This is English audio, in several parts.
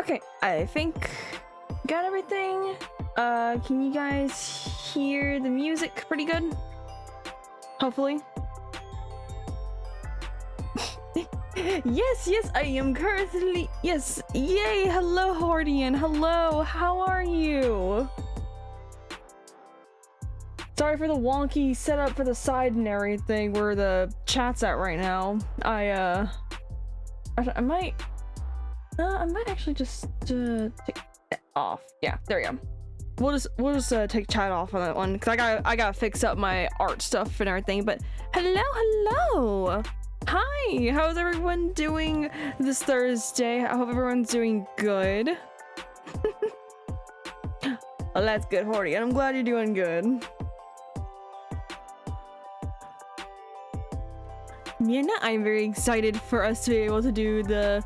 Okay, I think got everything. Can you guys hear the music pretty good? Hopefully. Yes, I am currently. Yes, yay! Hello, Hordian. Hello, how are you? Sorry for the wonky setup for the side and everything where the chat's at right now. I might actually just take that off. Yeah, there we go. We'll just take chat off on that one because I gotta fix up my art stuff and everything. But hello. Hi, how's everyone doing this Thursday? I hope everyone's doing good. Well, that's good, Hordy, and I'm glad you're doing good. Yeah, I'm very excited for us to be able to do the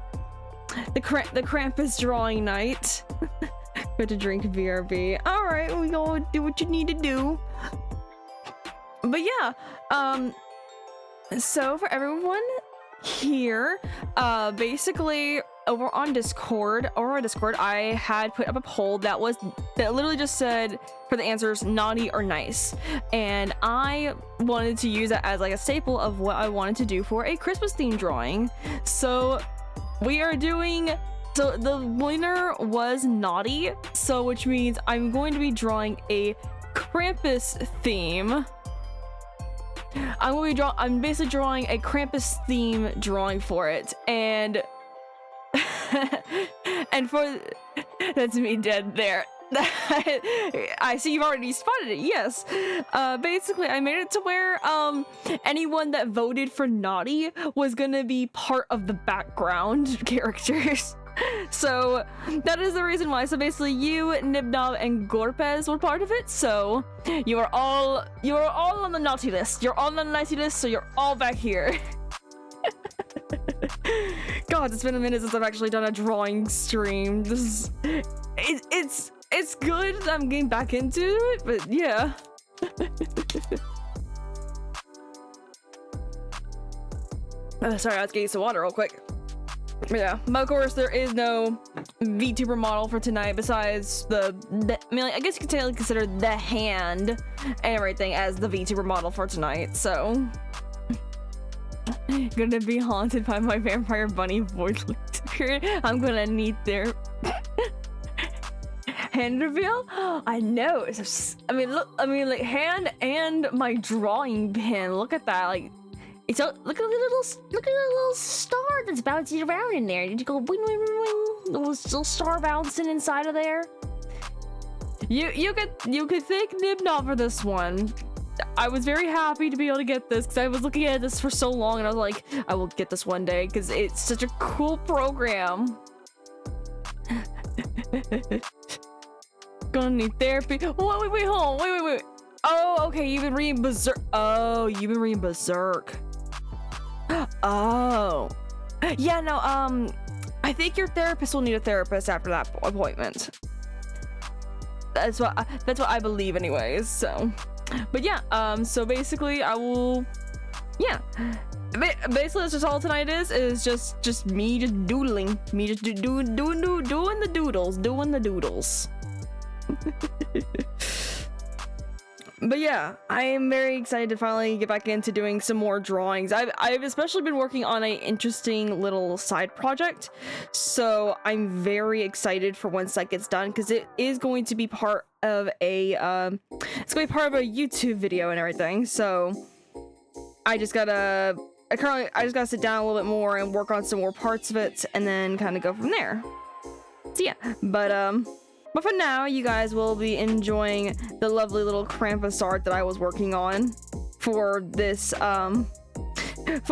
Krampus drawing night. Got to drink BRB. All right, we gonna do what you need to do. But yeah, so for everyone here, basically over on Discord, I had put up a poll that literally just said for the answers naughty or nice, and I wanted to use that as like a staple of what I wanted to do for a Christmas themed drawing. So we are doing. So the winner was naughty, so which means I'm going to be drawing a Krampus theme. I'm basically drawing a Krampus theme drawing for it, and and for that's me dead there. I see you've already spotted it. Yes. Basically, I made it to where anyone that voted for naughty was gonna be part of the background characters. So that is the reason why. So basically you, Nibnob, and Gorpez were part of it. So you are all on the naughty list. You're all on the naughty list, so you're all back here. God, it's been a minute since I've actually done a drawing stream. This is it's good that I'm getting back into it, but yeah. Sorry, I was getting some water real quick. Yeah, but of course there is no VTuber model for tonight besides I mean, I guess you could technically consider the hand and everything as the VTuber model for tonight, so gonna be haunted by my vampire bunny voice. I'm gonna need their hand reveal. I know. I mean, like hand and my drawing pen. Look at that. Like, it's a look at the little star that's bouncing around in there. Did you go wing wing wing? Little star bouncing inside of there. You could thank Nibnob for this one. I was very happy to be able to get this because I was looking at this for so long and I was like, I will get this one day because it's such a cool program. Gonna need therapy. Oh, wait, hold on. Wait. Oh, okay, you've been reading Berserk. Oh, you've been reading Berserk. Oh. Yeah, no, I think your therapist will need a therapist after that appointment. That's what I believe anyways, so. But yeah, so basically I will, yeah. Basically that's just all tonight is just me just doodling. Me just doing the doodles. But yeah, I am very excited to finally get back into doing some more drawings. I've especially been working on an interesting little side project, so I'm very excited for once that gets done because it is going to be part of a YouTube video and everything. So I just gotta sit down a little bit more and work on some more parts of it, and then kind of go from there. So yeah, but for now, you guys will be enjoying the lovely little Krampus art that I was working on for this, for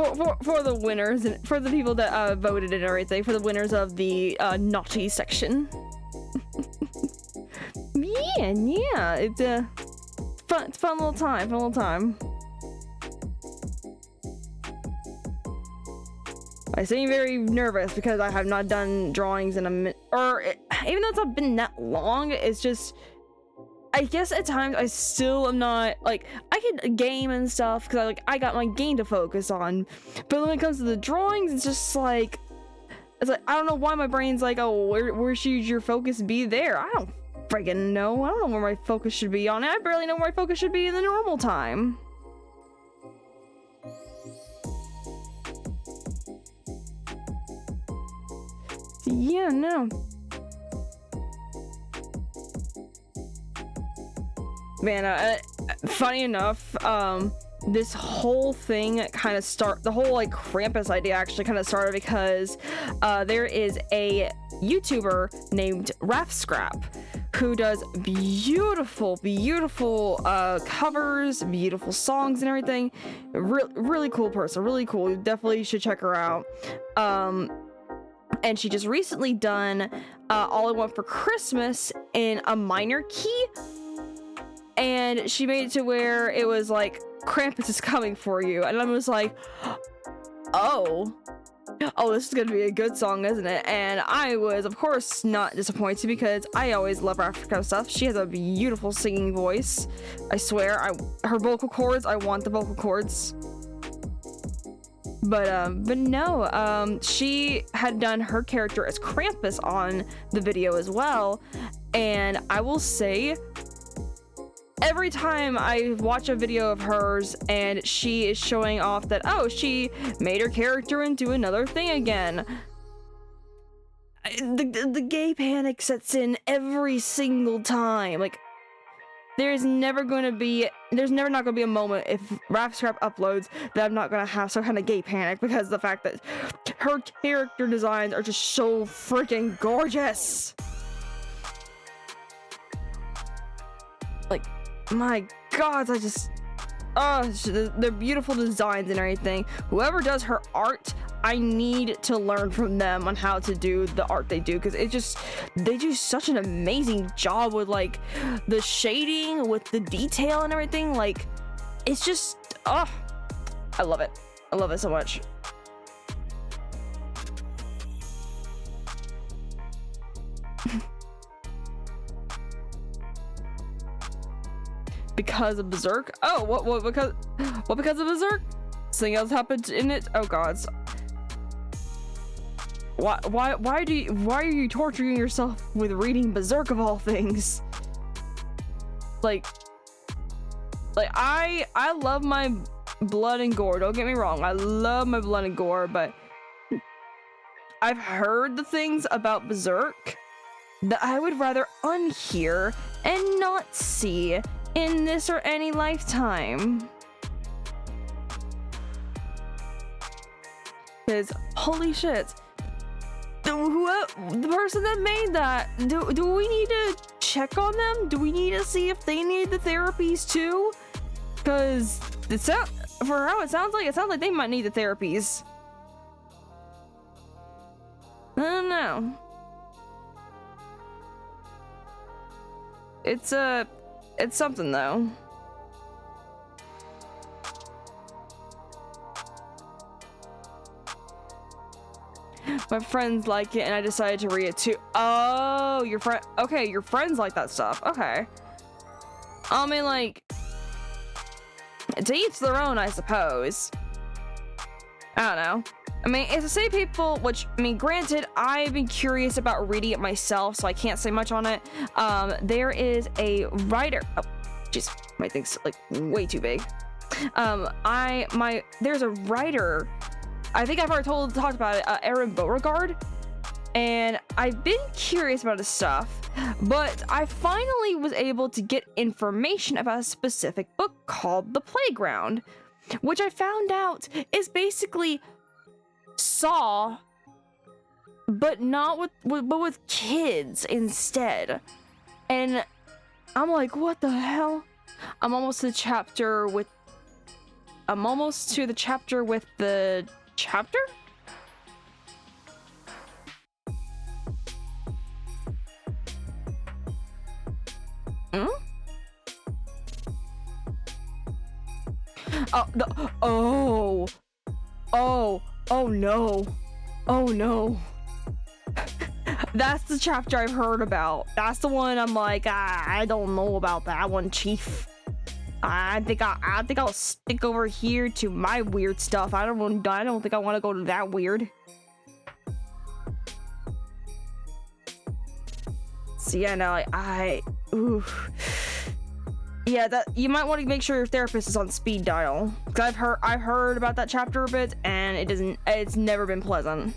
the winners and for the people that voted and everything, for the winners of the naughty section. Yeah, it's a fun little time. I seem very nervous because I have not done drawings in a minute, even though it's not been that long, it's just, I guess at times I still am not, like, I can game and stuff because I got my game to focus on, but when it comes to the drawings, it's just like, It's like, I don't know why my brain's like, oh, where should your focus be there? I don't friggin' know. I don't know where my focus should be on it. I barely know where my focus should be in the normal time. Yeah, no. Man, funny enough, this whole thing kind of the whole like Krampus idea actually kind of started because there is a YouTuber named Scrap who does beautiful covers, beautiful songs and everything. Really cool person, really cool. You definitely should check her out. And she just recently done All I Want for Christmas in a minor key, and she made it to where it was like, Krampus is coming for you, and I was like, oh, this is gonna be a good song, isn't it? And I was, of course, not disappointed because I always love Africa stuff. She has a beautiful singing voice. I swear, her vocal cords, I want the vocal cords. But no, she had done her character as Krampus on the video as well, and I will say, every time I watch a video of hers and she is showing off that, oh, she made her character into another thing again, the gay panic sets in every single time. Like, there's never not gonna be a moment if Scrap uploads that I'm not gonna have some kind of gay panic, because of the fact that her character designs are just so freaking gorgeous. Like, my god, they're beautiful designs and everything. Whoever does her art, I need to learn from them on how to do the art they do, because they do such an amazing job with like the shading, with the detail and everything. Like, it's just, I love it. I love it so much. Because of Berserk? Oh, what because of Berserk? Something else happened in it? Oh gods. Why are you torturing yourself with reading Berserk of all things? Like I love my blood and gore, don't get me wrong. I love my blood and gore, but I've heard the things about Berserk that I would rather unhear and not see in this or any lifetime. Because holy shit, the person that made that, do we need to check on them? Do we need to see if they need the therapies too? Because for how it sounds like they might need the therapies. I don't know. It's something though. My friends like it, and I decided to read it too. Oh, your friend. Okay, your friends like that stuff. Okay. I mean, like, to each their own, I suppose. I don't know. I mean, it's the same people, which, I mean, granted, I've been curious about reading it myself, so I can't say much on it. There is a writer. Oh, jeez, my thing's like way too big. There's a writer. I think I've already talked about it, Aaron Beauregard, and I've been curious about his stuff, but I finally was able to get information about a specific book called The Playground, which I found out is basically Saw, but not with kids instead. And I'm like, what the hell? I'm almost to the chapter with the chapter? Hmm? Oh no. Oh no. That's the chapter I've heard about. That's the one I'm like, I don't know about that one, Chief. I think I'll stick over here to my weird stuff. I don't think I want to go to that weird. fantasy. Yeah, no, ooh. Yeah, that you might want to make sure your therapist is on speed dial. Cause I've heard about that chapter a bit, and it's never been pleasant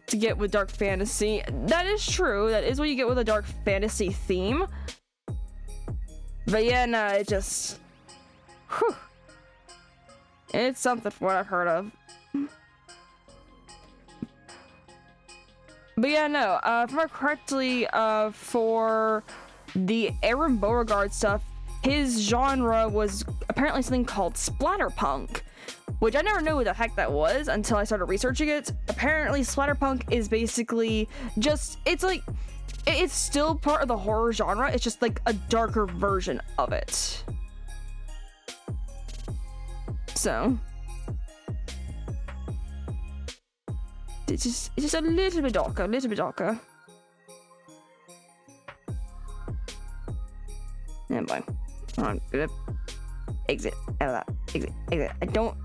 to get with dark fantasy. That is true. That is what you get with a dark fantasy theme. But yeah, no, it just, whew. It's something from what I've heard of. But yeah, no, if I remember correctly, for the Aaron Beauregard stuff, his genre was apparently something called splatterpunk, which I never knew what the heck that was until I started researching it. Apparently, splatterpunk is basically just, it's still part of the horror genre, it's just like a darker version of it. So it's just a little bit darker. Yeah, boy. I'm gonna exit out of that. Exit. I don't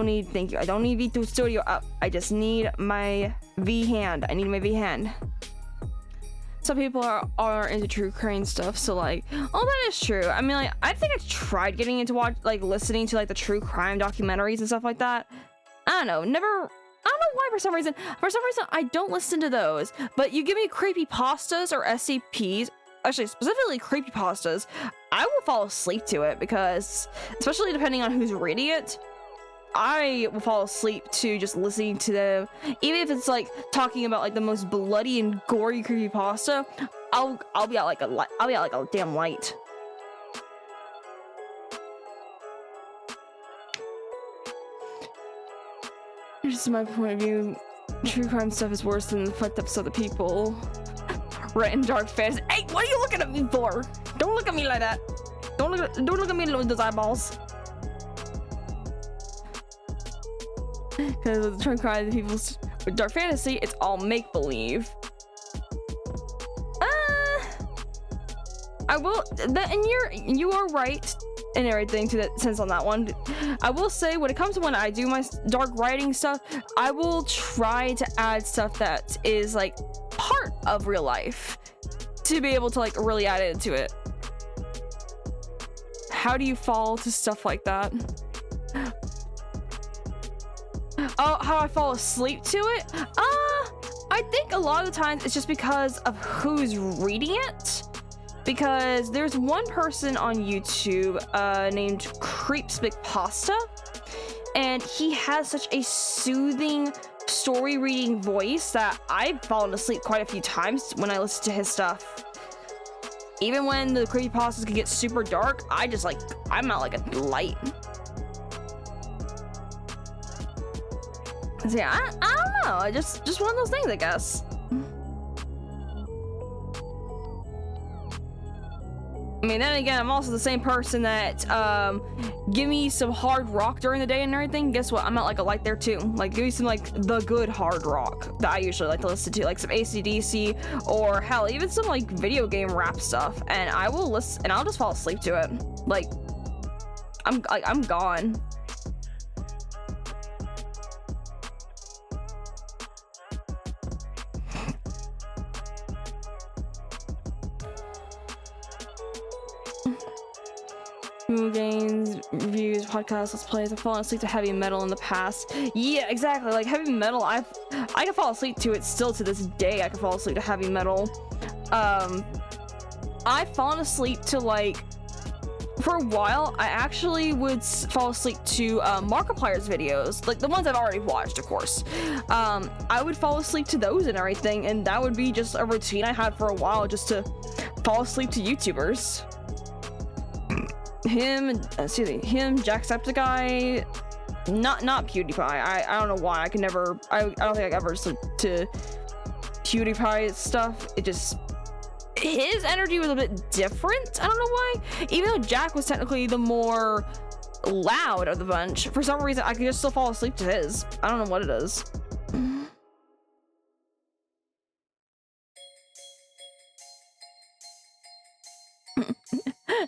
need, thank you. I don't need V2 Studio up. I just need my V hand. I need my V hand. Some people are into true crime stuff, so like, oh, that is true. I mean, like, I think I tried getting into listening to like the true crime documentaries and stuff like that. I don't know, I don't know why for some reason I don't listen to those. But you give me creepypastas or SCPs, actually specifically creepypastas, I will fall asleep to it, because especially depending on who's reading it, I will fall asleep to just listening to them. Even if it's like talking about like the most bloody and gory creepypasta, I'll be out like a damn light. This is my point of view. True crime stuff is worse than the fucked up stuff that people write in dark fantasy. Hey, what are you looking at me for? Don't look at me like that. Don't look at me with those eyeballs. Because the true crime people with dark fantasy, it's all make believe. I will, and you are right and everything to that sense on that one. I will say, when it comes to when I do my dark writing stuff, I will try to add stuff that is like part of real life to be able to like really add it into it. How do you fall to stuff like that? Oh, how do I fall asleep to it? I think a lot of the times it's just because of who's reading it. Because there's one person on YouTube named Creeps McPasta, and he has such a soothing story reading voice that I've fallen asleep quite a few times when I listen to his stuff. Even when the creepypastas can get super dark, I'm out like a light. So yeah, I don't know. Just one of those things, I guess. I mean, then again, I'm also the same person that, give me some hard rock during the day and everything. Guess what? I'm out like a light there too. Like, give me some like the good hard rock that I usually like to listen to, like some AC/DC, or hell, even some like video game rap stuff. And I will listen, and I'll just fall asleep to it. Like, I'm gone. Games, reviews, podcasts, let's plays. I've fallen asleep to heavy metal in the past. Yeah, exactly. Like heavy metal, I can fall asleep to it still to this day. I can fall asleep to heavy metal. I've fallen asleep to like, for a while, I actually would fall asleep to Markiplier's videos, like the ones I've already watched, of course. I would fall asleep to those and everything, and that would be just a routine I had for a while, just to fall asleep to YouTubers. Him, Jacksepticeye, not PewDiePie. I don't know why. I don't think I ever sleep to PewDiePie stuff. It just, his energy was a bit different. I don't know why. Even though Jack was technically the more loud of the bunch, for some reason I could just still fall asleep to his. I don't know what it is.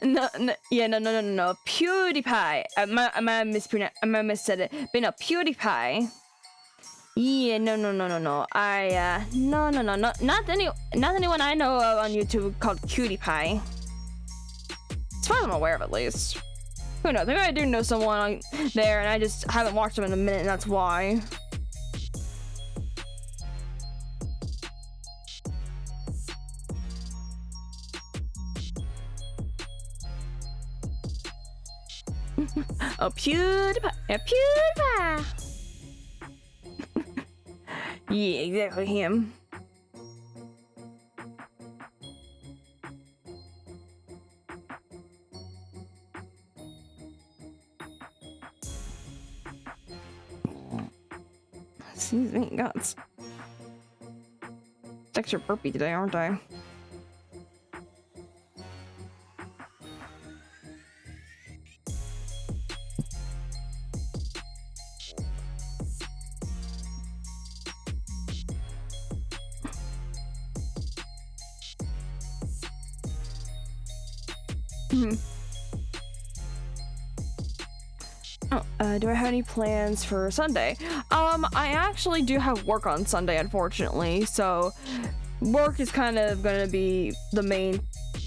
No. PewDiePie. I might have missaid it. But no, PewDiePie. Yeah, no. No. Not anyone I know of on YouTube called Cutie Pie. As far as I'm aware of, at least. Who knows? Maybe I do know someone on there, and I just haven't watched them in a minute, and that's why. A PewDiePie. A PewDiePie. Yeah, exactly him. Excuse me, guts. Extra burpy today, aren't I? Do I have any plans for Sunday? I actually do have work on Sunday, unfortunately. So, work is kind of gonna be the main.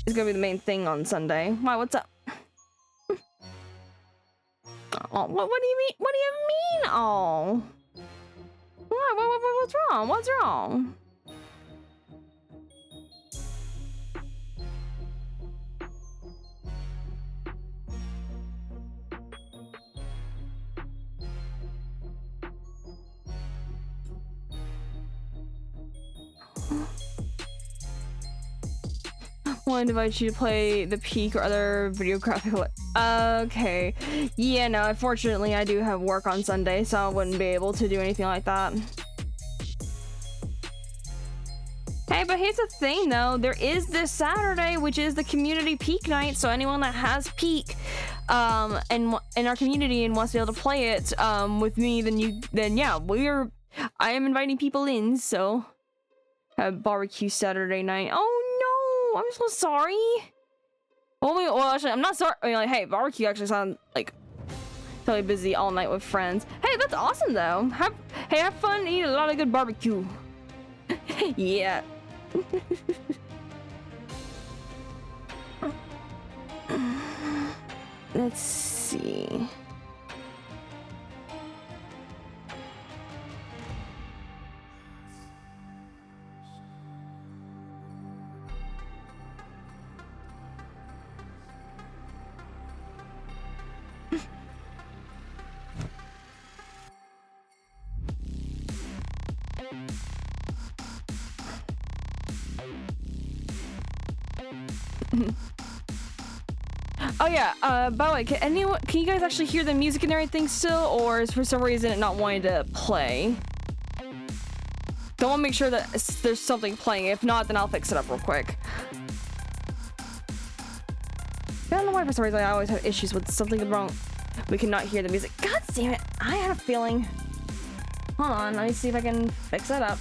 Is gonna be the main thing on Sunday. Why? What's up? Oh, what do you mean? What do you mean? Oh, what's wrong? What's wrong? Want to invite you to play the Peak or other video graphic. Okay. Yeah, no, unfortunately I do have work on Sunday, so I wouldn't be able to do anything like that. Hey, but here's the thing though, there is this Saturday, which is the community Peak night, so anyone that has Peak and in our community and wants to be able to play it with me, then yeah, I am inviting people in, so barbecue Saturday night. Oh no, I'm so sorry. Well, actually, I'm not sorry. I mean, like, hey, barbecue actually sounds like totally busy all night with friends. Hey, that's awesome though. Have fun, eat a lot of good barbecue. Yeah. Let's see. Oh yeah, by the way, can you guys actually hear the music and everything still, or is for some reason it not wanting to play? Don't want to make sure that there's something playing. If not, then I'll fix it up real quick. I don't know why for some reason I always have issues with something wrong. We cannot hear the music. God damn it, I had a feeling. Hold on, let me see if I can fix that up.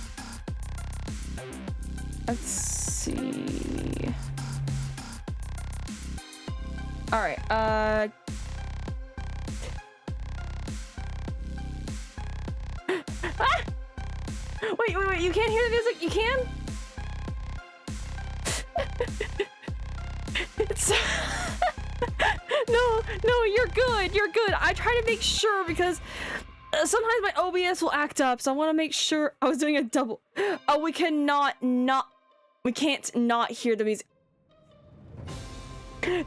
Let's see. All right, Wait, you can't hear the music? You can? No, you're good. I try to make sure because sometimes my OBS will act up, so I want to make sure I was doing a double. Oh, we can't not hear the music.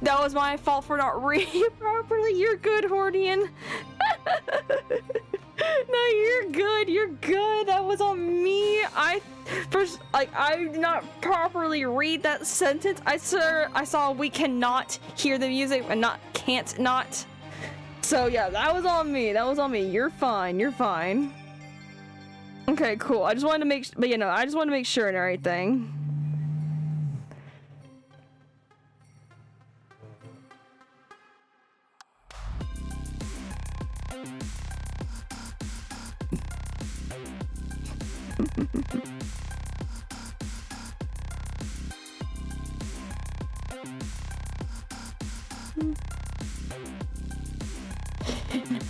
That was my fault for not reading properly. You're good, Hordian. No, you're good. That was on me. I did not properly read that sentence. I saw we cannot hear the music and can't not. So yeah, that was on me. You're fine. Okay, cool. I just wanted to make sure and everything.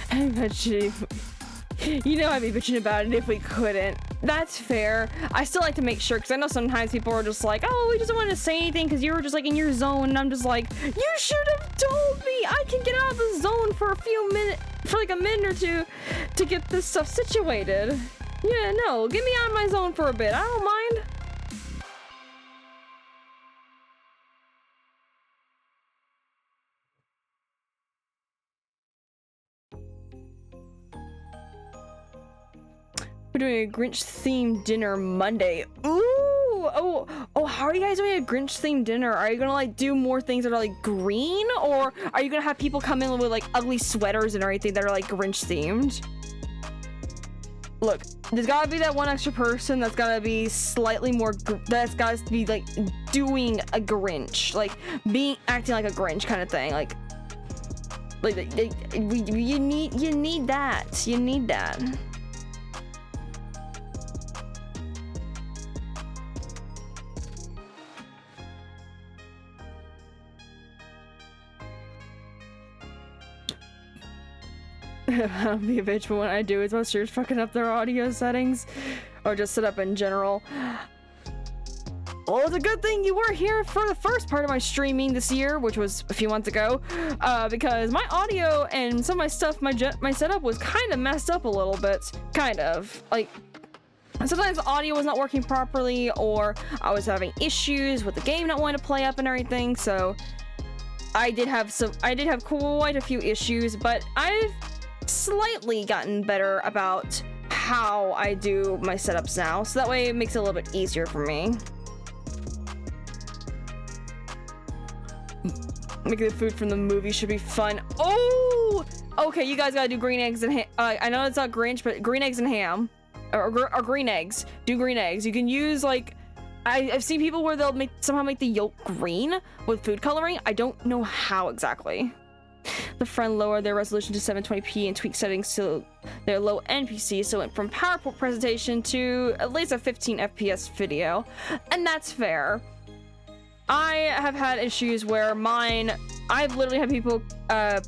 I bet you You know I'd be bitching about it if we couldn't. That's fair. I still like to make sure, because I know sometimes people are just like, oh, we just don't want to say anything because you were just like in your zone, and I'm just like, you should have told me. I can get out of the zone for a few minutes, for like a minute or two, to get this stuff situated. Yeah, no, get me out of my zone for a bit. I don't mind. We're doing a Grinch themed dinner Monday. Ooh, oh, how are you guys doing a Grinch themed dinner? Are you gonna like do more things that are like green, or are you gonna have people come in with like ugly sweaters and everything that are like Grinch themed? Look, there's gotta be that one extra person that's gotta be slightly more, that's gotta be like doing a Grinch, like acting like a Grinch kind of thing, like you need that. I'll be a bitch, but when I do, it's most sure fucking up their audio settings, or just set up in general. Well, it's a good thing you were here for the first part of my streaming this year, which was a few months ago, because my audio and some of my stuff, my setup was kind of messed up a little bit. Kind of. Like, sometimes the audio was not working properly, or I was having issues with the game not wanting to play up and everything, so I did have quite a few issues, but I've slightly gotten better about how I do my setups now, so that way it makes it a little bit easier for me. Making the food from the movie should be fun. Oh, okay, you guys gotta do green eggs and ham. I know it's not Grinch, but green eggs and ham, or green eggs. Do green eggs. You can use like, I've seen people where they'll somehow make the yolk green with food coloring. I don't know how exactly. The friend lowered their resolution to 720p and tweaked settings to their low NPC, so it went from PowerPoint presentation to at least a 15 FPS video, and that's fair. I have had issues where I've literally had people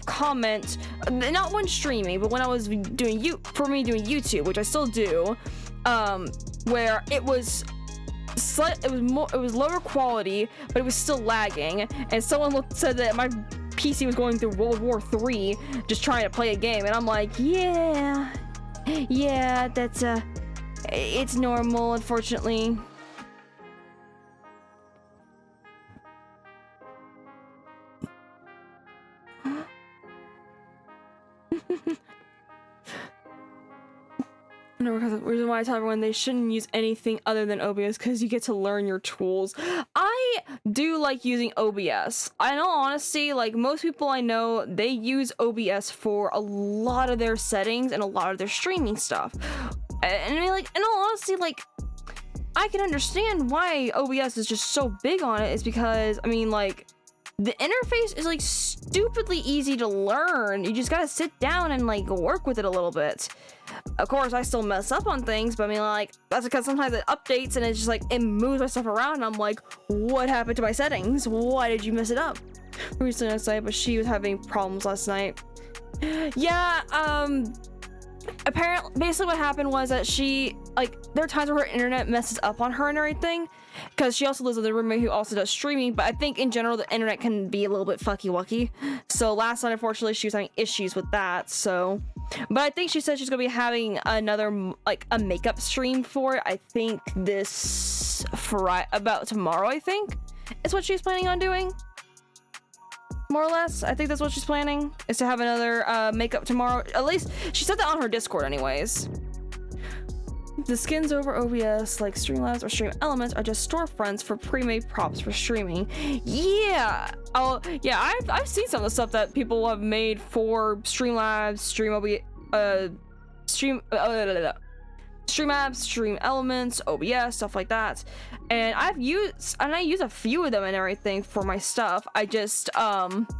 comment, not when streaming, but when I was doing YouTube, which I still do, where it was lower quality, but it was still lagging, and someone said that my PC was going through World War III just trying to play a game, and I'm like, yeah, that's it's normal, unfortunately. No, because the reason why I tell everyone they shouldn't use anything other than OBS, because you get to learn your tools. I do like using OBS. In all honesty, like most people I know, they use OBS for a lot of their settings and a lot of their streaming stuff. And I mean, like, in all honesty, like, I can understand why OBS is just so big on it. Is because, I mean, like, the interface is like stupidly easy to learn. You just gotta sit down and like work with it a little bit. Of course, I still mess up on things, but I mean, like, that's because sometimes it updates and it's just like, it moves my stuff around, and I'm like, what happened to my settings? Why did you mess it up? Recently last night, but she was having problems last night. Yeah, apparently, basically what happened was that she, like, there are times where her internet messes up on her and everything, because she also lives with a roommate who also does streaming, but I think in general the internet can be a little bit fucky-wucky. So last night, unfortunately, she was having issues with that, so... But I think she said she's gonna be having another, like, a makeup stream for it, I think this Friday, about tomorrow, I think, is what she's planning on doing. More or less, I think that's what she's planning, is to have another makeup tomorrow. At least, she said that on her Discord anyways. The skins over OBS, like Streamlabs or Stream Elements, are just storefronts for pre-made props for streaming. Yeah! Oh, yeah, I've seen some of the stuff that people have made for Streamlabs, Streamlabs, Stream Elements, OBS, stuff like that. And I use a few of them and everything for my stuff. I just, don't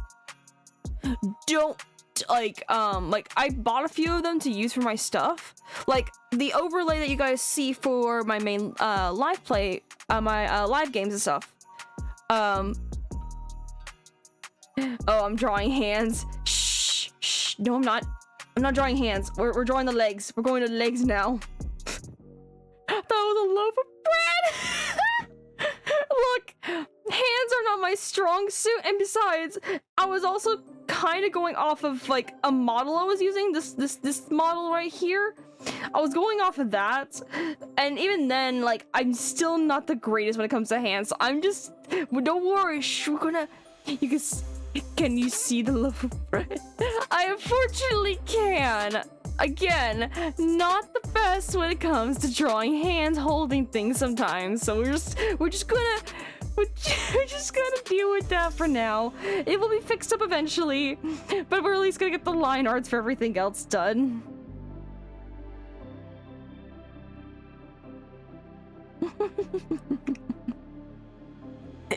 like I bought a few of them to use for my stuff, like the overlay that you guys see for my main live play, my live games and stuff. Oh, I'm drawing hands. Shh, no, I'm not. I'm not drawing hands. We're drawing the legs. We're going to the legs now. That was a loaf of bread. Look, hands are not my strong suit, and besides, I was also kind of going off of like a model I was using. This model right here. I was going off of that, and even then, like, I'm still not the greatest when it comes to hands. So I'm just, don't worry. We're gonna. Can you see the loaf of bread? I unfortunately can. Again, not the best when it comes to drawing hands holding things sometimes. So we're just gonna deal with that for now. It will be fixed up eventually, but we're at least gonna get the line arts for everything else done.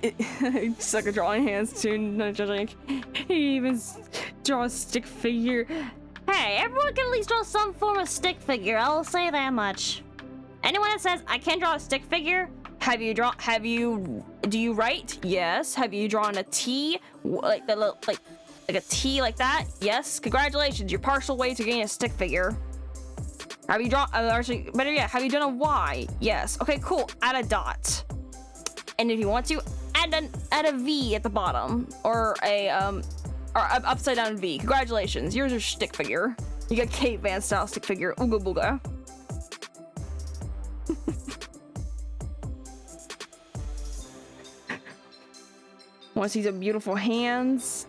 I suck at drawing hands too, not judging. He even draw a stick figure. Hey, everyone can at least draw some form of stick figure, I'll say that much. Anyone that says I can't draw a stick figure, do you write? Yes. Have you drawn a T? Like a T like that? Yes. Congratulations, you're partial way to getting a stick figure. Have you drawn, actually, better yet, have you done a Y? Yes. Okay, cool. Add a dot. And if you want to, add a V at the bottom, or a upside down V. Congratulations, yours is stick figure. You got Kate Van style stick figure. Ooga booga. Want to see some beautiful hands?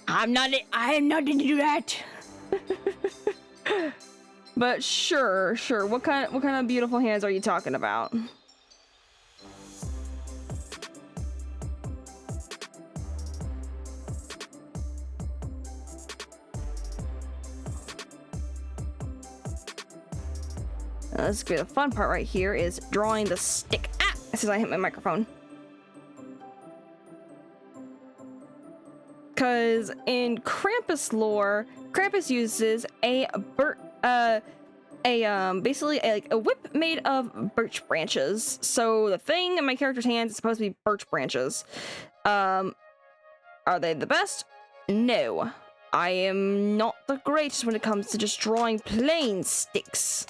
I am not into that. But sure. What kind of beautiful hands are you talking about? Let's go. The fun part right here is drawing the stick. Ah! As I hit my microphone. Because in Krampus lore, Krampus uses basically a whip made of birch branches. So the thing in my character's hands is supposed to be birch branches. Are they the best? No. I am not the greatest when it comes to just drawing plain sticks.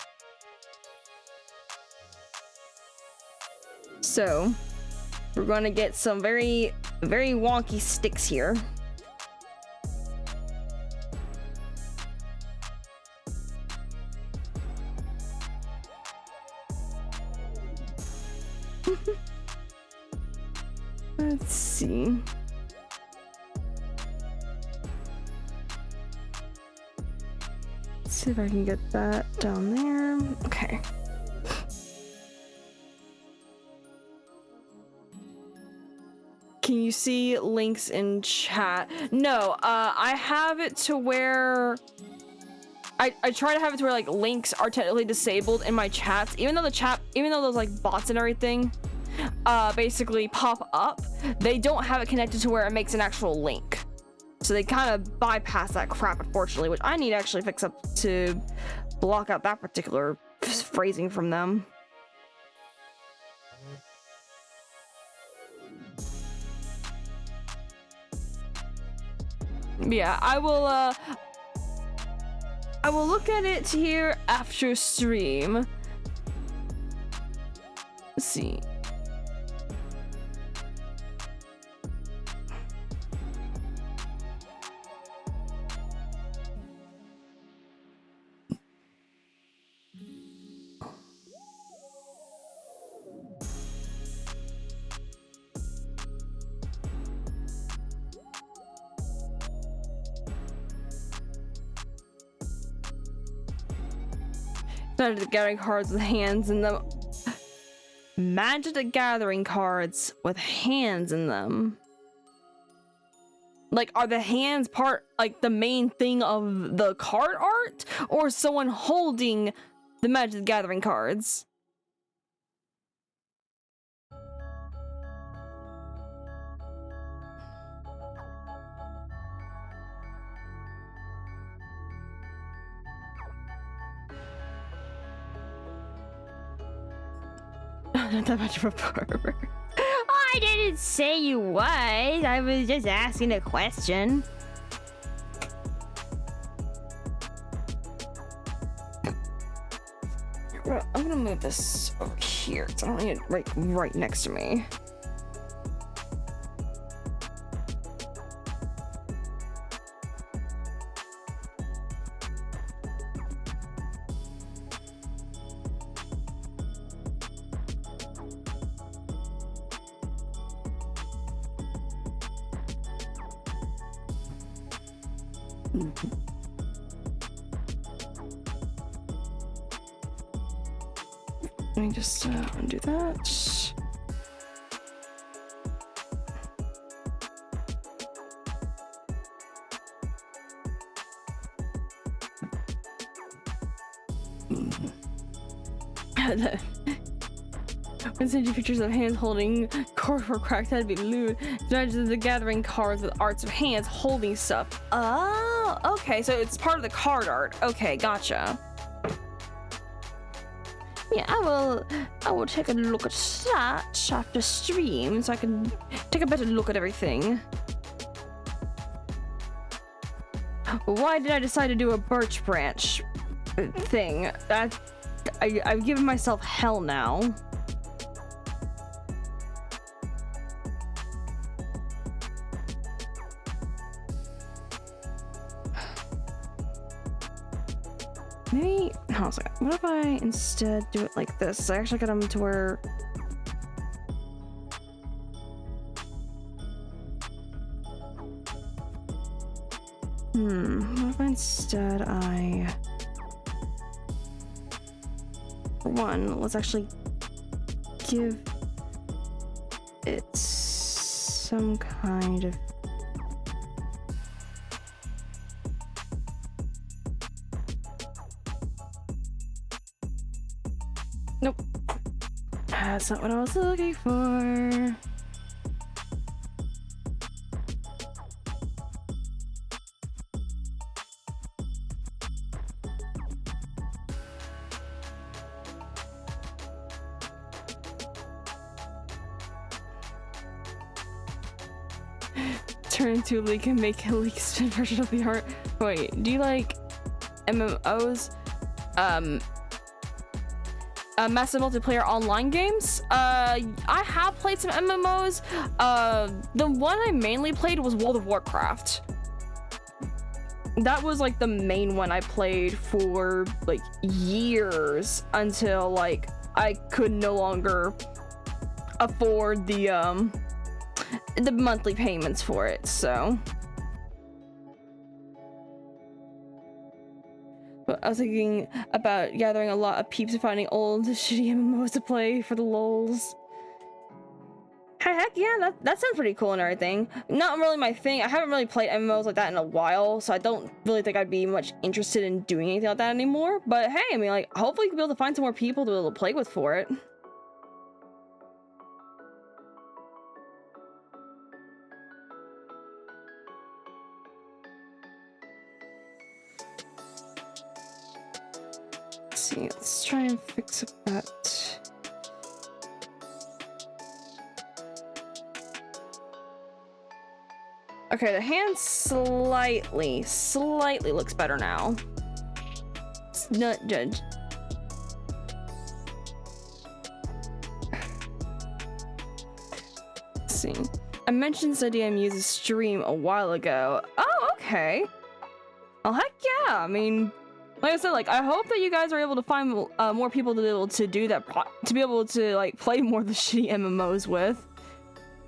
So we're going to get some very, very wonky sticks here. Let's see. Let's see if I can get that down there. Okay. Can you see links in chat? No, I have it to where I try to have it to where like links are technically disabled in my chats, even though those like bots and everything basically pop up, they don't have it connected to where it makes an actual link. So they kind of bypass that crap, unfortunately, which I need to actually fix up to block out that particular phrasing from them. Yeah, I will look at it here after stream. Let's see. Magic the Gathering cards with hands in them. Magic the Gathering cards with hands in them. Like, are the hands part, like, the main thing of the card art? Or someone holding the Magic the Gathering cards? Not that much of a barber. I didn't say you was. I was just asking a question. move this over here, 'cause I don't need it right next to me. Let me just undo that. When sending pictures of hands holding cards were cracked, that'd be lewd. Imagine the gathering cards with arts of hands holding stuff. Oh, okay, so it's part of the card art. Okay, gotcha. Yeah, I will take a look at that after stream, so I can take a better look at everything. Why did I decide to do a birch branch thing? I've given myself hell now. Maybe, hold on a second. What if I instead do it like this? I actually got them to where... What if instead for one, let's actually give it some kind of... Nope. That's not what I was looking for. Turn into a leak and make a leak spin version of the art. Wait, do you like MMOs? Massive multiplayer online games. I have played some MMOs. The one I mainly played was World of Warcraft. That was like the main one I played for like years until like I could no longer afford the monthly payments for it, so. But I was thinking about gathering a lot of peeps and finding old shitty MMOs to play for the lulz. Heck yeah, that sounds pretty cool and everything. Not really my thing. I haven't really played MMOs like that in a while, so I don't really think I'd be much interested in doing anything like that anymore. But hey, I mean, like, hopefully you can be able to find some more people to be able to play with for it. Let's try and fix up that. Okay, the hand slightly looks better now. It's not judge. Let's see. I mentioned this idea I used a stream a while ago. Oh, okay. Oh, heck yeah. I mean, like I said, like, I hope that you guys are able to find more people to be able to do that, to be able to, like, play more of the shitty MMOs with.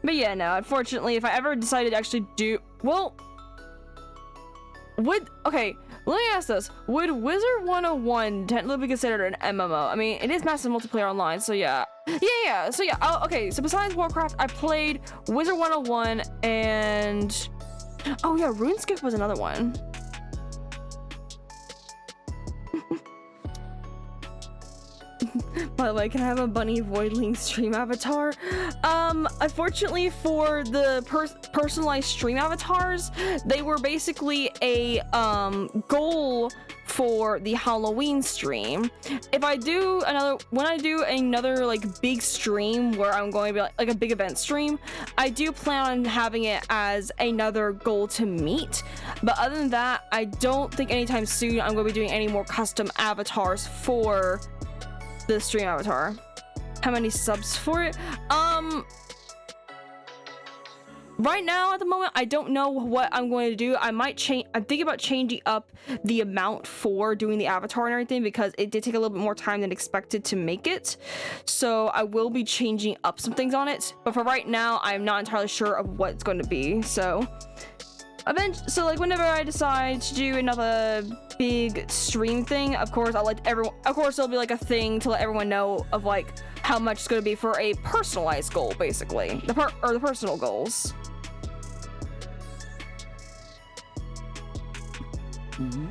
But yeah, no, unfortunately, if I ever decided to actually do, well, okay, let me ask this. Would Wizard 101 technically be considered an MMO? I mean, it is massive multiplayer online, so yeah. Yeah, so yeah, okay, so besides Warcraft, I played Wizard 101 and, oh yeah, RuneScape was another one. By the way, can I have a bunny voidling stream avatar? Unfortunately for the personalized stream avatars, they were basically a goal for the Halloween stream. If I do when I do another like big stream where I'm going to be like a big event stream, I do plan on having it as another goal to meet. But other than that, I don't think anytime soon I'm going to be doing any more custom avatars for the stream avatar. How many subs for it? Right now at the moment, I don't know what I'm going to do. I might change. I'm thinking about changing up the amount for doing the avatar and everything because it did take a little bit more time than expected to make it. So I will be changing up some things on it. But for right now, I'm not entirely sure of what it's going to be. So like whenever I decide to do another big stream thing, of course I'll let everyone. Of course, it'll be like a thing to let everyone know of like how much it's going to be for a personalized goal, basically the personal goals. Mm-hmm.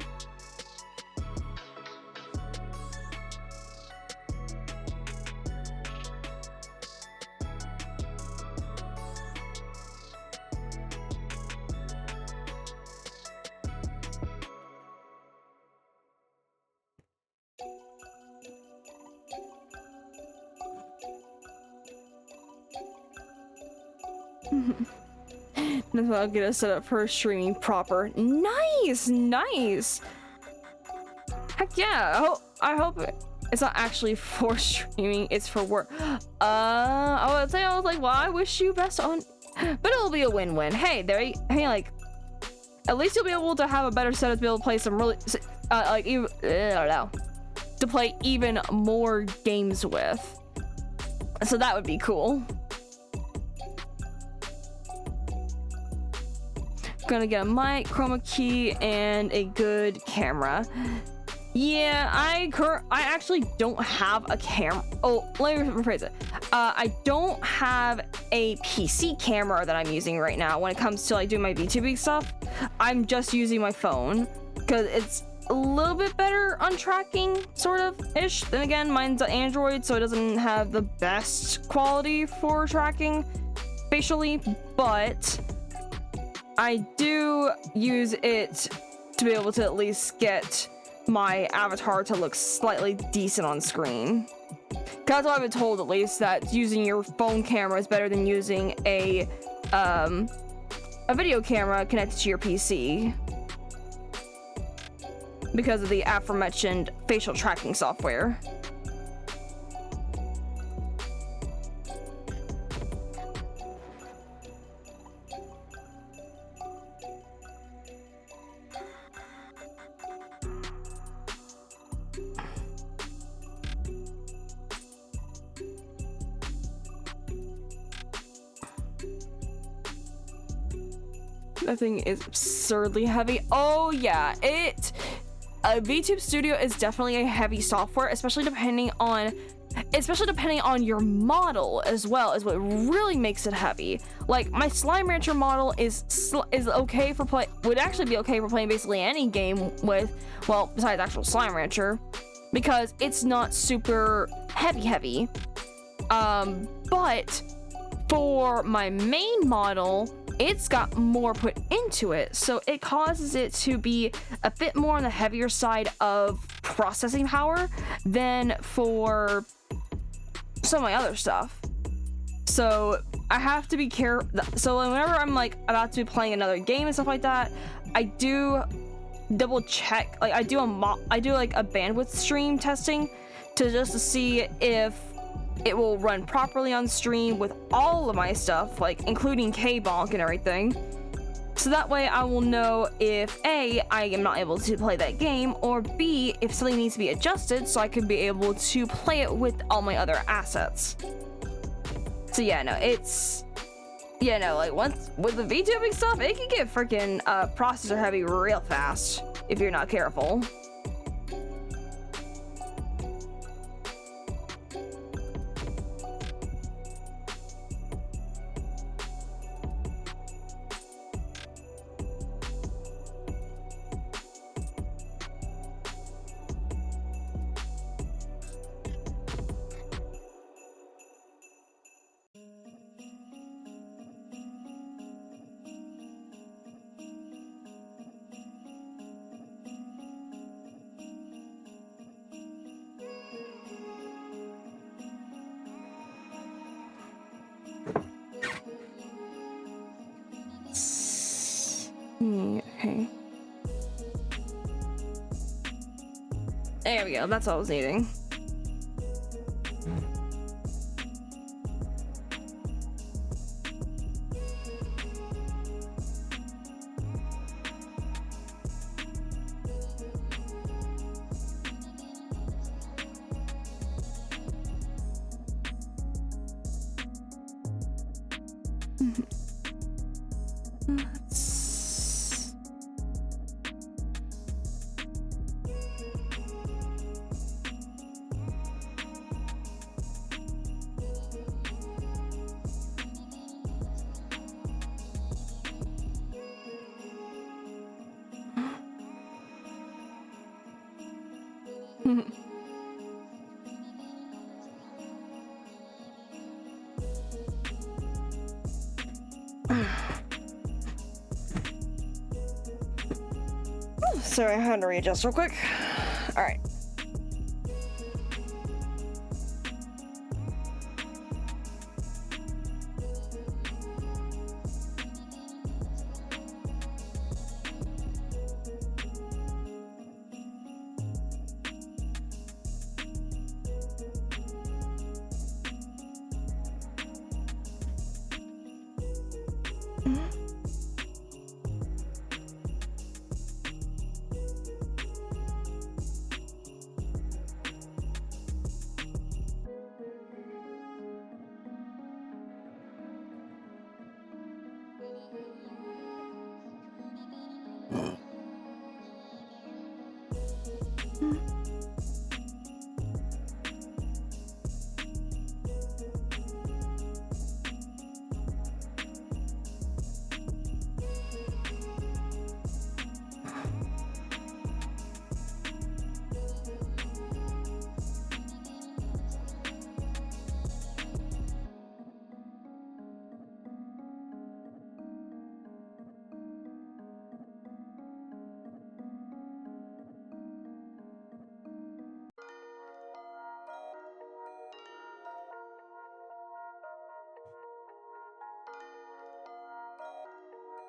That's what I'll get us set up for streaming proper. Nice. Heck yeah. I hope it's not actually for streaming, it's for work. I would say, I was like, well, I wish you best on, but it'll be a win-win. Hey, like, at least you'll be able to have a better setup to be able to play some really, like, even, I don't know, to play even more games with. So that would be cool. Gonna get a mic, chroma key, and a good camera. Yeah, I actually don't have a camera. Oh, let me rephrase it. I don't have a PC camera that I'm using right now when it comes to like doing my VTubing stuff. I'm just using my phone because it's a little bit better on tracking, sort of ish. Then again, mine's an Android, so it doesn't have the best quality for tracking facially, but I do use it to be able to at least get my avatar to look slightly decent on screen. That's what I've been told, at least, that using your phone camera is better than using a video camera connected to your PC because of the aforementioned facial tracking software. That thing is absurdly heavy. Oh yeah, VTube Studio is definitely a heavy software, especially depending on your model as well, is what really makes it heavy. Like my Slime Rancher model is okay for would actually be okay for playing basically any game with, well, besides actual Slime Rancher, because it's not super heavy. But for my main model, it's got more put into it, so it causes it to be a bit more on the heavier side of processing power than for some of my other stuff. So I have to be careful. So whenever I'm like about to be playing another game and stuff like that, I do double check. Like I do like a bandwidth stream testing to see if it will run properly on stream with all of my stuff, like including K-Bonk and everything. So that way I will know if A, I am not able to play that game, or B, if something needs to be adjusted so I can be able to play it with all my other assets. So yeah, no, like once with the VTubing stuff, it can get freaking processor heavy real fast if you're not careful. Okay. There we go, that's all I was needing. Sorry, I had to readjust real quick. All right.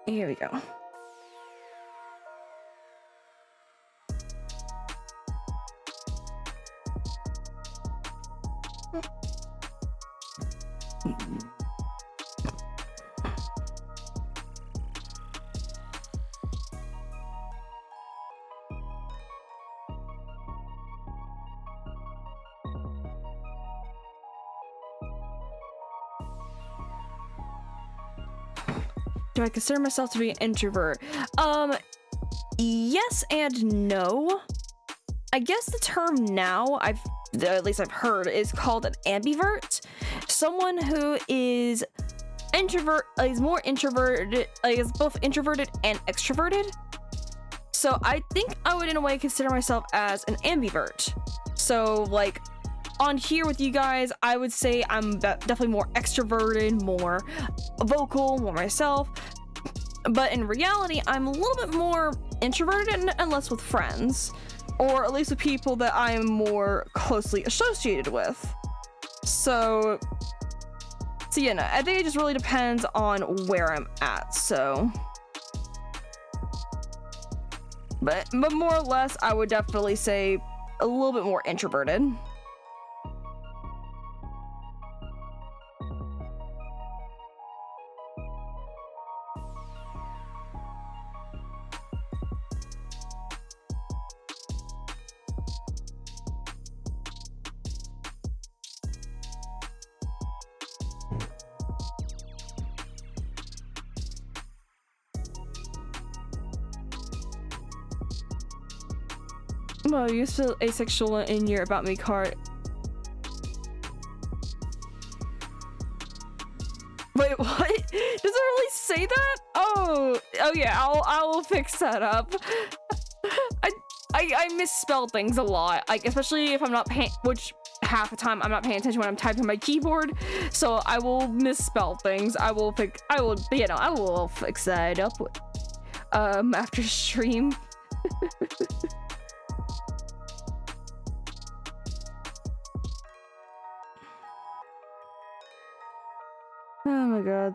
Here we go. Do I consider myself to be an introvert? Yes and no. I guess the term now, at least I've heard, is called an ambivert. Someone who is more introverted, is both introverted and extroverted. So I think I would in a way consider myself as an ambivert. So like on here with you guys, I would say I'm definitely more extroverted, more vocal, more myself. But in reality, I'm a little bit more introverted and less with friends. Or at least with people that I'm more closely associated with. So yeah, no, I think it just really depends on where I'm at, so. But more or less, I would definitely say a little bit more introverted. Well, you feel asexual in your About Me card. Wait, what? Does it really say that? Oh yeah, I will fix that up. I misspell things a lot, like especially if I'm not paying, which half the time I'm not paying attention when I'm typing on my keyboard, so I will misspell things. I will fix that up after stream. Oh my god.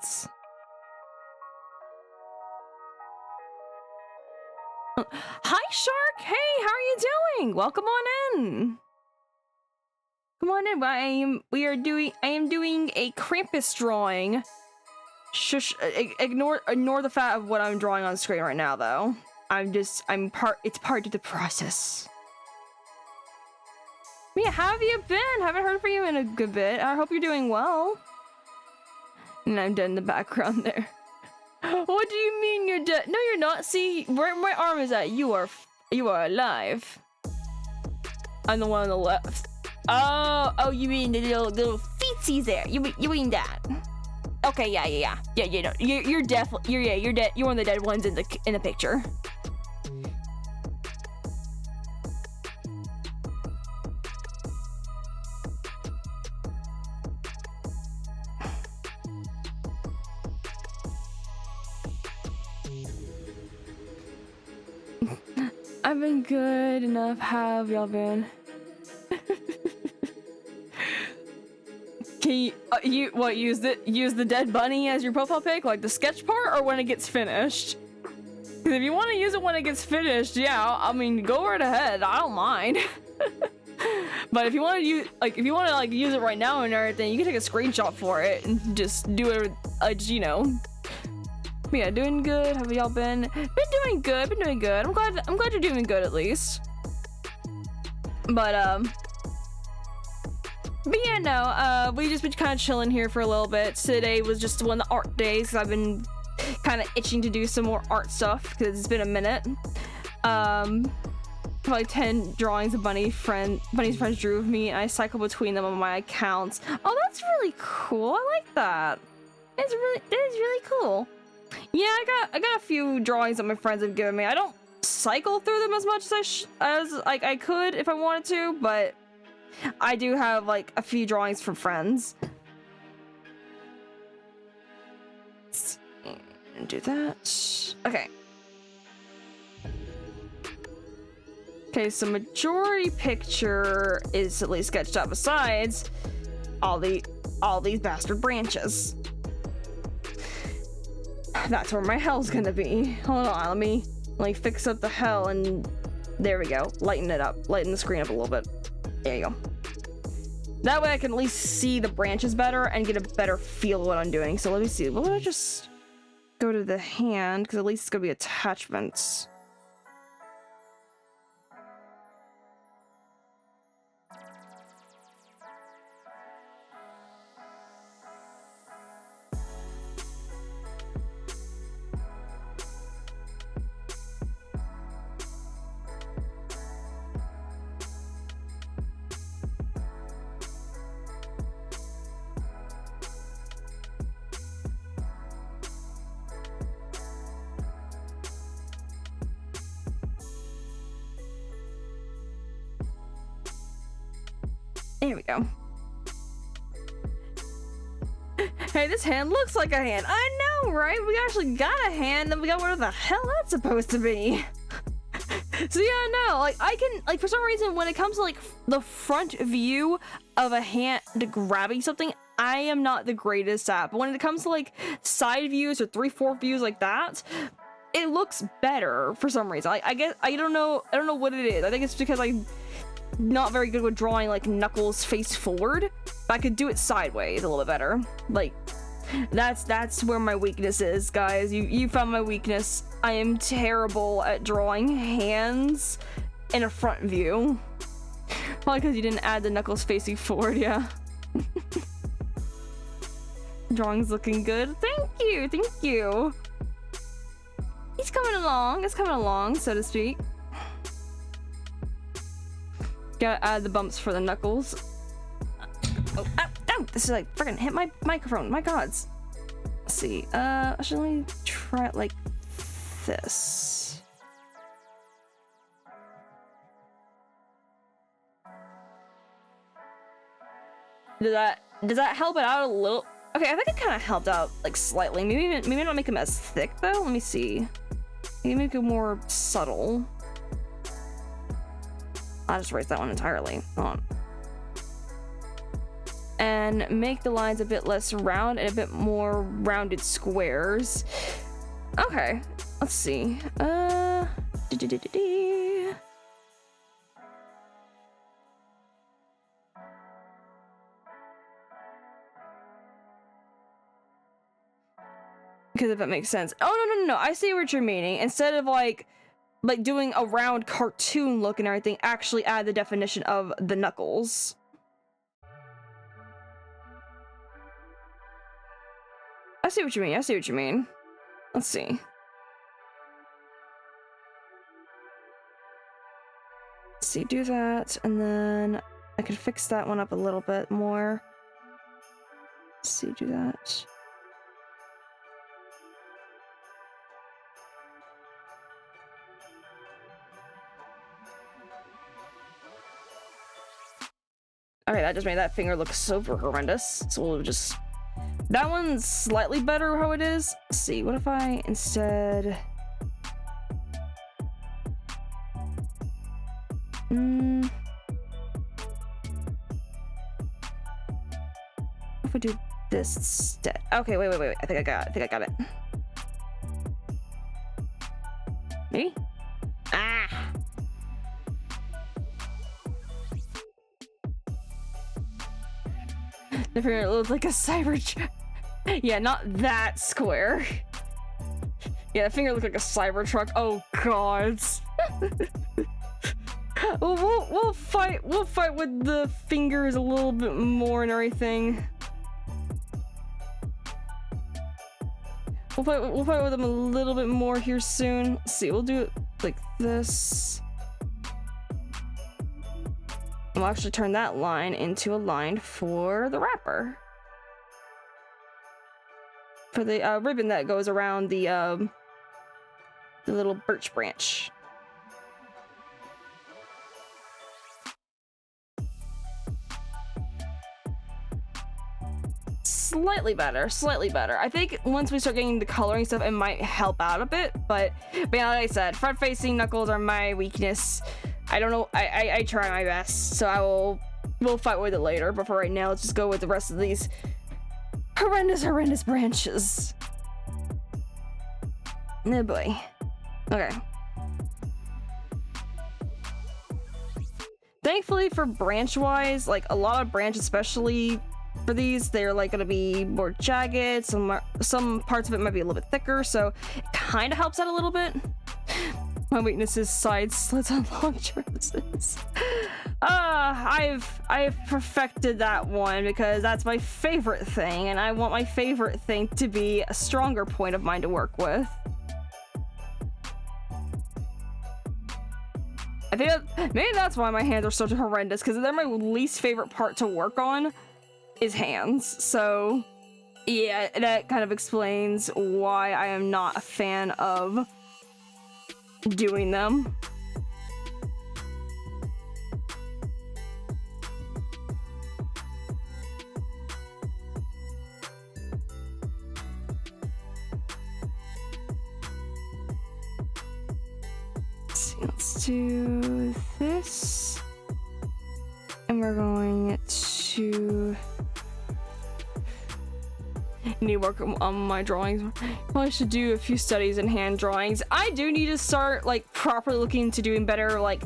Hi Shark! Hey, how are you doing? Welcome on in. Come on in. I am doing a Krampus drawing. Shush, ignore the fact of what I'm drawing on screen right now though. It's part of the process. Mia, how have you been? Haven't heard from you in a good bit. I hope you're doing well. And I'm dead in the background there. What do you mean you're dead? No, you're not. See, where my arm is at, you are alive. I'm the one on the left. Oh, you mean the little feetsies there? You mean that? Okay, yeah. No, you're definitely you're dead. You're one of the dead ones in the picture. I've been good enough. How have y'all been? Can you use the dead bunny as your profile pic, like the sketch part, or when it gets finished? Because if you want to use it when it gets finished, yeah, I mean, go right ahead. I don't mind. But if you want to use use it right now and everything, you can take a screenshot for it and just do it, you know. But yeah, doing good. Have y'all been? Been doing good. I'm glad you're doing good at least. But yeah, no, we just been kind of chilling here for a little bit. Today was just one of the art days because I've been kind of itching to do some more art stuff because it's been a minute. Probably 10 drawings of Bunny's friends drew of me, and I cycle between them on my accounts. Oh, that's really cool. I like that. That is really cool. Yeah, I got a few drawings that my friends have given me. I don't cycle through them as much as I could if I wanted to, but I do have like a few drawings from friends. Do that. Okay, so majority picture is at least sketched out besides all these bastard branches. That's where my hell's gonna be. Hold on, let me fix up the hell, and there we go. Lighten it up. Lighten the screen up a little bit. There you go. That way I can at least see the branches better and get a better feel of what I'm doing. So let me see. Will I just go to the hand? Because at least it's gonna be attachments. There we go. Hey, this hand looks like a hand. I know, right? We actually got a hand, then we got whatever the hell that's supposed to be. So yeah, no, I can, for some reason, when it comes to, the front view of a hand to grabbing something, I am not the greatest at. But when it comes to, side views or 3/4 views like that, it looks better for some reason. I guess, I don't know what it is. I think it's because I'm not very good with drawing, Knuckles face forward, but I could do it sideways a little bit better. That's where my weakness is, guys. You found my weakness. I am terrible at drawing hands in a front view. Probably because you didn't add the Knuckles facing forward, yeah. Drawing's looking good. Thank you. It's coming along, so to speak. Gotta add the bumps for the Knuckles. Oh, ow! This is freaking hit my microphone. My gods. Let's see. Actually, let me try it like this. Does that help it out a little? Okay, I think it kind of helped out slightly. Maybe not make them as thick though. Let me see. Maybe make it more subtle. I'll just erase that one entirely. Hold on. And make the lines a bit less round and a bit more rounded squares. Okay, let's see. Because if that makes sense. Oh, no. I see what you're meaning. Instead of doing a round cartoon look and everything, actually add the definition of the Knuckles. I see what you mean. Let's see. Let's see, do that, and then I could fix that one up a little bit more. Let's see, do that. Okay, that just made that finger look super horrendous. So we'll just... That one's slightly better how it is. Let's see, what if I instead... If we do this instead. Okay, wait. I think I got it. Maybe? Ah! The finger looks like a cyber... Yeah, not that square. Yeah, the finger looked like a cyber truck. Oh god. We'll fight with the fingers a little bit more and everything. We'll fight with them a little bit more here soon. Let's see, we'll do it like this. We'll actually turn that line into a line for the wrapper. For the ribbon that goes around the little birch branch. Slightly better. I think once we start getting the coloring stuff, it might help out a bit, but yeah, like I said, front-facing knuckles are my weakness. I don't know, I try my best, so we'll fight with it later, but for right now, let's just go with the rest of these horrendous branches. Oh boy. Okay. Thankfully for branch-wise, like a lot of branches, especially for these, they're like gonna be more jagged, some parts of it might be a little bit thicker, so it kind of helps out a little bit. My weakness is side slits on long dresses. I've perfected that one because that's my favorite thing, and I want my favorite thing to be a stronger point of mine to work with. I think maybe that's why my hands are so horrendous, because they're my least favorite part to work on is hands. So yeah, that kind of explains why I am not a fan of doing them. Let's do this, and we're going to need to work on my drawings. Probably should do a few studies in hand drawings. I do need to start like properly looking into doing better, like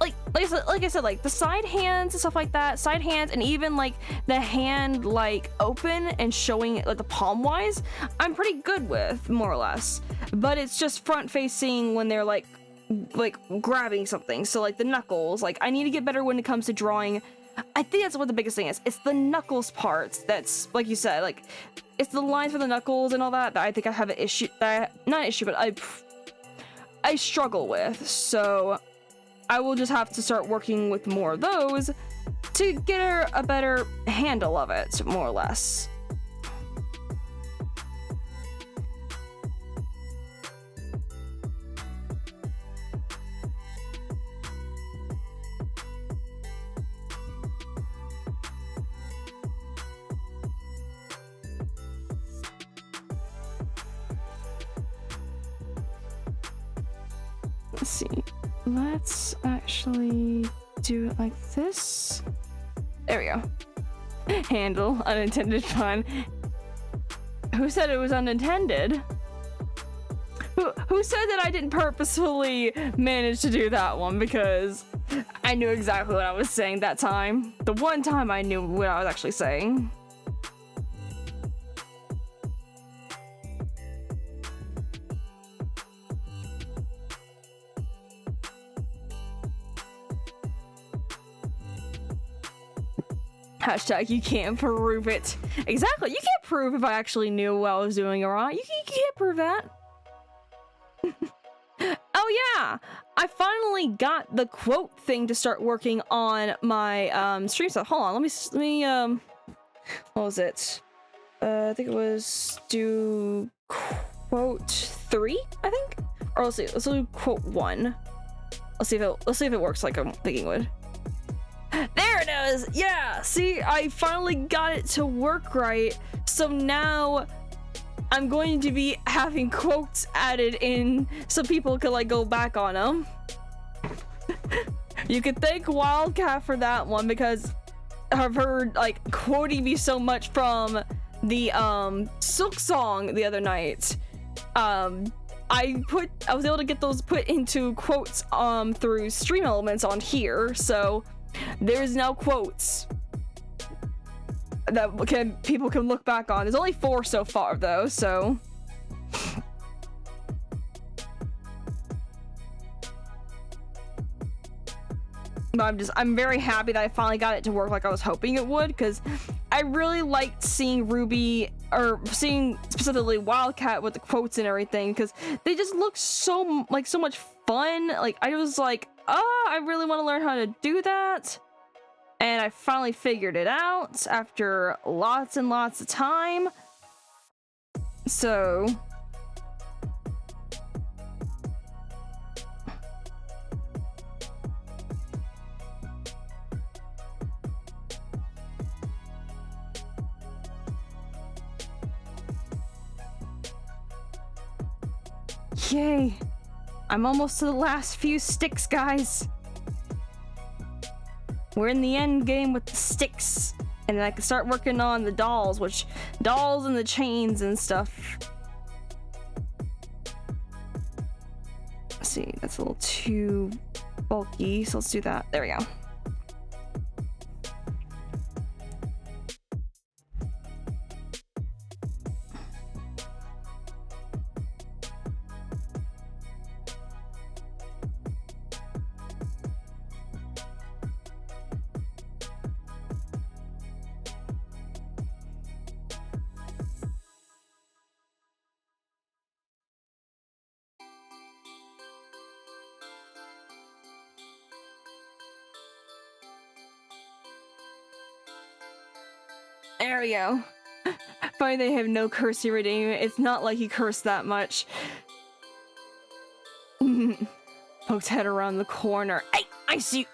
I said, like the side hands and stuff like that, side hands, and even like the hand like open and showing it like the palm wise, I'm pretty good with, more or less. But it's just front facing when they're like grabbing something. So like the knuckles, like I need to get better when it comes to drawing. I think that's what the biggest thing is. It's the knuckles parts that's, like you said, like it's the lines for the knuckles and all that I think I have an issue, not an issue, but I struggle with. So I will just have to start working with more of those to get a better handle of it, more or less. Let's see. Let's actually do it like this. There we go. Handle, unintended fun. Who said it was unintended? Who said that I didn't purposefully manage to do that one? Because I knew exactly what I was saying that time. The one time I knew what I was actually saying. Hashtag you can't prove it. Exactly, you can't prove if I actually knew what I was doing or not. You can't prove that. Oh yeah, I finally got the quote thing to start working on my stream stuff. Hold on, let me what was it? I think it was do quote 3, I think? Or let's do quote 1. Let's see if it works like I'm thinking it would. There it is! Yeah! See, I finally got it to work right. So now I'm going to be having quotes added in so people could like go back on them. You could thank Wildcat for that one because I've heard like quoting me so much from the Silk song the other night. I was able to get those put into quotes through Stream Elements on here, so there's now quotes that people can look back on. There's only 4 so far though, so but I'm very happy that I finally got it to work like I was hoping it would, because I really liked seeing Ruby, or seeing specifically Wildcat with the quotes and everything, because they just look so much fun. Like I was like, oh, I really want to learn how to do that, and I finally figured it out after lots and lots of time. So yay! I'm almost to the last few sticks, guys. We're in the end game with the sticks, and then I can start working on the dolls and the chains and stuff. Let's see, that's a little too bulky, so let's do that. There we go. There we go. Funny they have no curse redeem. It's not like he cursed that much. Poked head around the corner. Hey, I see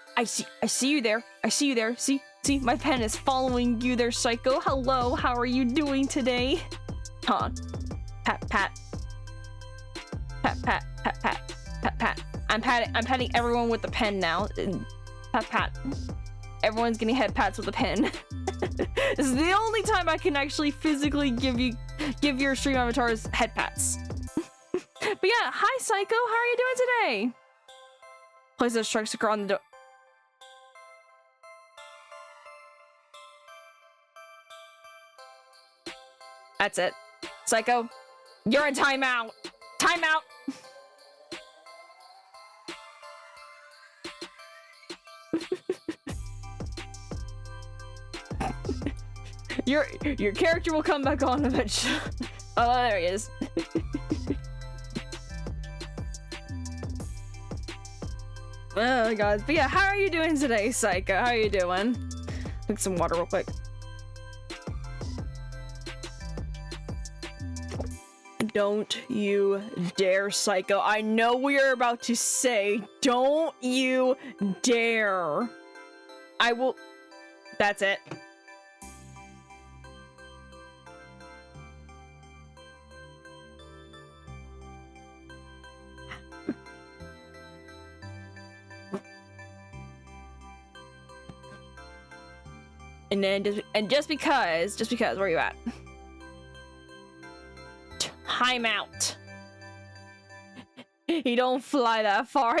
you there. See, my pen is following you there, Psycho. Hello, how are you doing today? Huh? Pat, pat. Pat, pat, pat, pat, pat, pat. I'm patting everyone with the pen now. Pat, pat. Everyone's getting head pats with a pen. This is the only time I can actually physically give your stream avatars head pats. But yeah, hi Psycho, how are you doing today? Place a strike sticker on the door. That's it. Psycho, you're in timeout. Timeout. Your character will come back on eventually. Oh, there he is. Oh god. But yeah, how are you doing today, Psycho? How are you doing? Drink some water real quick. Don't you dare, Psycho. I know what you're about to say. Don't you dare. I will... That's it. And then just because, where are you at? Timeout. He don't fly that far.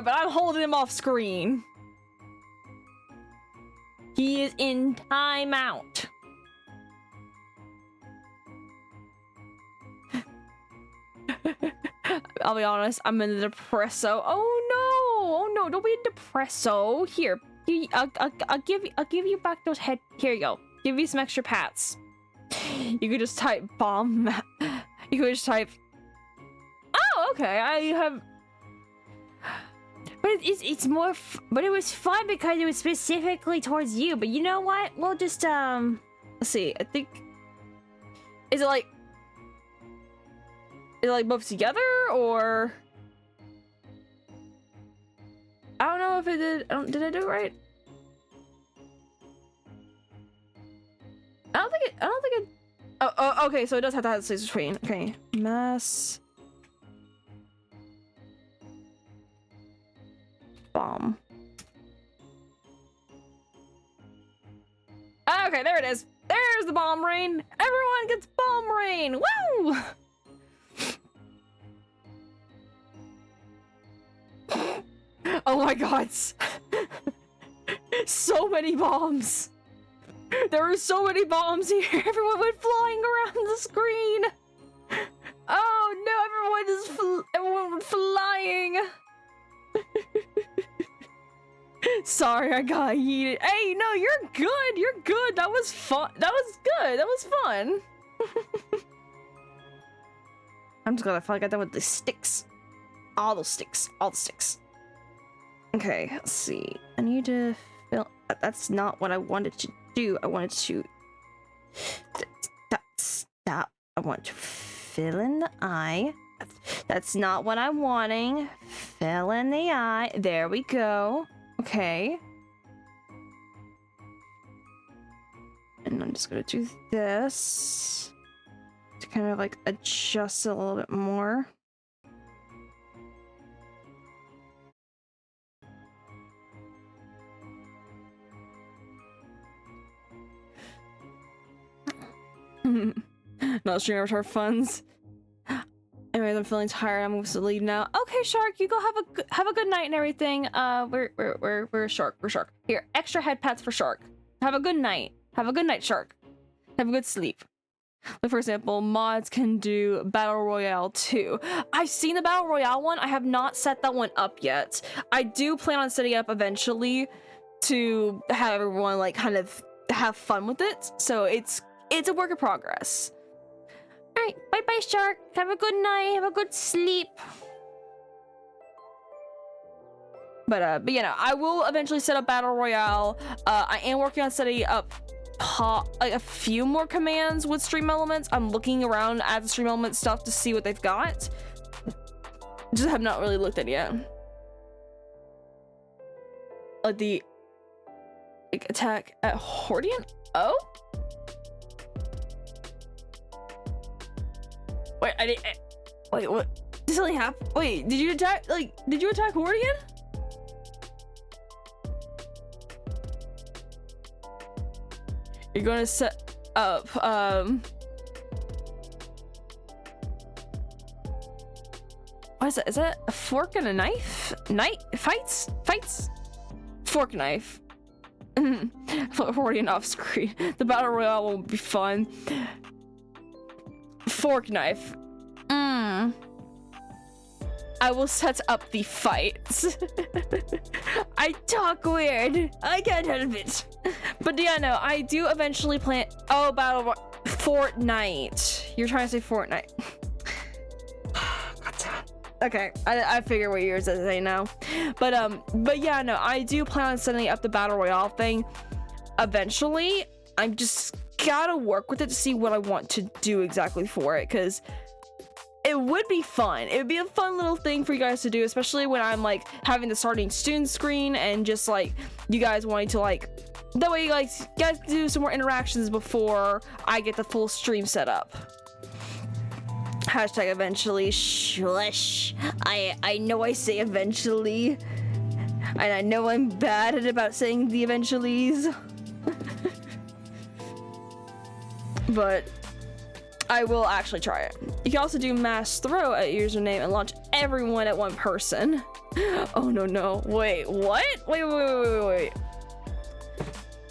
But I'm holding him off screen. He is in timeout. I'll be honest, I'm in the depresso. Oh no, don't be a depresso. Here. I'll give you back those head. Here you go. Give you some extra pats. You could just type bomb. You could just type. Oh, okay, I have. But it's more. But it was fun because it was specifically towards you. But you know what? We'll just Let's see. I think. Is it like both together or? I don't know if it did. Did I do it right? I don't think it. Oh, okay. So it does have to have the space between. Okay, mass bomb. Okay, there it is. There's the bomb rain. Everyone gets bomb rain. Woo! Oh my god. So many bombs. There were so many bombs here. Everyone went flying around the screen. Oh no, everyone went flying. Sorry, I got yeeted. Hey, no, you're good. You're good. That was fun. That was good. That was fun. I'm just gonna get done with the sticks. All the sticks. All the sticks. Okay, let's see. I need to fill. That's not what I wanted to do. I wanted to. Stop. I want to fill in the eye. That's not what I'm wanting. Fill in the eye. There we go. Okay. And I'm just gonna do this to kind of like adjust it a little bit more. Not stream avatar funds. Anyways, I'm feeling tired. I'm going to leave now. Okay, Shark, you go have a good night and everything. We're Shark. We're Shark. Here, extra head pats for Shark. Have a good night. Have a good night, Shark. Have a good sleep. Like, for example, mods can do Battle Royale too. I've seen the Battle Royale one. I have not set that one up yet. I do plan on setting it up eventually to have everyone like kind of have fun with it. So it's a work in progress. All right, bye-bye, Shark. Have a good night. Have a good sleep. But you know, I will eventually set up Battle Royale. I am working on setting up like a few more commands with Stream Elements. I'm looking around at the Stream Element stuff to see what they've got. Just have not really looked at it yet. Like the attack at Hordian? Oh? Wait, wait, what? Did something happen? Wait, did you attack Hordian? You're gonna set up, what is that? Is that a fork and a knife? Fights? Fork knife. Hordian off screen. The battle royale won't be fun. Fork knife. I will set up the fights. I talk weird. I can't help it. But yeah, no, I do eventually plan. Oh, Fortnite. You're trying to say Fortnite. Okay, I figure what yours is right now. But yeah, no, I do plan on setting up the battle royale thing eventually. I'm just gotta work with it to see what I want to do exactly for it, because it would be fun. It would be a fun little thing for you guys to do, especially when I'm like having the starting student screen and just like you guys wanting to like, that way you guys do some more interactions before I get the full stream set up. Hashtag eventually. Shush. I know I say eventually, and I know I'm bad at about saying the eventuallys. But I will actually try it. You can also do mass throw at username and launch everyone at one person. Oh no. Wait, what? Wait.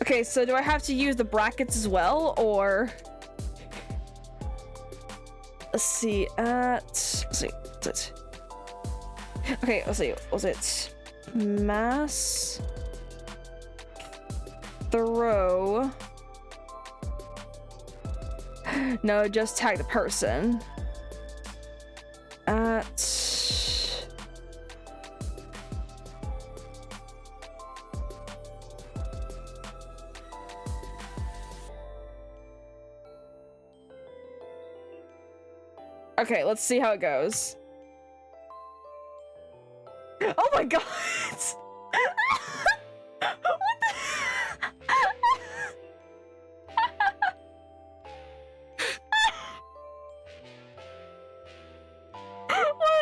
Okay, so do I have to use the brackets as well, or? Let's see, what's it? Okay, let's see, was it mass throw? No, just tag the person. At Okay, let's see how it goes. Oh my god! What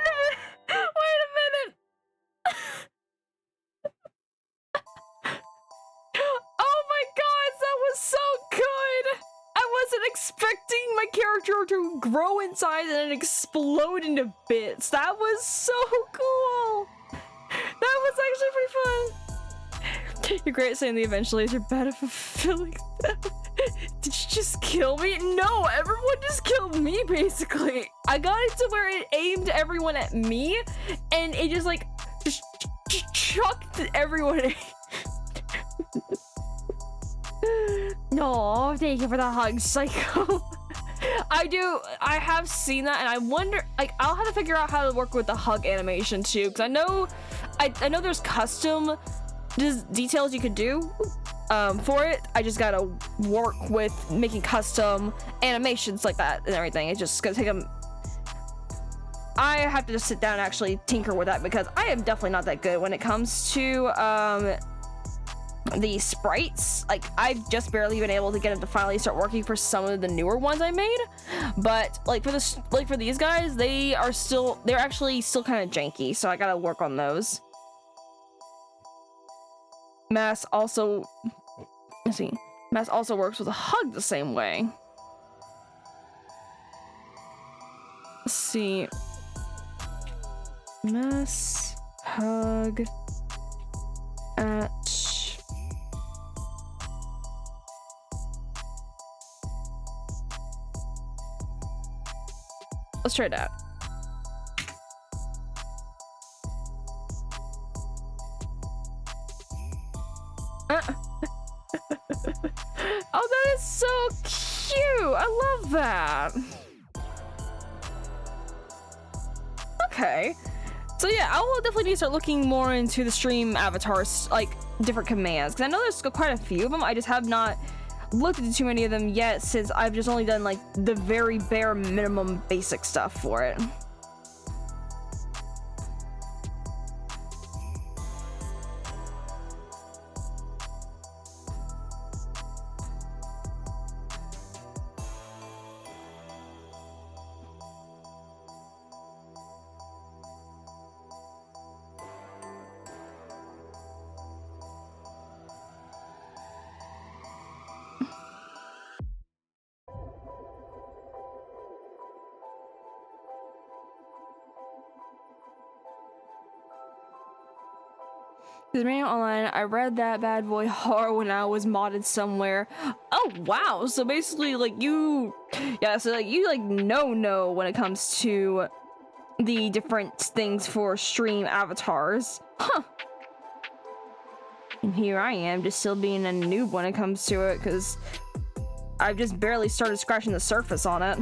the? Wait a minute! Oh my god, that was so good! I wasn't expecting my character to grow in size and then explode into bits. That was so cool! That was actually pretty fun. You're great at saying the eventually you're bad at fulfilling them. Did you just kill me? No, everyone just killed me basically. I got it to where it aimed everyone at me and it just like just chucked everyone at No, thank you for the hug, Psycho. I have seen that and I wonder, like, I'll have to figure out how to work with the hug animation too, because I know there's custom details you could do for it. I just gotta work with making custom animations like that and everything. It's just gonna take them. I have to just sit down and actually tinker with that because I am definitely not that good when it comes to the sprites. Like, I've just barely been able to get it to finally start working for some of the newer ones I made, but like for this, like for these guys, they're actually still kind of janky, so I gotta work on those. Mass also works with a hug the same way. Let's see. Mass hug at let's try that. Oh, that is so cute. I love that. Okay. So yeah, I will definitely need to start looking more into the stream avatars, like different commands, because I know there's quite a few of them. I just have not looked into too many of them yet since I've just only done like the very bare minimum basic stuff for it. Because reading online, I read that bad boy horror when I was modded somewhere. Oh wow! So basically, like you like know when it comes to the different things for stream avatars, huh? And here I am, just still being a noob when it comes to it, because I've just barely started scratching the surface on it.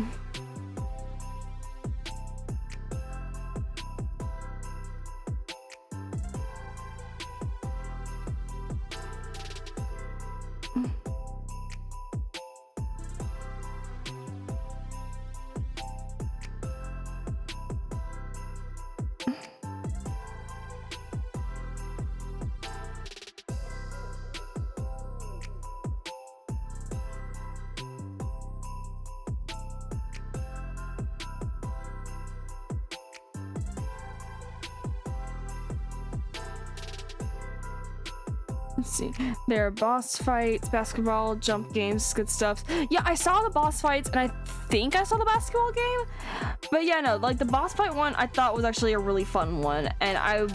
Let's see. There are boss fights, basketball, jump games, good stuff. Yeah, I saw the boss fights, and I think I saw the basketball game. But yeah, no, like the boss fight one, I thought was actually a really fun one, and I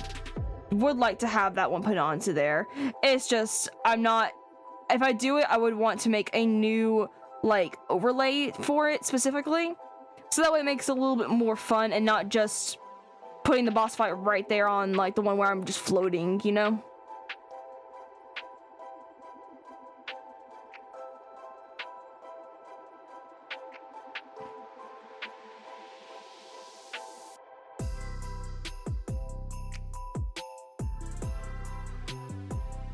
would like to have that one put onto there. It's just, I'm not. If I do it, I would want to make a new like overlay for it specifically, so that way it makes it a little bit more fun and not just putting the boss fight right there on like the one where I'm just floating, you know?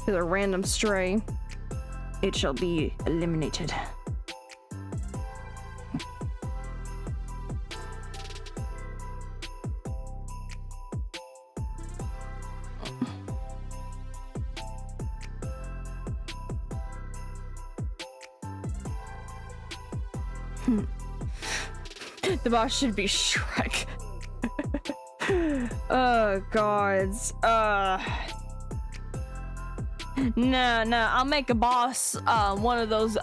As a random stray, it shall be eliminated. The boss should be Shrek. Oh gods. Nah, I'll make a boss, one of those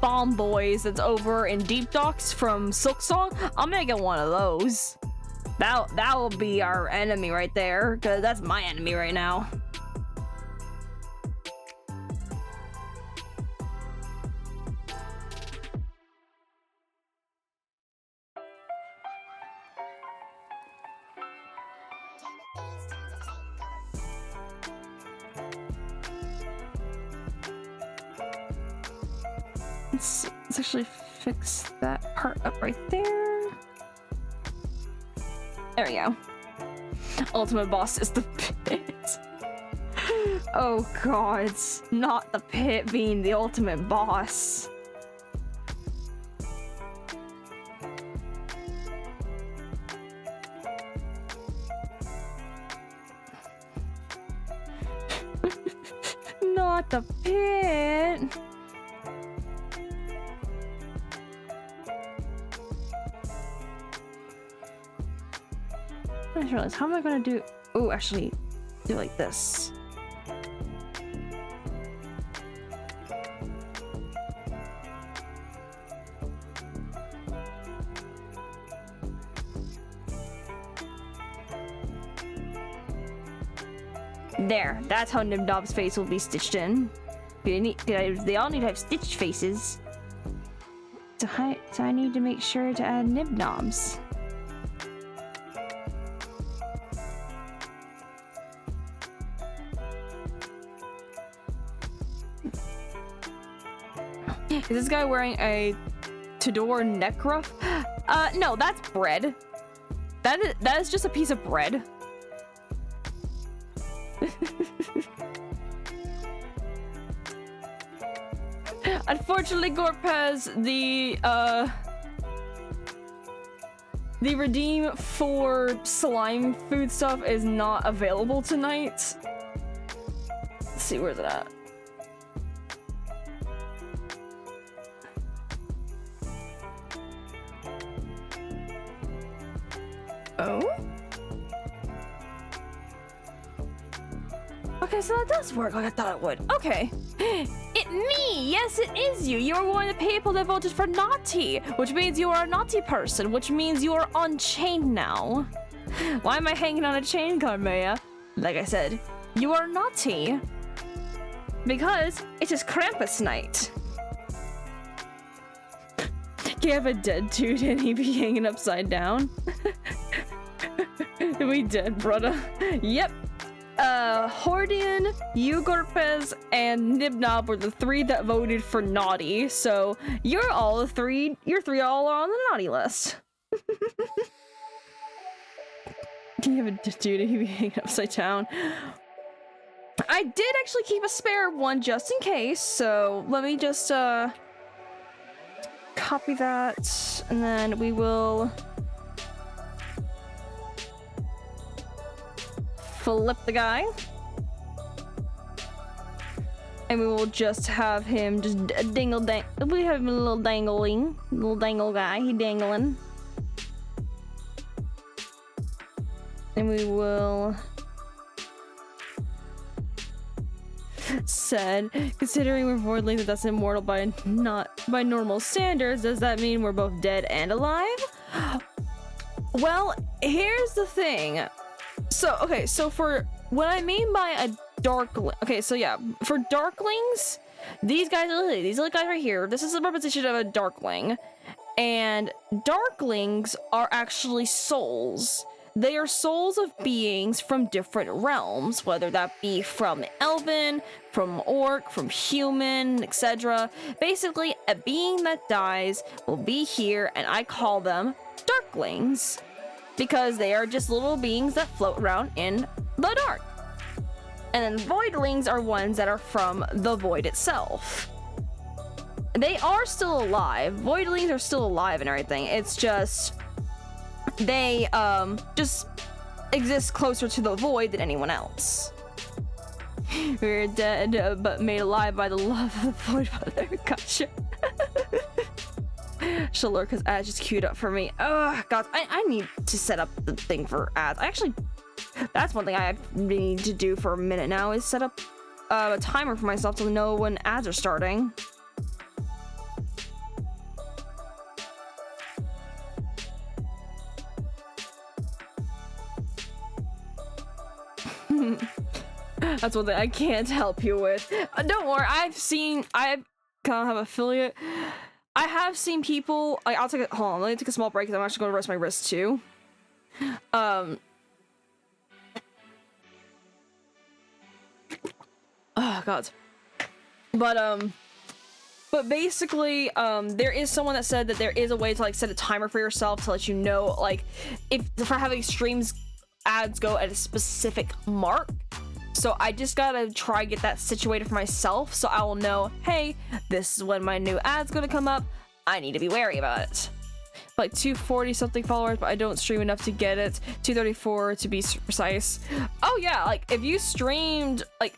bomb boys that's over in Deep Docks from Silk Song. I'll make it one of those. That will be our enemy right there, because that's my enemy right now. Let's actually fix that part up right there. There we go. Ultimate boss is the pit. Oh god, not the pit being the ultimate boss. Not the pit. I just realized, how am I gonna do? Oh, actually, do like this. There, that's how Nibnob's face will be stitched in. They all need to have stitched faces. So I need to make sure to add Nibnobs. Is this guy wearing a Tudor neck ruff? No, that's bread. That is just a piece of bread. Unfortunately, Gorpez, the redeem for slime food stuff is not available tonight. Let's see, where's it at? Oh? Okay, so that does work like I thought it would. Okay. Me! Yes, it is you! You are one of the people that voted for naughty! Which means you are a naughty person, which means you are unchained now. Why am I hanging on a chain, Carmea? Like I said, you are naughty. Because it is Krampus night. Can you have a dead dude and he be hanging upside down? We dead, brother. Yep. Hordian, Ugorpez, and Nibnob were the three that voted for naughty, so you're three all are on the naughty list. Can you have a dude he be hanging upside down? I did actually keep a spare one just in case, so let me just copy that, and then we will flip the guy, and we will just have him just dingle dang. We have him a little dangle guy. He dangling, and we will said, considering we're voidlings, that's immortal by normal standards. Does that mean we're both dead and alive? Well, here's the thing. So, okay, so for what I mean by a darkling, okay, so yeah, for darklings, these little guys right here, this is the representation of a darkling, and darklings are actually souls. They are souls of beings from different realms, whether that be from elven, from orc, from human, etc. Basically, a being that dies will be here, and I call them darklings, because they are just little beings that float around in the dark. And then voidlings are ones that are from the void itself. They are still alive. Voidlings are still alive and everything. It's just they just exist closer to the void than anyone else. We're dead, but made alive by the love of the void mother. Gotcha. Shalor, because ads just queued up for me. Oh, God, I need to set up the thing for ads. That's one thing I need to do for a minute now is set up a timer for myself to know when ads are starting. That's one thing I can't help you with. Don't worry, I kind of have affiliate. I have seen people, like, hold on, let me take a small break because I'm actually going to rest my wrist too. Oh God. But basically, there is someone that said that there is a way to like set a timer for yourself to let you know, like, if for having streams ads go at a specific mark. So I just gotta try get that situated for myself so I will know, hey, this is when my new ad's gonna come up. I need to be wary about it. Like 240 something followers, but I don't stream enough to get it. 234 to be precise. Oh yeah, like if you streamed like,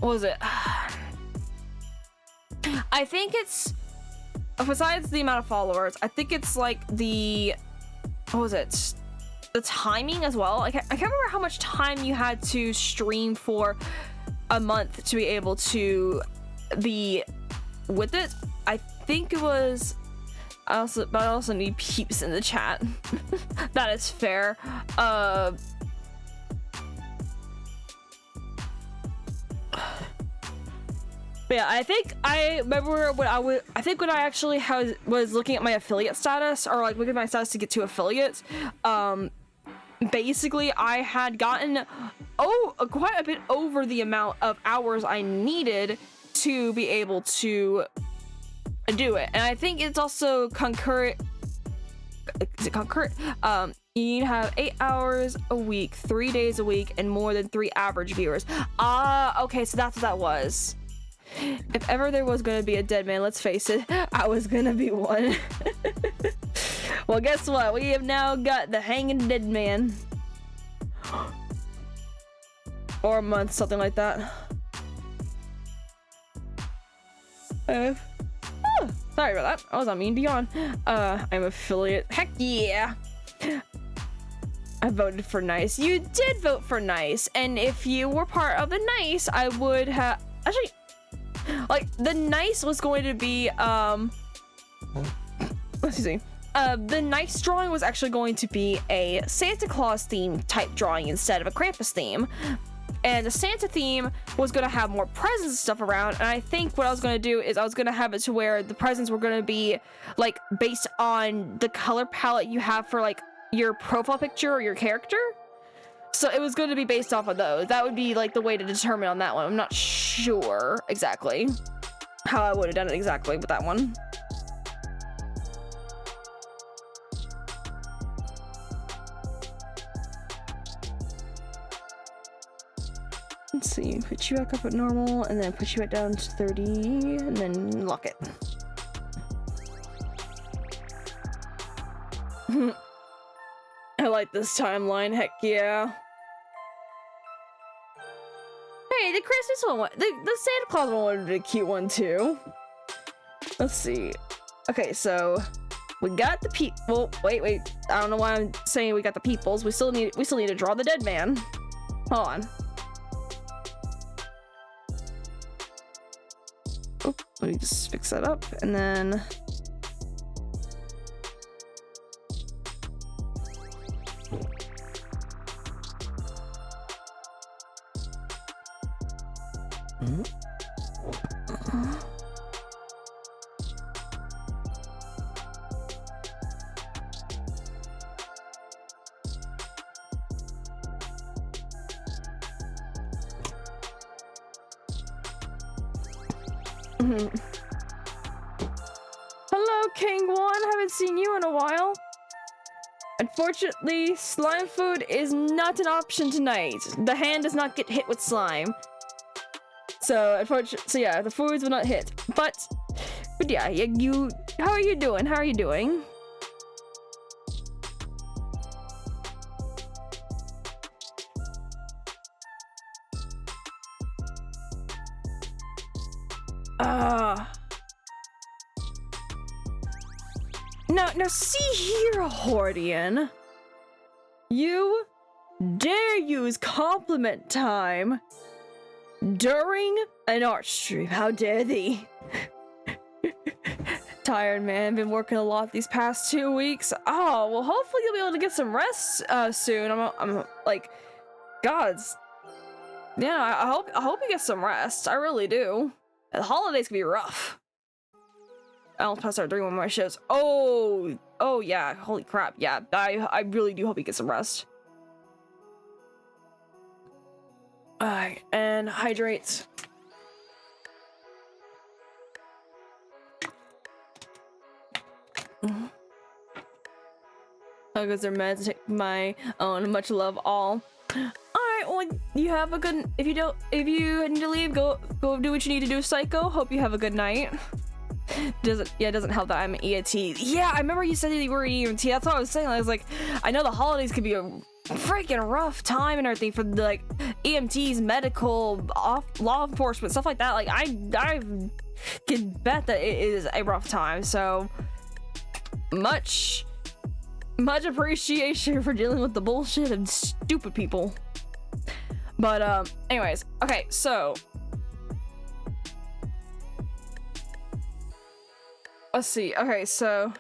what was it? I think it's, besides the amount of followers, I think it's like the, what was it? The timing as well. I can't remember how much time you had to stream for a month to be able to be with it. I think it was, but I also need peeps in the chat. That is fair. But yeah, I think I remember when I actually was looking at my affiliate status, or like looking at my status to get to affiliates. Basically, I had gotten quite a bit over the amount of hours I needed to be able to do it, and I think it's also concurrent. Is it concurrent? You need to have 8 hours a week, 3 days a week, and more than 3 average viewers. Okay, so that's what that was. If ever there was gonna be a dead man, let's face it, I was gonna be one. Well, guess what? We have now got the hanging dead man. Or a month, something like that. Sorry about that. I was on mean to yawn. I'm affiliate. Heck yeah! I voted for nice. You did vote for nice, and if you were part of the nice, I would have actually. Like, the nice was going to be, excuse me. The nice drawing was actually going to be a Santa Claus theme type drawing instead of a Krampus theme. And the Santa theme was going to have more presents and stuff around. And I think what I was going to do is I was going to have it to where the presents were going to be, like, based on the color palette you have for, like, your profile picture or your character. So it was going to be based off of those. That would be like the way to determine on that one. I'm not sure exactly how I would have done it exactly with that one. Let's see, put you back up at normal and then put you back down to 30 and then lock it. I like this timeline, heck yeah. Hey, the Christmas one, the Santa Claus one would be a cute one too. Let's see. Okay, so we got the people. Wait. I don't know why I'm saying we got the peoples. We still need to draw the dead man. Hold on. Oh, let me just fix that up and then. Hello, King One. Haven't seen you in a while. Unfortunately, slime food is not an option tonight. The hand does not get hit with slime. So, unfortunately, yeah, the foods will not hit. But yeah, you. How are you doing? How are you doing? Now see here, Hordian. You dare use compliment time during an art stream. How dare thee? Tired, man. Been working a lot these past 2 weeks. Oh, well, hopefully you'll be able to get some rest soon. I'm like, gods. Yeah, I hope you get some rest. I really do. The holidays can be rough. I almost passed out during one of my shows. Oh yeah. Holy crap. Yeah, I really do hope you get some rest. Alright, and hydrate. I'll go their meds, take my own. Much love, all. Alright, well, you have a good. If you need to leave, go do what you need to do, Psycho. Hope you have a good night. It doesn't help that I'm an EMT. Yeah, I remember you said you were an EMT. That's what I was saying. I was like, I know the holidays could be a freaking rough time and everything for the, like, EMTs, medical, law enforcement, stuff like that. Like, I can bet that it is a rough time. So much appreciation for dealing with the bullshit and stupid people. But anyways, okay, so let's see. Okay, so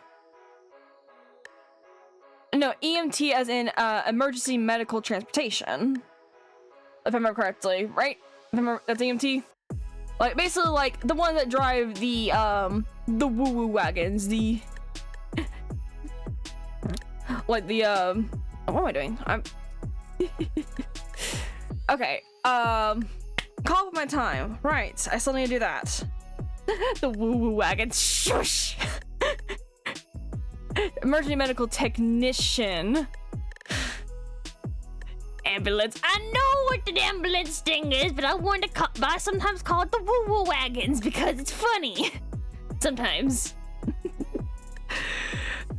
no, EMT as in emergency medical transportation, if I remember correctly, right? If I remember, that's EMT. Like, basically, like the one that drive the woo-woo wagons, the like the what am I doing? I'm okay. Compliment time. Right. I still need to do that. The woo-woo wagon. Shush. Emergency medical technician. Ambulance. I know what the ambulance thing is, but I wanted to but I sometimes call it the woo-woo wagons because it's funny. Sometimes.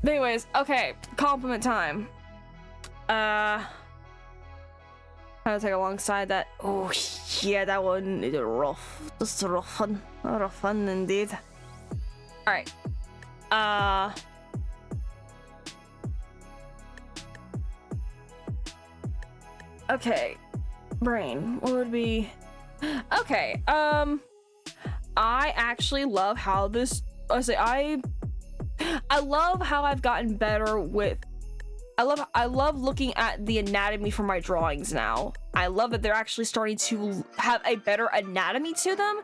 Anyways, okay. Compliment time. How to take alongside that. Oh yeah, that one is rough. Just rough fun. Rough fun indeed. Alright. Okay. Brain. What would be okay, I actually love how this I love how I've gotten better with I love looking at the anatomy for my drawings now. I love that they're actually starting to have a better anatomy to them,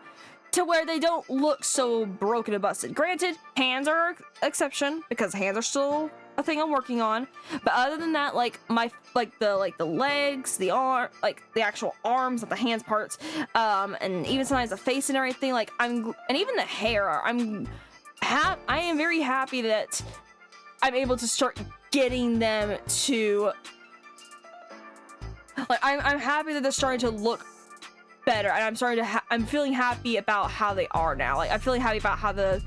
to where they don't look so broken and busted. Granted, hands are an exception because hands are still a thing I'm working on. But other than that, like the legs, the arm, like the actual arms, not the hands parts, and even sometimes the face and everything. Like and even the hair. I am very happy that I'm able to start getting them to, like, I'm happy that they're starting to look better, and I'm feeling happy about how they are now. Like, I'm feeling happy about how they're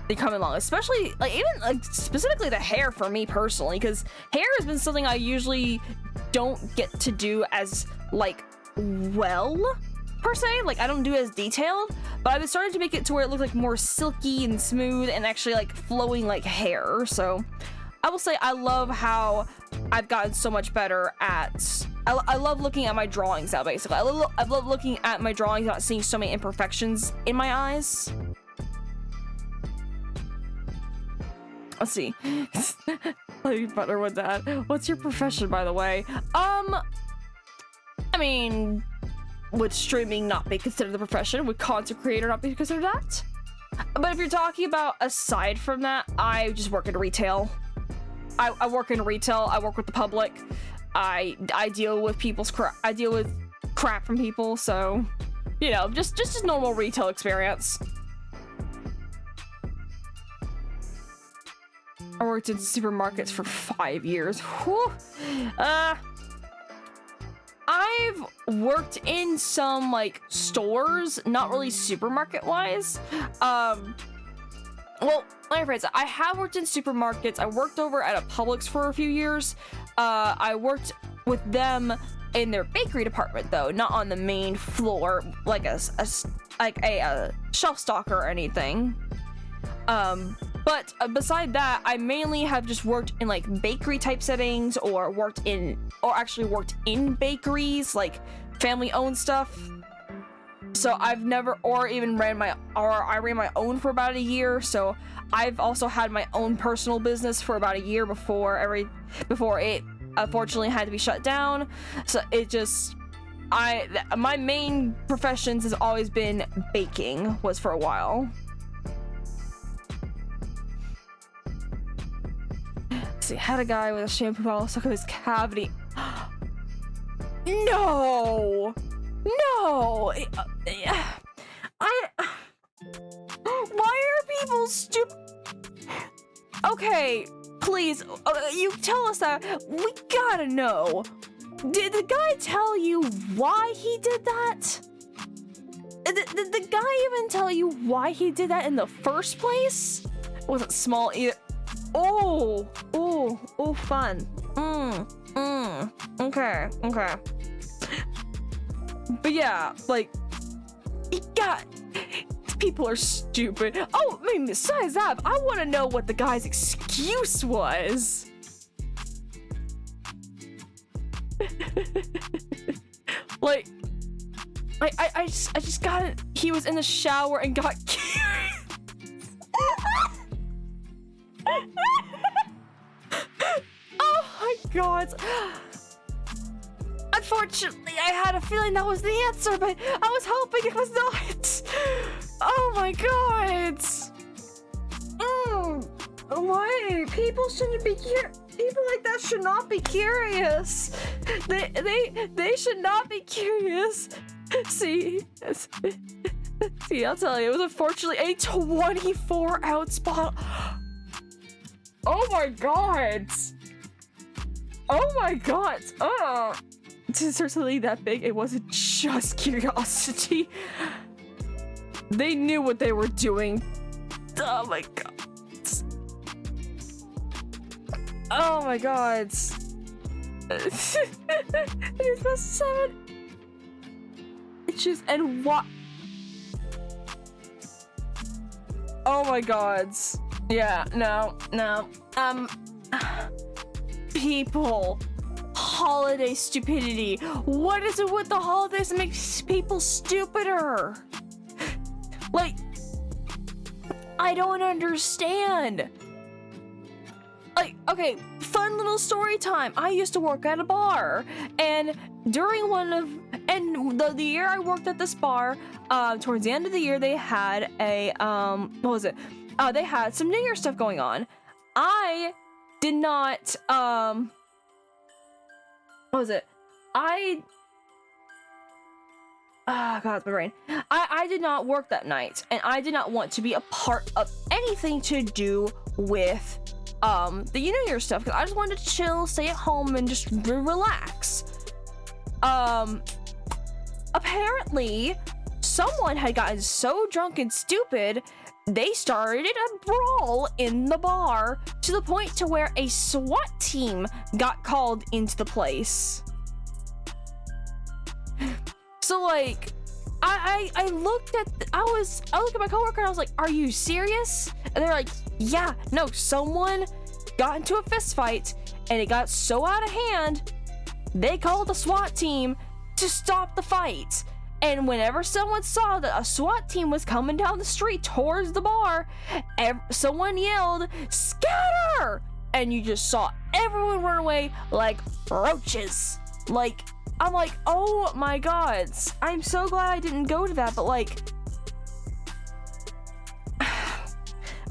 coming along, especially like even like specifically the hair for me personally, because hair has been something I usually don't get to do as like well per se. Like, I don't do it as detailed, but I've been starting to make it to where it looks like more silky and smooth and actually like flowing like hair. So I will say I love how I've gotten so much better at. I love looking at my drawings now. Basically, I love looking at my drawings, not seeing so many imperfections in my eyes. Let's see. Lady Butler with that. What's your profession, by the way? I mean, would streaming not be considered the profession? Would content creator not be considered that? But if you're talking about aside from that, I just work in retail. I work in retail. I work with the public. I deal with people's crap. I deal with crap from people. So, you know, just normal retail experience. I worked in supermarkets for 5 years. Whew. I've worked in some like stores, not really supermarket wise. Well, my friends, I have worked in supermarkets. I worked over at a Publix for a few years. I worked with them in their bakery department, though, not on the main floor, like a shelf stocker or anything. But beside that, I mainly have just worked in like bakery type settings, or actually worked in bakeries, like family owned stuff. So I've never, or even I ran my own for about a year. So I've also had my own personal business for about a year before it unfortunately had to be shut down. So it just, my main professions has always been baking, was for a while. Let's see, had a guy with a shampoo bottle stuck in his cavity. No! Why are people stupid? Okay, please, you tell us that. We gotta know. Did the guy tell you why he did that? Did the guy even tell you why he did that in the first place? It wasn't small either. Oh, fun. Okay. But yeah, like, people are stupid. Oh, I mean, besides that, I want to know what the guy's excuse was. Like, I just got it. He was in the shower and got curious. Oh my god. Unfortunately, I had a feeling that was the answer, but I was hoping it was not. Oh my god. Why? People shouldn't be curious. People like that should not be curious. They should not be curious. See, I'll tell you, it was unfortunately a 24-ounce bottle. Oh my god. Oh. Certainly that big. It wasn't just curiosity. They knew what they were doing. Oh my god. Oh my god. It's the 7 inches and what? Oh my god. Yeah, no. People. Holiday stupidity. What is it with the holidays that makes people stupider? Like, I don't understand. Like, okay, fun little story time. I used to work at a bar, and during the year I worked at this bar, towards the end of the year, they had a, what was it? They had some New Year stuff going on. I did not, what was it? God, it's my brain. I did not work that night, and I did not want to be a part of anything to do with the New Year stuff, because I just wanted to chill, stay at home, and just relax. Apparently, someone had gotten so drunk and stupid, they started a brawl in the bar to the point to where a SWAT team got called into the place. So like, I looked at my coworker and I was like, "Are you serious?" And they're like, "Yeah, no, someone got into a fist fight and it got so out of hand, they called the SWAT team to stop the fight. And whenever someone saw that a SWAT team was coming down the street towards the bar, someone yelled, 'Scatter!' And you just saw everyone run away like roaches." Like, I'm like, oh my god. I'm so glad I didn't go to that, but like,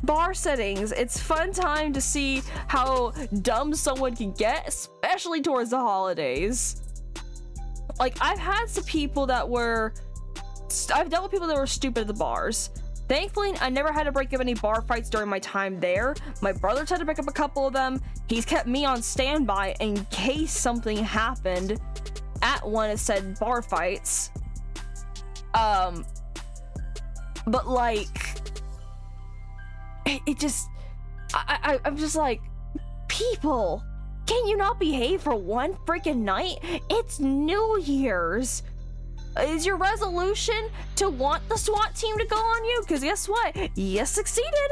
bar settings, it's fun time to see how dumb someone can get, especially towards the holidays. Like, I've dealt with people that were stupid at the bars. Thankfully, I never had to break up any bar fights during my time there. My brother's had to break up a couple of them. He's kept me on standby in case something happened at one of said bar fights. But like, I'm just like, people, can you not behave for one freaking night? It's New Year's. Is your resolution to want the SWAT team to go on you? Because guess what? You succeeded.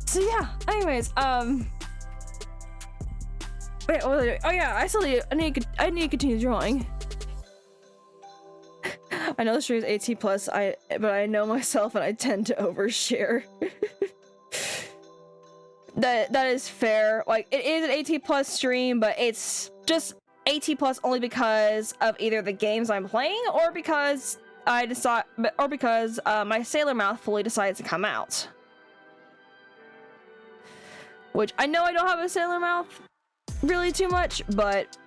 So yeah, anyways, wait, oh yeah, I need to continue drawing. I know the stream is 18 plus, but I know myself and I tend to overshare. That is fair. Like, it is an 18 plus stream, but it's just 18 plus only because of either the games I'm playing or because my Sailor Mouth fully decides to come out. Which I know I don't have a Sailor Mouth really too much, but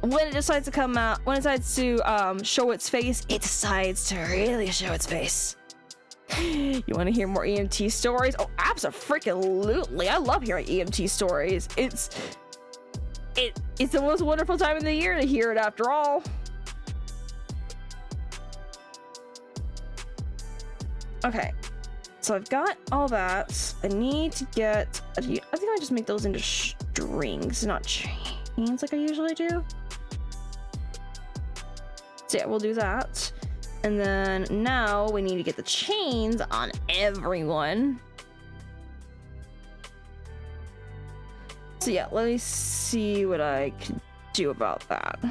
when it decides to come out, when it decides to show its face, it decides to really show its face. You want to hear more EMT stories? Oh, abso-freaking-lutely. I love hearing EMT stories. It's the most wonderful time of the year to hear it after all. Okay. So I've got all that. I need to get... I think I just make those into strings, not chains like I usually do. So yeah, we'll do that. And then now we need to get the chains on everyone. So yeah, let me see what I can do about that.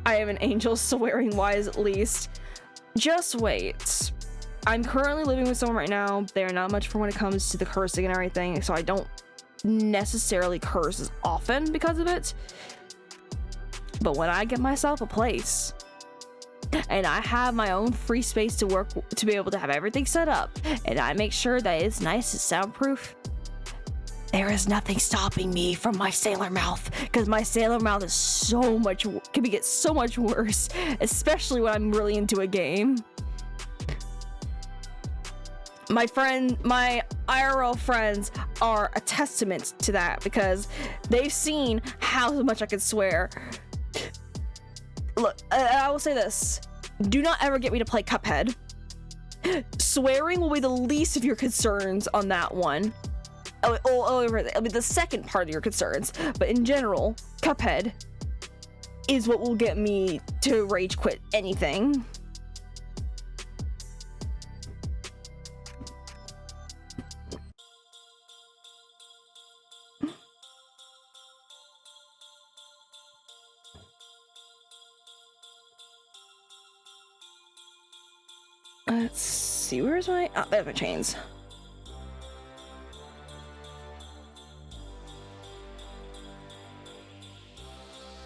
I am an angel swearing wise at least. Just wait. I'm currently living with someone right now. They're not much for when it comes to the cursing and everything, so I don't necessarily curse as often because of it. But when I get myself a place and I have my own free space to work, to be able to have everything set up, and I make sure that it's nice and soundproof, there is nothing stopping me from my Sailor Mouth, because my Sailor Mouth is can get so much worse, especially when I'm really into a game. My IRL friends are a testament to that, because they've seen how much I can swear. Look, I will say this. Do not ever get me to play Cuphead. Swearing will be the least of your concerns on that one. It'll be the second part of your concerns. But in general, Cuphead is what will get me to rage quit anything. Let's see, where's my... Oh, there's my chains.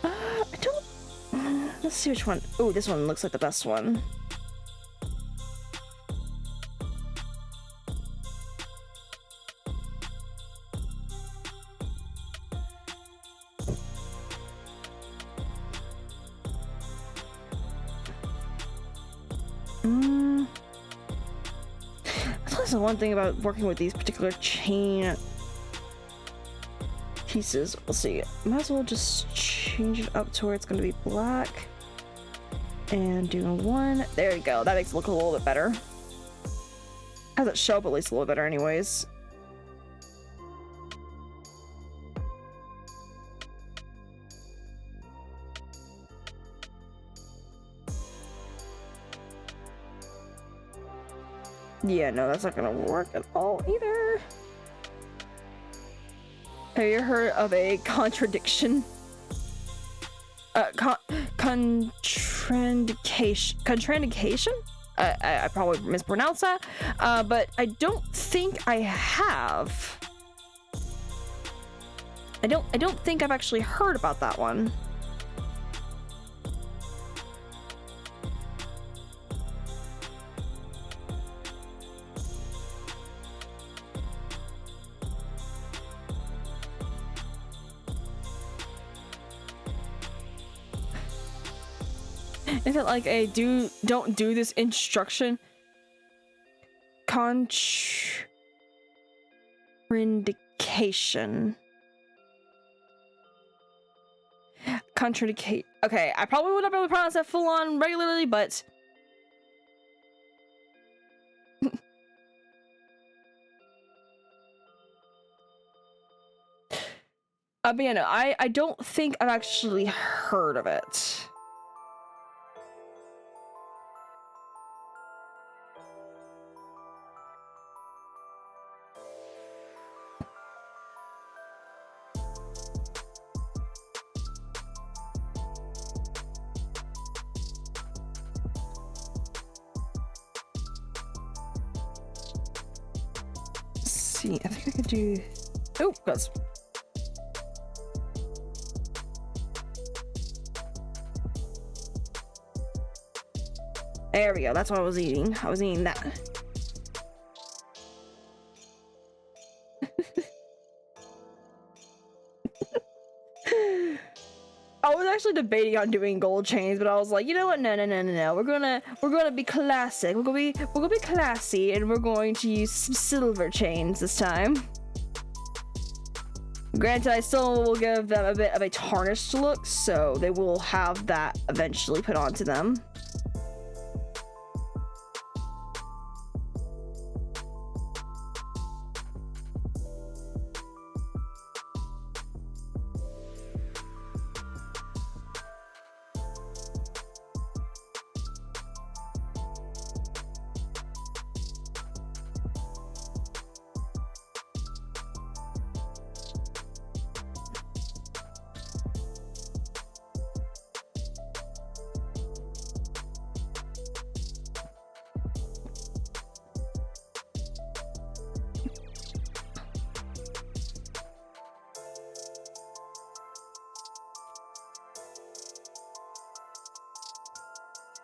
I don't... Let's see which one... Oh, this one looks like the best one. That's the one thing about working with these particular chain pieces. Let's see. Might as well just change it up to where it's going to be black. And do one. There you go. That makes it look a little bit better. Has it show up at least a little better anyways. Yeah, no, that's not gonna work at all either. Have you heard of a contradiction? Contraindication? I probably mispronounced that, but I don't think I have. I don't think I've actually heard about that one. Is it like a don't do this instruction? Contraindication. Contraindicate. Okay, I probably would not be able to pronounce that full on regularly, but but yeah, no, I don't think I've actually heard of it. see, I think I could do... Oh, guys. There we go, that's what I was eating. I was eating that. I was actually debating on doing gold chains, but I was like, you know what? No. We're gonna be classic. We're gonna be classy, and we're going to use some silver chains this time. Granted, I still will give them a bit of a tarnished look, so they will have that eventually put onto them.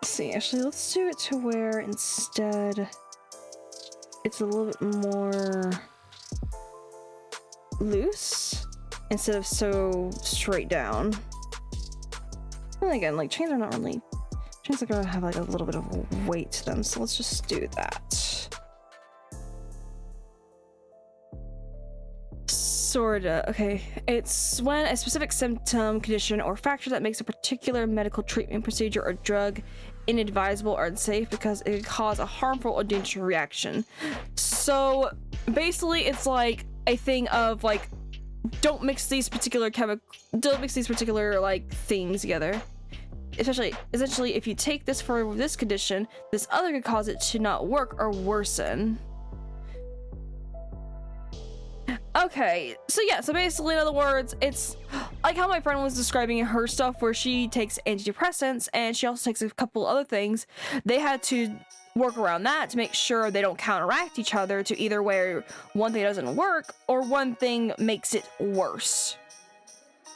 See, actually, let's do it to where instead it's a little bit more loose instead of so straight down. And again, like chains are gonna have like a little bit of weight to them, so let's just do that. Sorta. Okay, it's when a specific symptom, condition, or factor that makes a particular medical treatment, procedure, or drug inadvisable or unsafe because it could cause a harmful or dangerous reaction. So basically, it's like a thing of like, don't mix these particular like things together. Essentially, if you take this for this condition, this other could cause it to not work or worsen. Okay, so yeah, so basically, in other words, it's like how my friend was describing her stuff where she takes antidepressants and she also takes a couple other things. They had to work around that to make sure they don't counteract each other to either where one thing doesn't work or one thing makes it worse.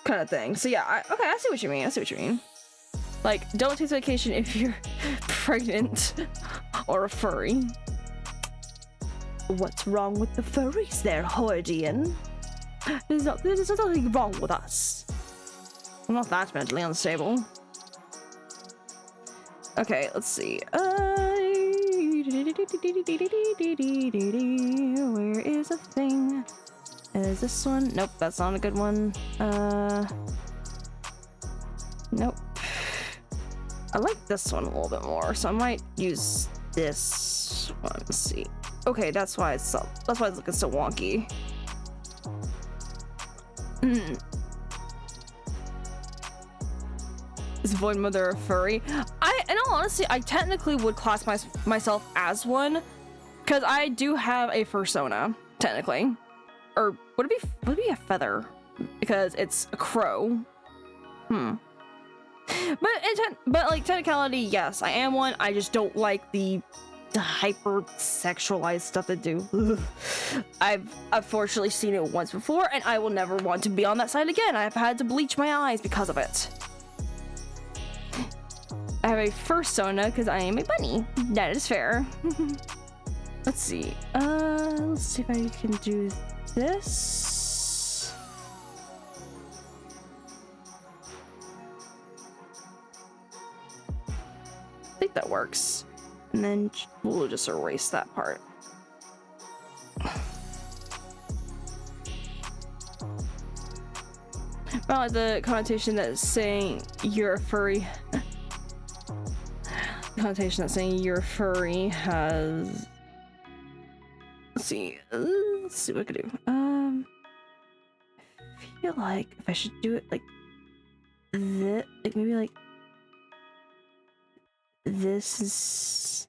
Kind of thing. So yeah, okay, I see what you mean. Like, don't take medication if you're pregnant or a furry. What's wrong with the furries there, Hordian? There's nothing wrong with us. I'm not that mentally unstable. Okay, let's see. Where is the thing? Is this one? Nope, that's not a good one. Nope. I like this one a little bit more, so I might use this one. Let's see. Okay, that's why it's looking so wonky. Is Void Mother a furry? In all honesty, I technically would class myself as one, because I do have a fursona, technically. Or would it be a feather? Because it's a crow. But like technicality, yes, I am one. I just don't like the hyper sexualized stuff they do. I've unfortunately seen it once before, and I will never want to be on that side again. I've had to bleach my eyes because of it. I have a fursona because I am a bunny. That is fair. Let's see. Let's see if I can do this. I think that works. And then we'll just erase that part. I like the connotation that's saying you're a furry. The connotation that's saying you're a furry has. Let's see what I could do. I feel like if I should do it like this, like maybe like this instead.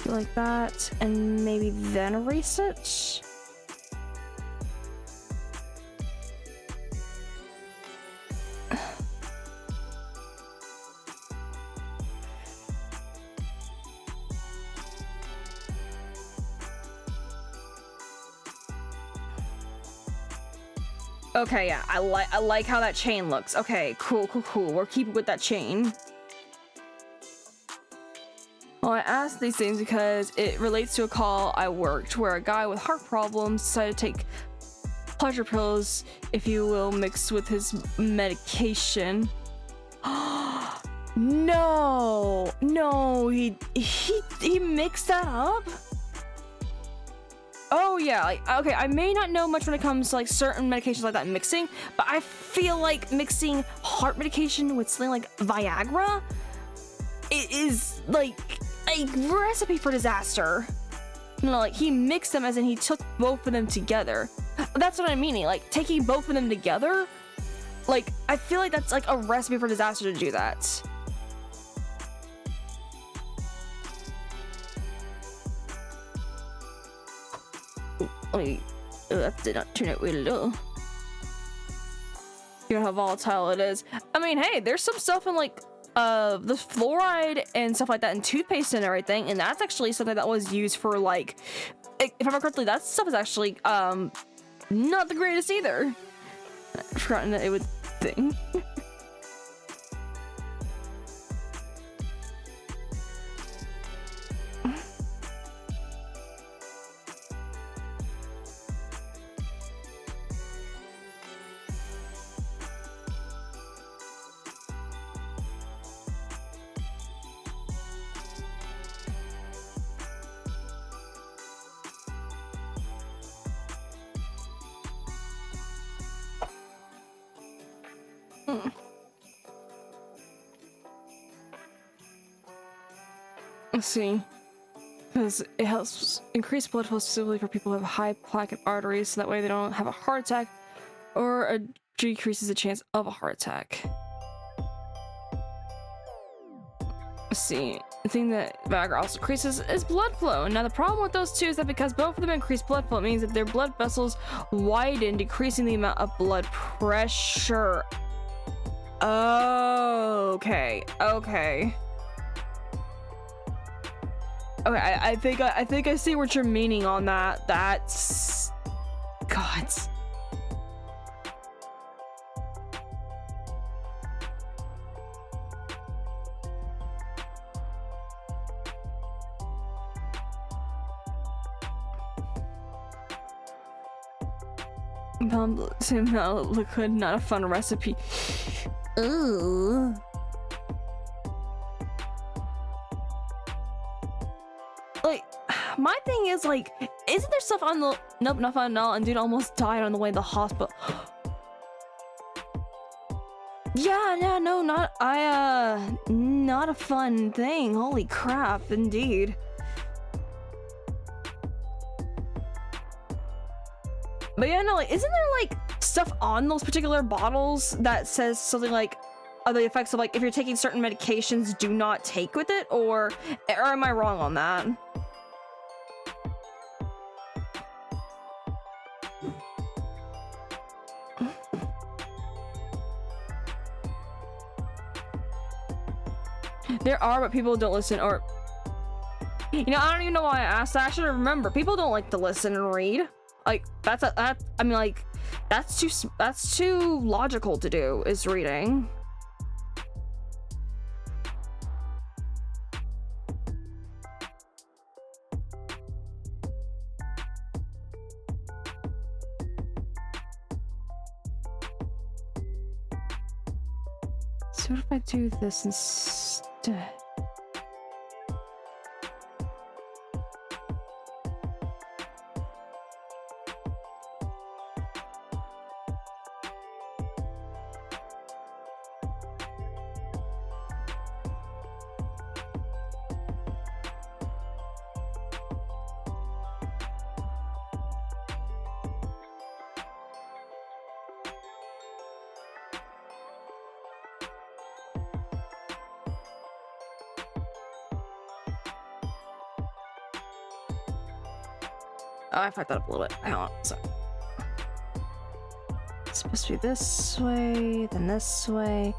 Like that, and maybe then erase it. Okay, yeah, I like how that chain looks. Okay, cool. We're keeping with that chain. Well, I asked these things because it relates to a call I worked where a guy with heart problems decided to take pleasure pills, if you will, mixed with his medication. No, he mixed that up. Oh yeah, like, okay, I may not know much when it comes to like certain medications like that mixing, but I feel like mixing heart medication with something like Viagra, it is like a recipe for disaster. No, like he mixed them as in he took both of them together. That's what I'm meaning, like taking both of them together. Like, I feel like that's like a recipe for disaster to do that. That did not turn out well at all. You know how volatile it is. I mean, hey, there's some stuff in like the fluoride and stuff like that in toothpaste and everything, and that's actually something that was used for like, if I remember correctly, that stuff is actually not the greatest either. I've forgotten that it was a thing. Let's see. Because it helps increase blood flow specifically for people who have high plaque and arteries, so that way they don't have a heart attack or decreases the chance of a heart attack. Let's see. The thing that Viagra also increases is blood flow. Now the problem with those two is that because both of them increase blood flow, it means that their blood vessels widen, decreasing the amount of blood pressure. Oh, okay. Okay, I think I see what you're meaning on that. That's... God. Liquid, not a fun recipe. Ooh. Like, my thing is like, isn't there stuff on the... Nope, not fentanyl, and dude almost died on the way to the hospital. Yeah, no, not a fun thing. Holy crap, indeed. But yeah, no, like, isn't there like stuff on those particular bottles that says something like the effects of like if you're taking certain medications, do not take with it, or am I wrong on that? There are, but people don't listen, or you know, I don't even know why I asked that. I should remember. People don't like to listen and read. Like I mean, like that's too logical to do, is reading. So what if I do this instead? Oh, I fucked that up a little bit. Hang on, sorry. It's supposed to be this way, then this way,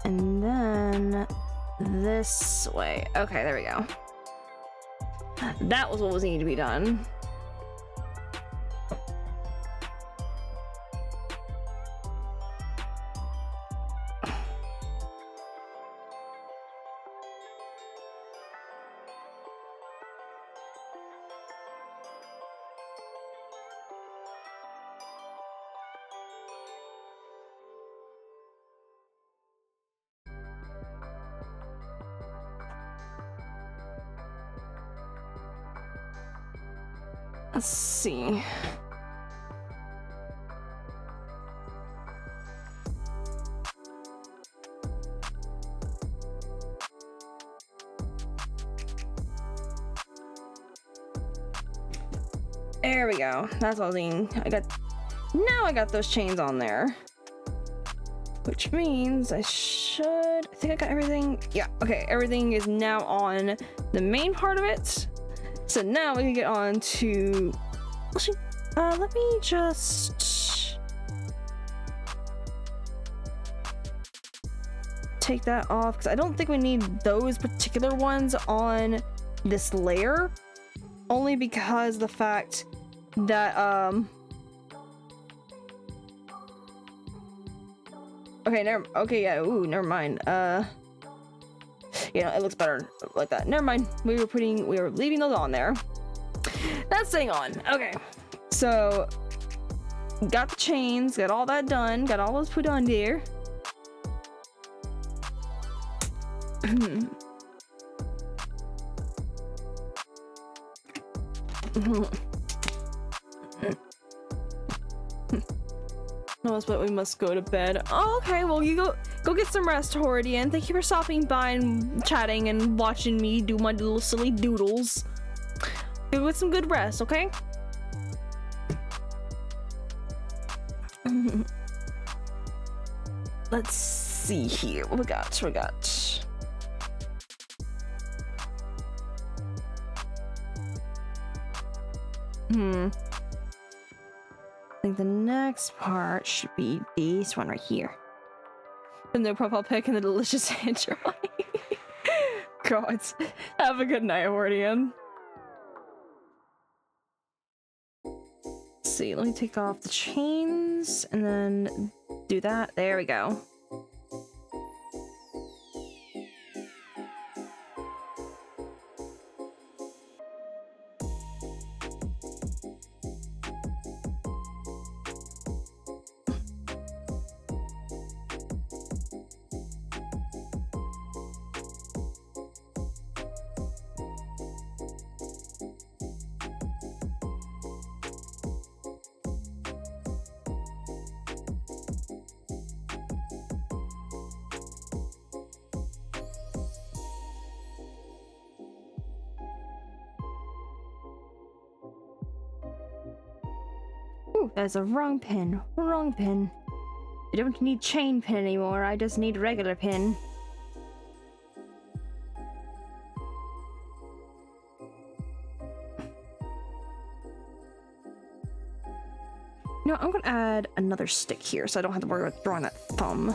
and then this way. Okay, there we go. That was what was needing to be done. Let's see. There we go. That's all I mean. Now I got those chains on there. Which means I think I got everything. Yeah, okay. Everything is now on the main part of it. So now we can get on to... Actually, let me just... take that off, because I don't think we need those particular ones on this layer. Only because the fact that, okay, never mind. Yeah, it looks better like that. Never mind. We were leaving those on there. That's staying on. Okay. So, got the chains, got all that done, got all those put on there. Knows but we must go to bed. Oh, okay, well you go get some rest, Horidian. Thank you for stopping by and chatting and watching me do my little silly doodles. Go get some good rest, okay? Let's see here. What we got? I think the next part should be this one right here. The new profile pic and the delicious hand drawing. God, have a good night, Hordian. Let's see, let me take off the chains and then do that. There we go. That's a wrong pin. I don't need chain pin anymore, I just need regular pin. No, I'm gonna add another stick here so I don't have to worry about drawing that thumb.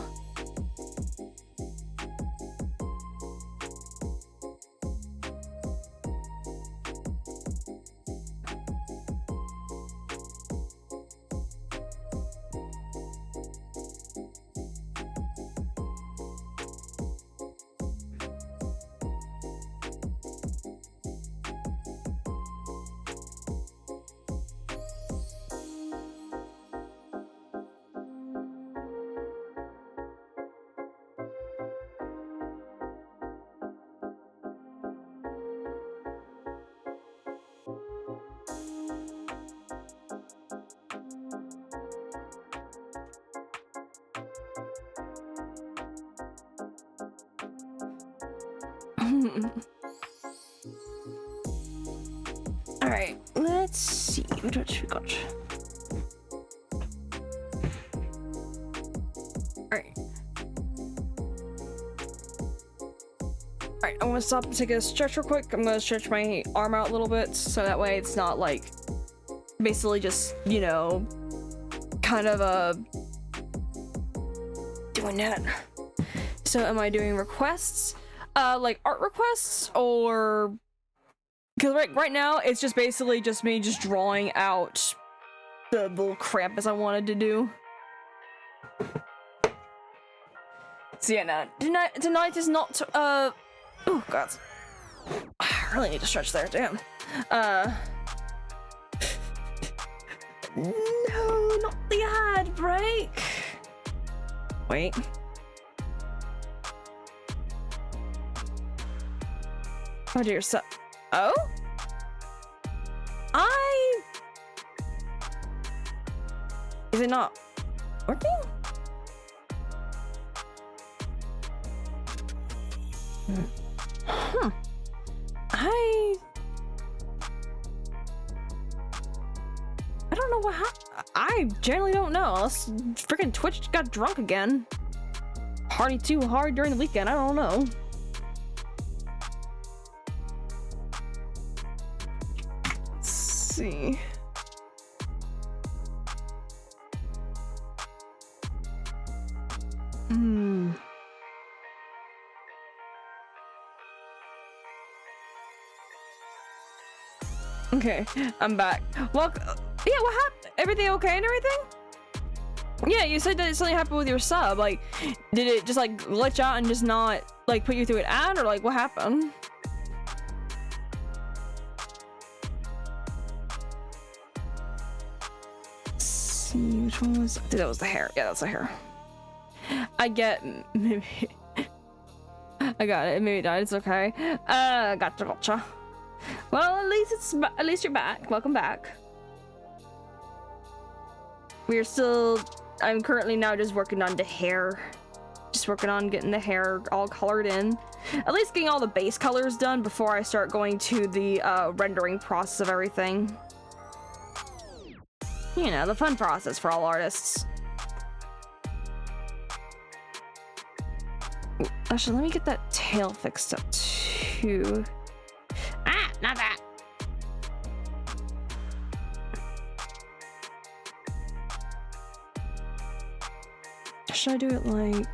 Alright, let's see what we got. Alright, I'm gonna stop and take a stretch real quick. I'm gonna stretch my arm out a little bit so that way it's not like basically just, you know, kind of doing that. So am I doing requests? Like art requests, or because right now it's just basically just me just drawing out the little Krampus I wanted to do. So yeah, no, tonight is not oh god, I really need to stretch there. Damn. No, not the ad break. Wait. Oh dear, so... Oh? I Is it not working? Huh. I don't know what happened. I generally don't know. Unless freaking Twitch got drunk again. Party too hard during the weekend. I don't know. Let's see. Okay, I'm back. Well, yeah, what happened? Everything okay and everything? Yeah, you said that something happened with your sub. Like, did it just like glitch out and just not like put you through an ad, or like what happened? Let's see, which one was? I think that was the hair. Yeah, that's the hair. I get maybe. I got it. Maybe it died. It's okay. Gotcha. Well, at least you're back. Welcome back. We're still. I'm currently now just working on the hair. Just working on getting the hair all colored in. At least getting all the base colors done before I start going to the rendering process of everything. You know, the fun process for all artists. Actually, let me get that tail fixed up too. Ah, not that. Should I do it like...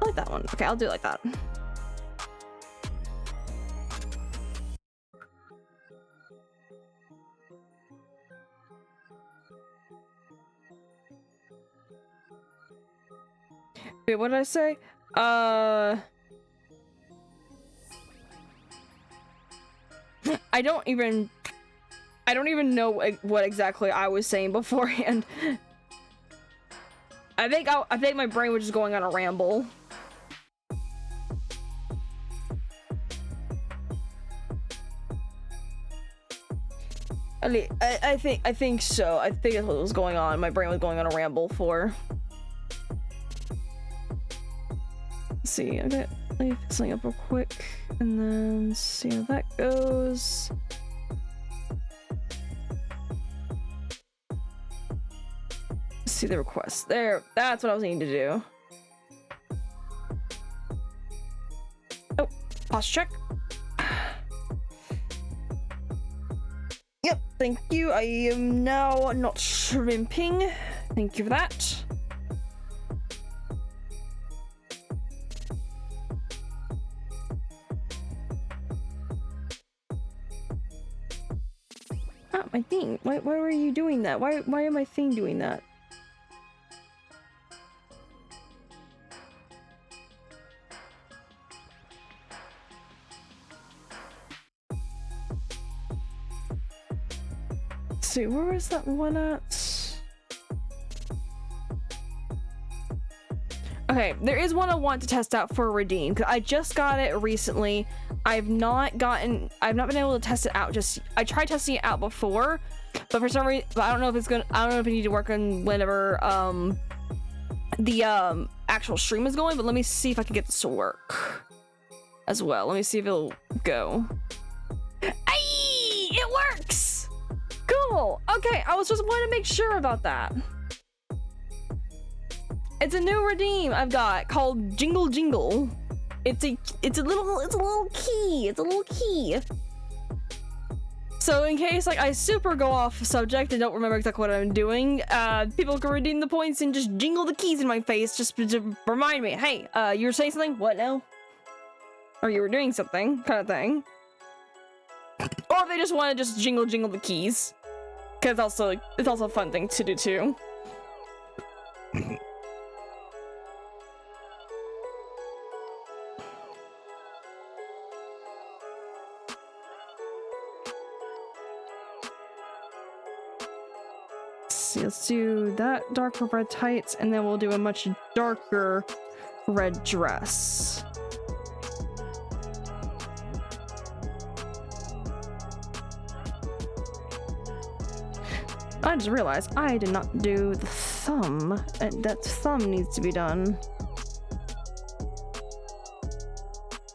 I like that one. Okay, I'll do it like that. Wait, what did I say? I don't even know what exactly I was saying beforehand. I think my brain was just going on a ramble. I think so. I think that's what was going on. My brain was going on a ramble for. Let's see. Okay, let me fix something up real quick, and then see how that goes. See the request there. That's what I was needing to do. Oh, pause check. Yep, thank you. I am now not shrimping. Thank you for that. Ah, my thing. Why were you doing that? Why am my thing doing that? See, where was that one at? Okay, there is one I want to test out for Redeem, because I just got it recently. I've not been able to test it out. I tried testing it out before, but for some reason, I don't know if I need to work on whenever the actual stream is going, but let me see if I can get this to work as well. Let me see if it'll go. Hey, it works! Cool. Okay, I was just wanting to make sure about that. It's a new redeem I've got called Jingle Jingle. It's a little key. So in case like I super go off subject and don't remember exactly what I'm doing, people can redeem the points and just jingle the keys in my face just to remind me, hey, you were saying something? What now? Or you were doing something, kind of thing. Or if they just want to just jingle the keys. Because it's also a fun thing to do too. See, let's do that darker red tights, and then we'll do a much darker red dress. I just realized I did not do the thumb, and that thumb needs to be done.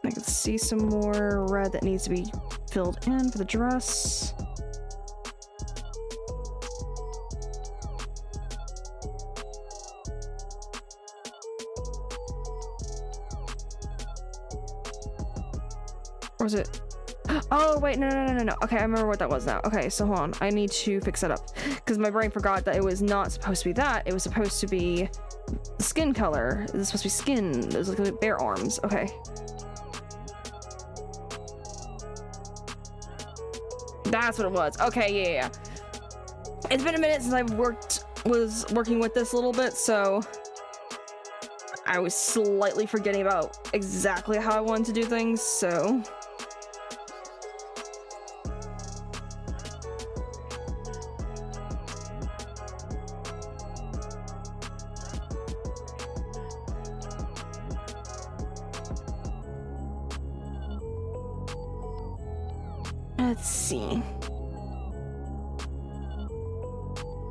I can see some more red that needs to be filled in for the dress. Or was it? Oh, wait, no. Okay, I remember what that was now. Okay, so hold on. I need to fix that up. Because my brain forgot that it was not supposed to be that. It was supposed to be skin color. It was supposed to be skin. It was like bare arms. Okay. That's what it was. Okay, yeah. It's been a minute since I was working with this a little bit, so I was slightly forgetting about exactly how I wanted to do things, so... Let's see.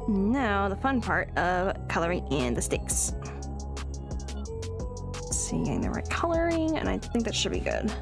Now, the fun part of coloring in the sticks. Seeing the right coloring, and I think that should be good.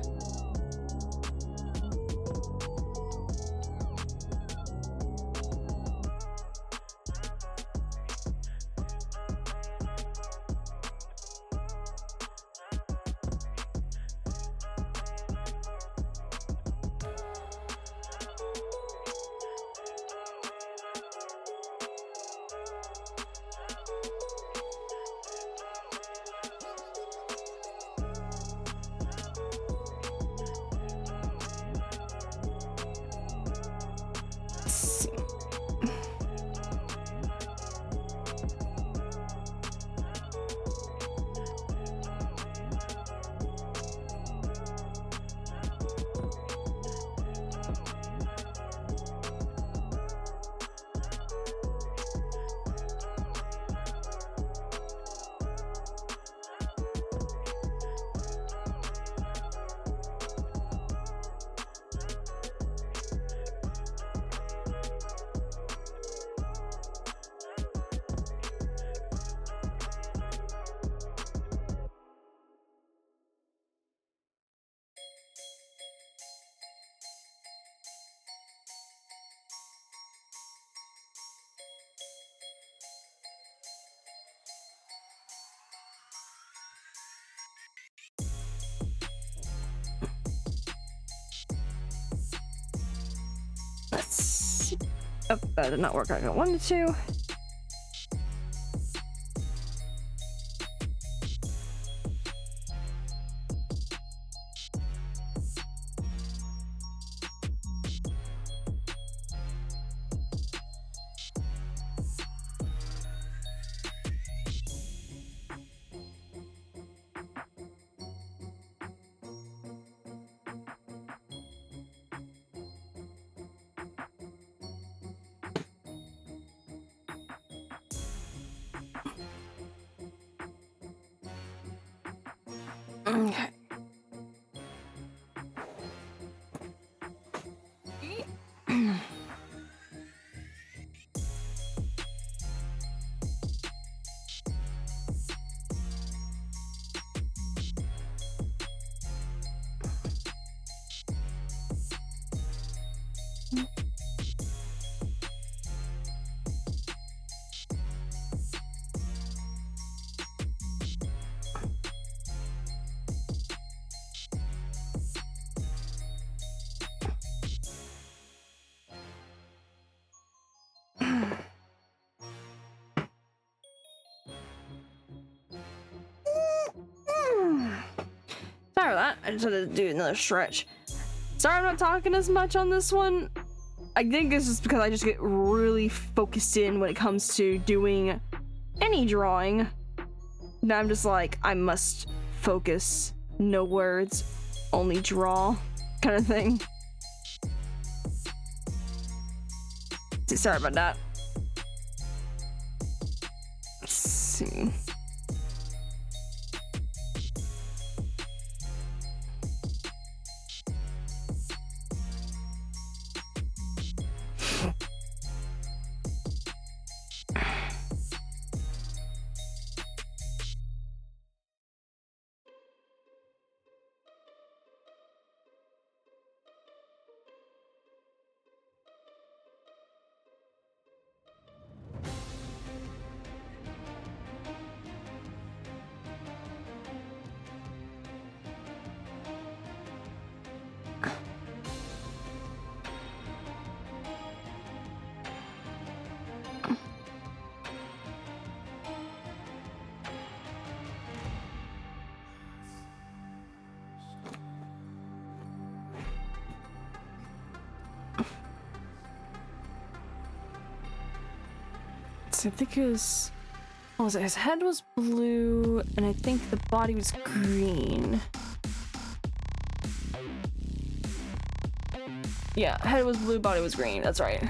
Let's see. Oh, that did not work. I got 1 to 2. Okay. Sorry about that. I just had to do another stretch. Sorry I'm not talking as much on this one. I think it's just because I just get really focused in when it comes to doing any drawing. Now I'm just like, I must focus, no words, only draw, kind of thing. Sorry about that. Let's see. So I think it was... What was it? His head was blue, and I think the body was green. Yeah, head was blue, body was green. That's right.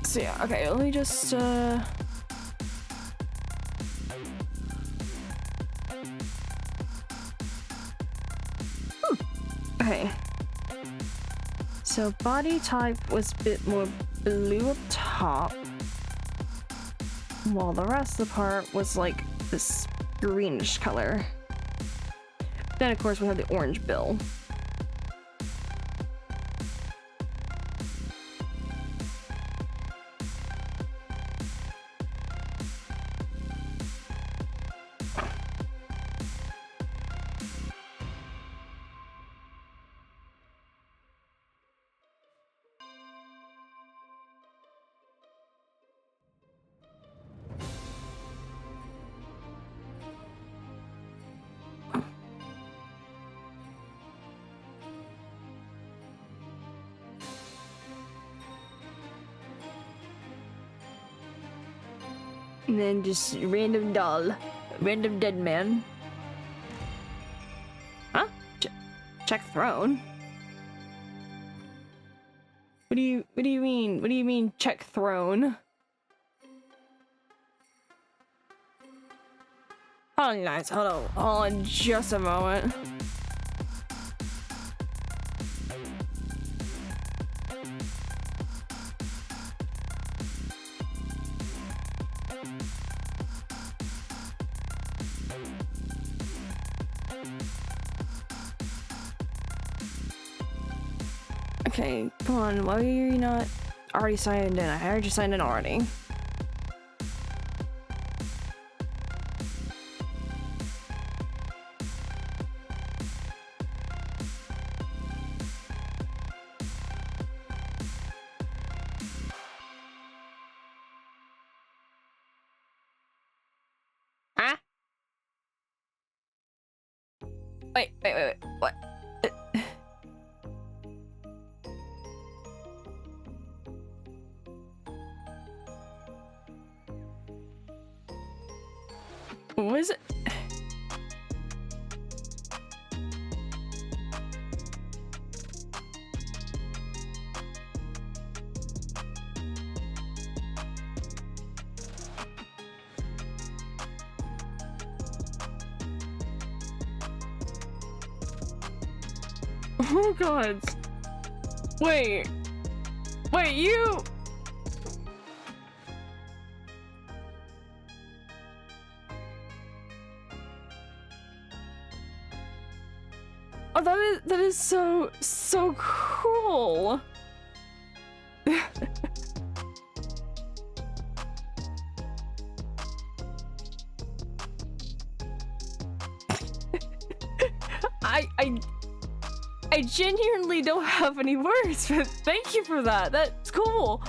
So yeah, okay, let me just Okay. So body type was a bit more blue up top, while the rest of the part was like this greenish color. Then of course we have the orange bill. And then just random doll. Random dead man. Huh? Check throne? What do you mean? What do you mean check throne? Hold on, guys. Hold on just a moment. Okay, come on. Why are you not already signed in? I heard you signed in already. Huh? Wait. What? What is it? Oh god. Wait, you... Oh, that is so cool. I genuinely don't have any words, but thank you for that. That's cool.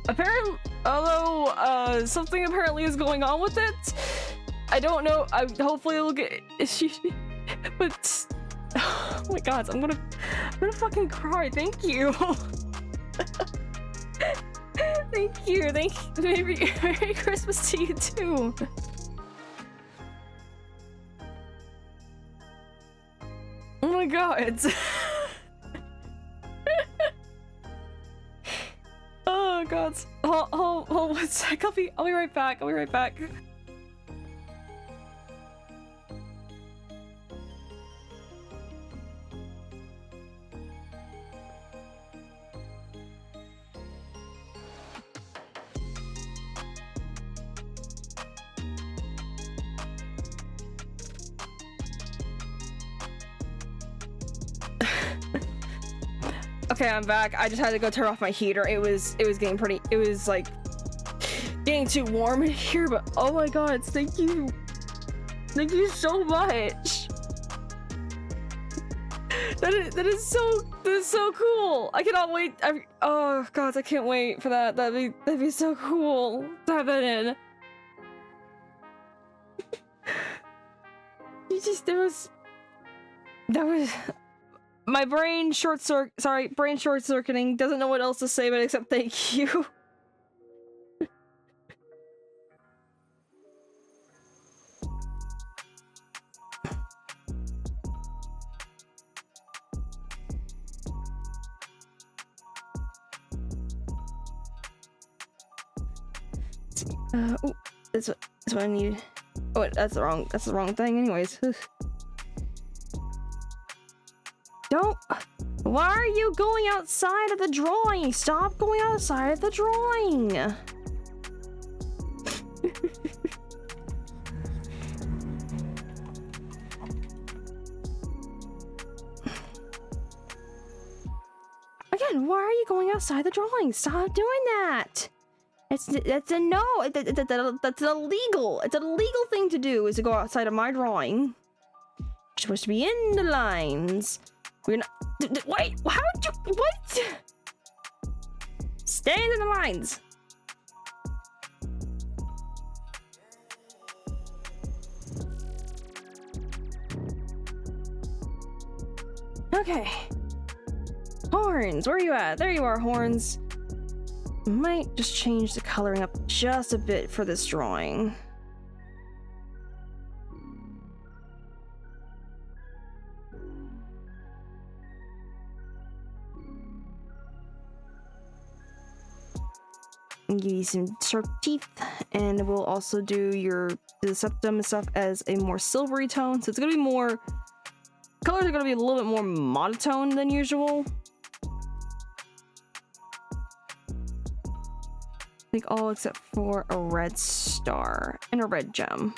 Apparently, although something apparently is going on with it. I don't know. Hopefully it'll get. But oh my god, I'm gonna fucking cry. Thank you. Thank you. Merry Christmas to you too. Oh my god. Oh god. Hold 1 sec. I'll be right back. Okay, I'm back. I just had to go turn off my heater. It was getting pretty. It was like getting too warm in here. But oh my god, thank you so much. That is so cool. I cannot wait. Oh god, I can't wait for that. That'd be so cool to have that in. just there was my brain brain short circuiting, doesn't know what else to say but except thank you. Ooh, that's what I need. Oh, wait, that's the wrong thing anyways. Don't. Why are you going outside of the drawing? Stop going outside of the drawing. Again, why are you going outside the drawing? Stop doing that. That's a no. That's illegal. It's a legal thing to do, is to go outside of my drawing. You're supposed to be in the lines. We're not. Wait. How would you? What? Stand in the lines. Okay. Horns. Where are you at? There you are, Horns. Might just change the coloring up just a bit for this drawing. And give you some sharp teeth, and we'll also do the septum and stuff as a more silvery tone. So it's gonna be more. Colors are gonna be a little bit more monotone than usual. I think all except for a red star and a red gem.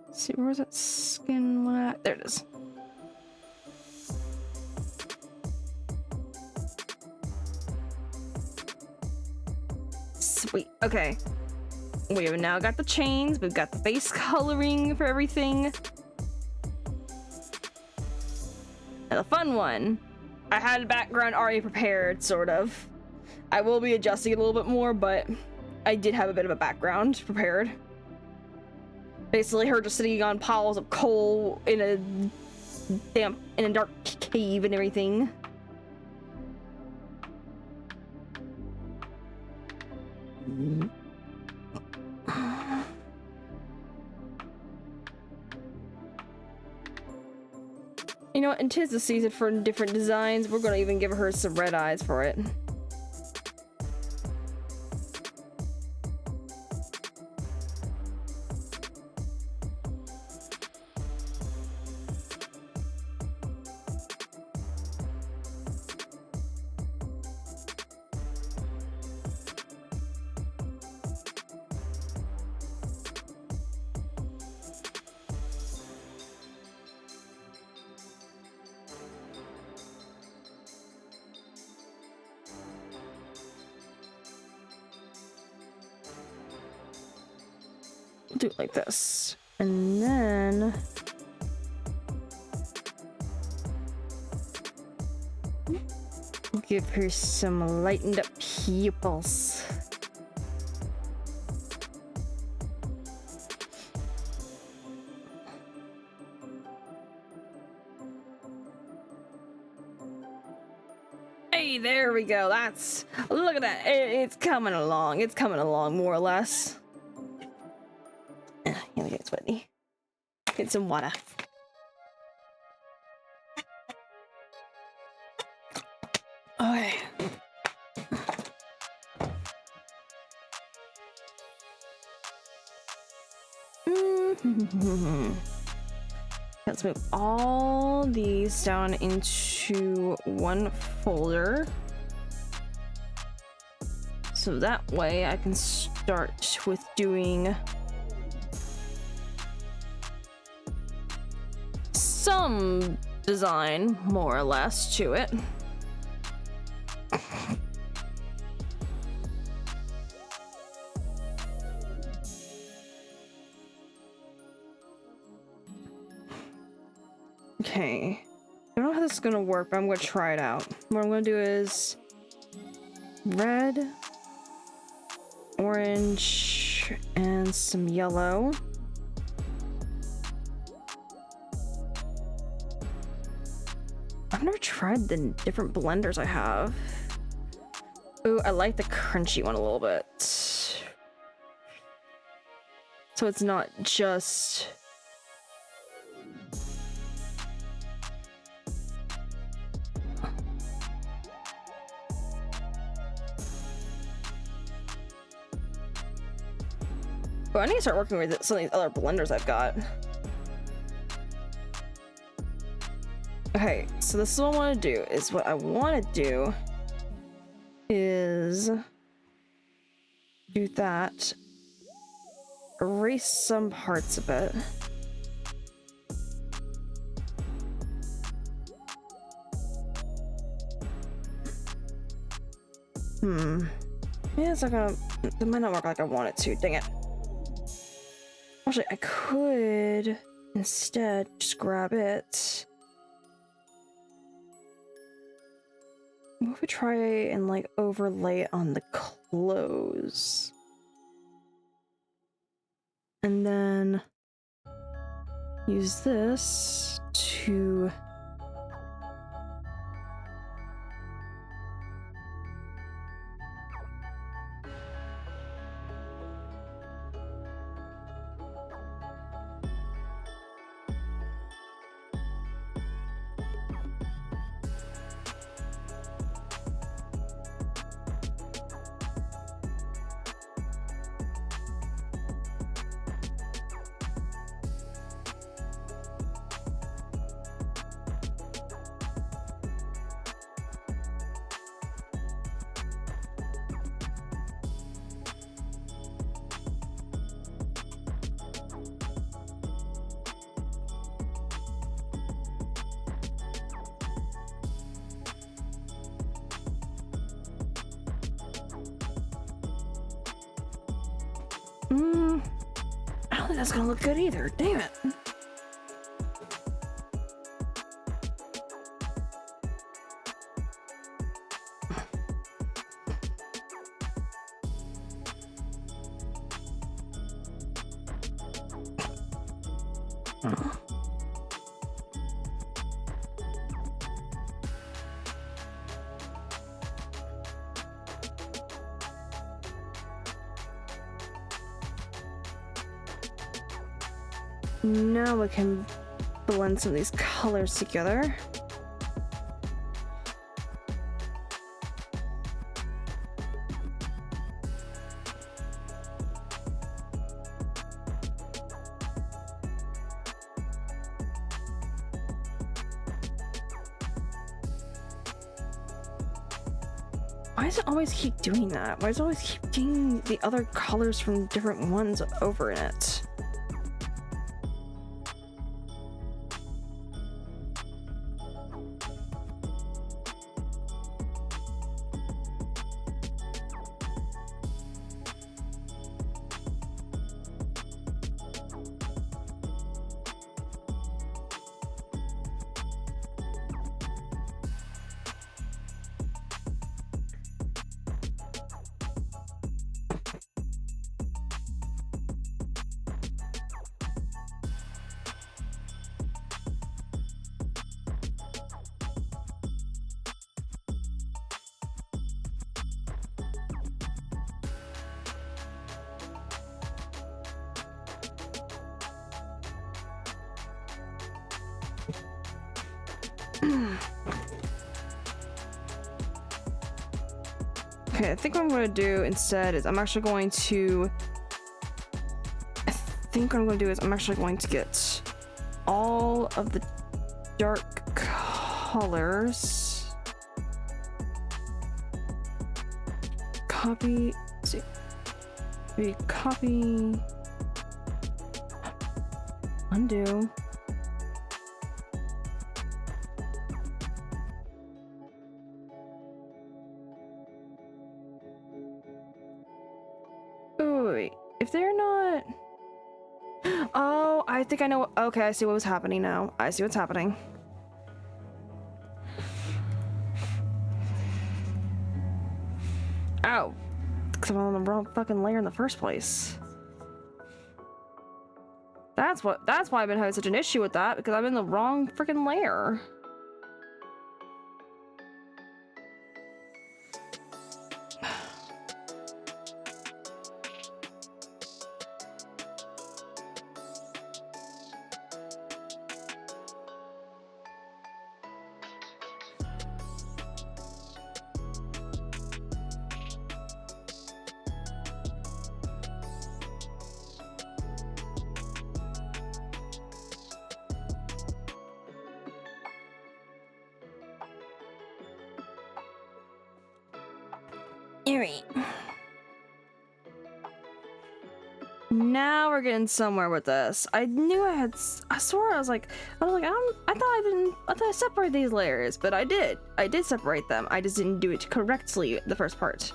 Let's see, where's that skin one at? There it is. Sweet. Okay. We have now got the chains. We've got the base coloring for everything. Now the fun one. I had a background already prepared, sort of. I will be adjusting it a little bit more, but I did have a bit of a background prepared. Basically, her just sitting on piles of coal in a dark cave and everything. You know what? And 'tis the season for different designs. We're gonna even give her some red eyes for it. Do it like this, and then give her some lightened up pupils. Hey, there we go. Look at that. It's coming along. It's coming along more or less. Here we get sweaty. Get some water. Okay. Let's move all these down into one folder. So that way I can start with doing some design, more or less, to it. Okay. I don't know how this is gonna work, but I'm gonna try it out. What I'm gonna do is red, orange, and some yellow. I've never tried the different blenders I have. Ooh, I like the crunchy one a little bit. So it's not just... Well, I need to start working with some of these other blenders I've got. Okay, so this is what I want to do. What I want to do is do that. Erase some parts of it. Yeah, it's not gonna... It might not work like I want it to. Dang it. Actually, I could instead just grab it. What if we try and like overlay it on the clothes? And then use this to... I don't think that's gonna look good either. Damn it. Now we can blend some of these colors together. Why does it always keep doing that? Why does it always keep getting the other colors from different ones over in it? Okay, I think what I'm going to do instead is I'm actually going to get all of the dark colors. Copy. Let's see. Maybe copy. Undo. Oh, wait. If they're not... Oh, I think I know. Okay, I see what was happening now. I see what's happening. Ow. Because I'm on the wrong fucking layer in the first place. That's why I've been having such an issue with that, because I'm in the wrong freaking layer. Alright. Now we're getting somewhere with this. I knew I swore I thought I separated these layers, but I did separate them. I just didn't do it correctly the first part.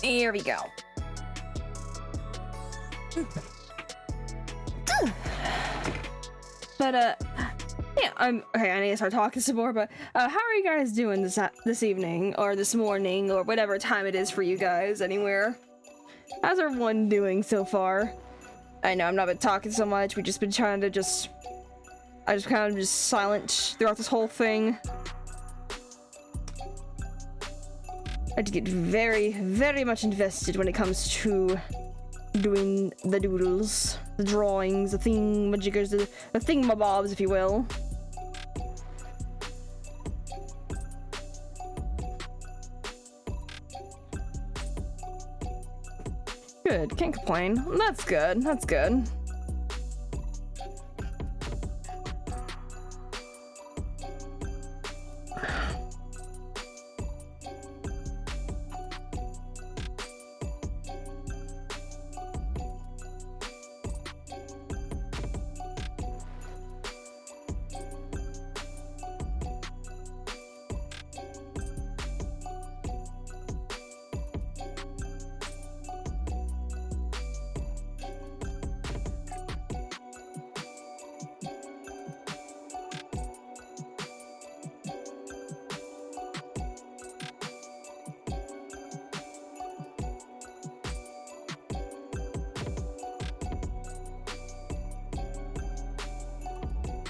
Here we go. But yeah, I'm okay. I need to start talking some more. But how are you guys doing this evening or this morning or whatever time it is for you guys anywhere? How's everyone doing so far? I know I've not been talking so much. We've just been trying to I just kind of just silent throughout this whole thing. I just get very, very much invested when it comes to doing the doodles, the drawings, the thingamajiggers, the thingamabobs, if you will. Good, can't complain. That's good, that's good.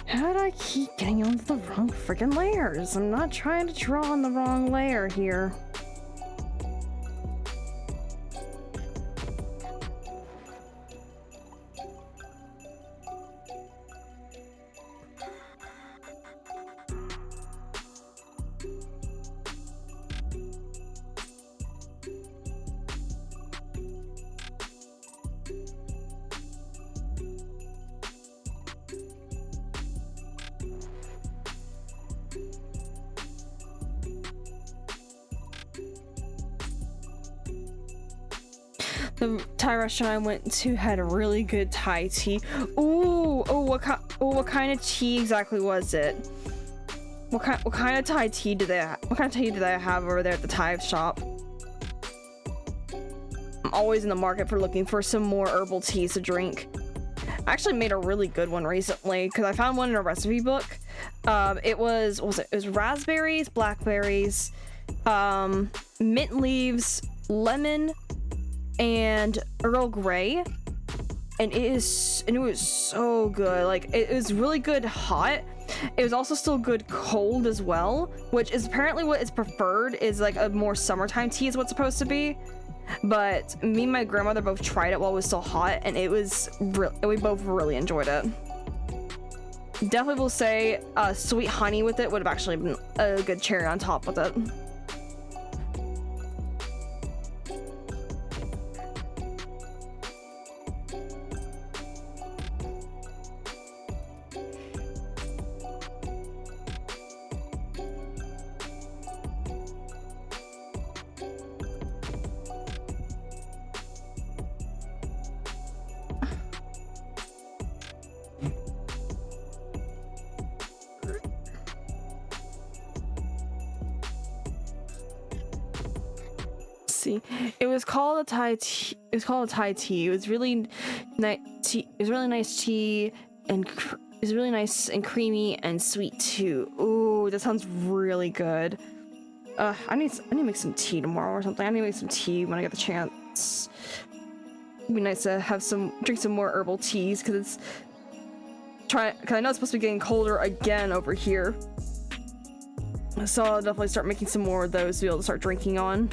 How do I keep getting onto the wrong freaking layers? I'm not trying to draw on the wrong layer here. The Thai restaurant I went to had a really good Thai tea. What kind of tea exactly was it? What kind of Thai tea did they have? What kind of tea did they have over there at the Thai shop? I'm always in the market for looking for some more herbal teas to drink. I actually made a really good one recently because I found one in a recipe book. It was raspberries, blackberries, mint leaves, lemon, and Earl Grey, and it was so good. Like, it was really good hot. It was also still good cold as well, which is apparently what is preferred, is like a more summertime tea is what's supposed to be. But me and my grandmother both tried it while it was still hot, and we both really enjoyed it. Definitely will say sweet honey with it would have actually been a good cherry on top with it. It was called a Thai tea. It was called a Thai tea. It was really nice tea. It was really nice tea, and it was really nice and creamy and sweet too. Ooh, that sounds really good. I need to make some tea tomorrow or something. I need to make some tea when I get the chance. It'd be nice to have drink some more herbal teas because I know it's supposed to be getting colder again over here. So I'll definitely start making some more of those to be able to start drinking on.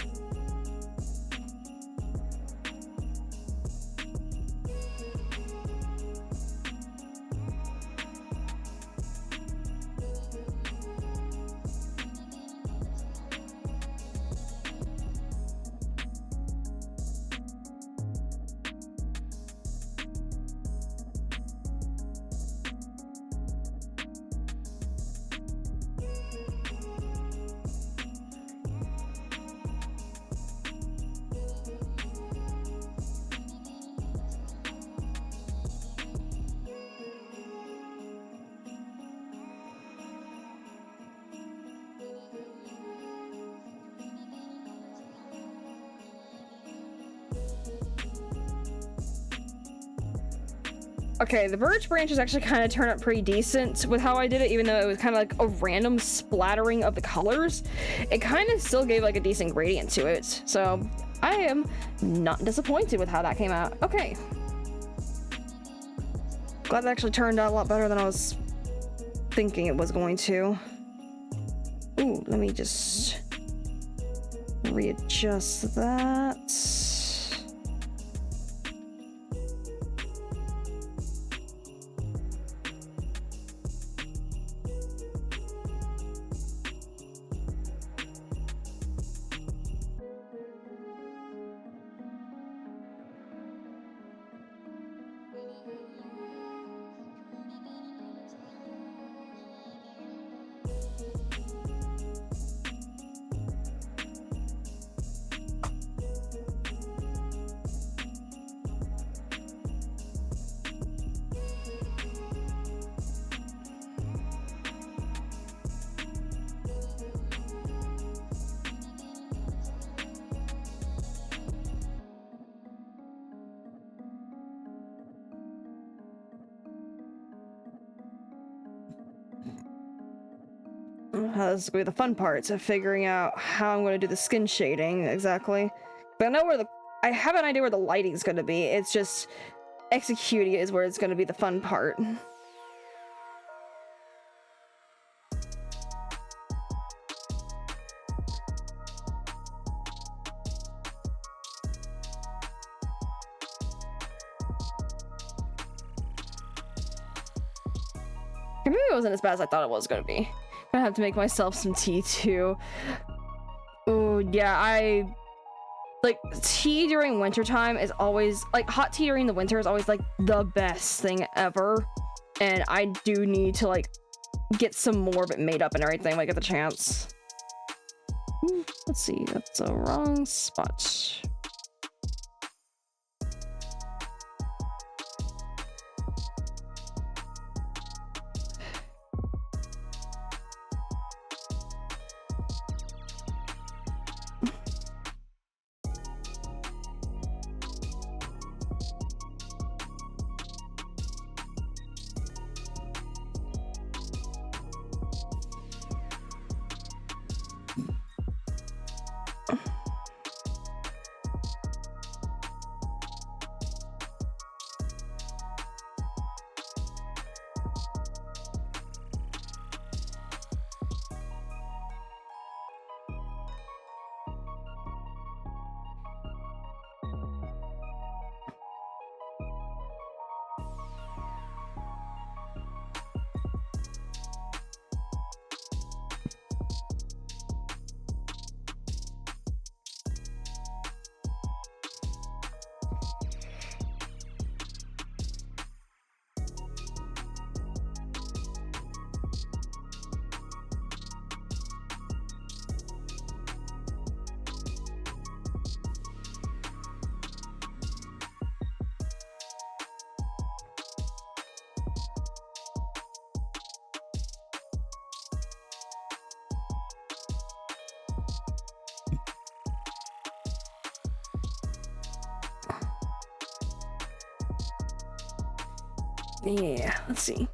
Okay, the birch branches actually kind of turned out pretty decent with how I did it, even though it was kind of like a random splattering of the colors. It kind of still gave like a decent gradient to it, so I am not disappointed with how that came out. Okay. Glad that actually turned out a lot better than I was thinking it was going to. Ooh, let me just readjust that. This is gonna be the fun parts of figuring out how I'm gonna do the skin shading exactly. But I have an idea where the lighting's gonna be. It's just executing it is where it's gonna be the fun part. Maybe it wasn't as bad as I thought it was gonna be. I have to make myself some tea too. Oh yeah, like tea during wintertime is always like hot tea during the winter is always like the best thing ever. And I do need to like get some more of it made up and everything when I get the chance. Let's see, that's the wrong spot. Yeah, let's see.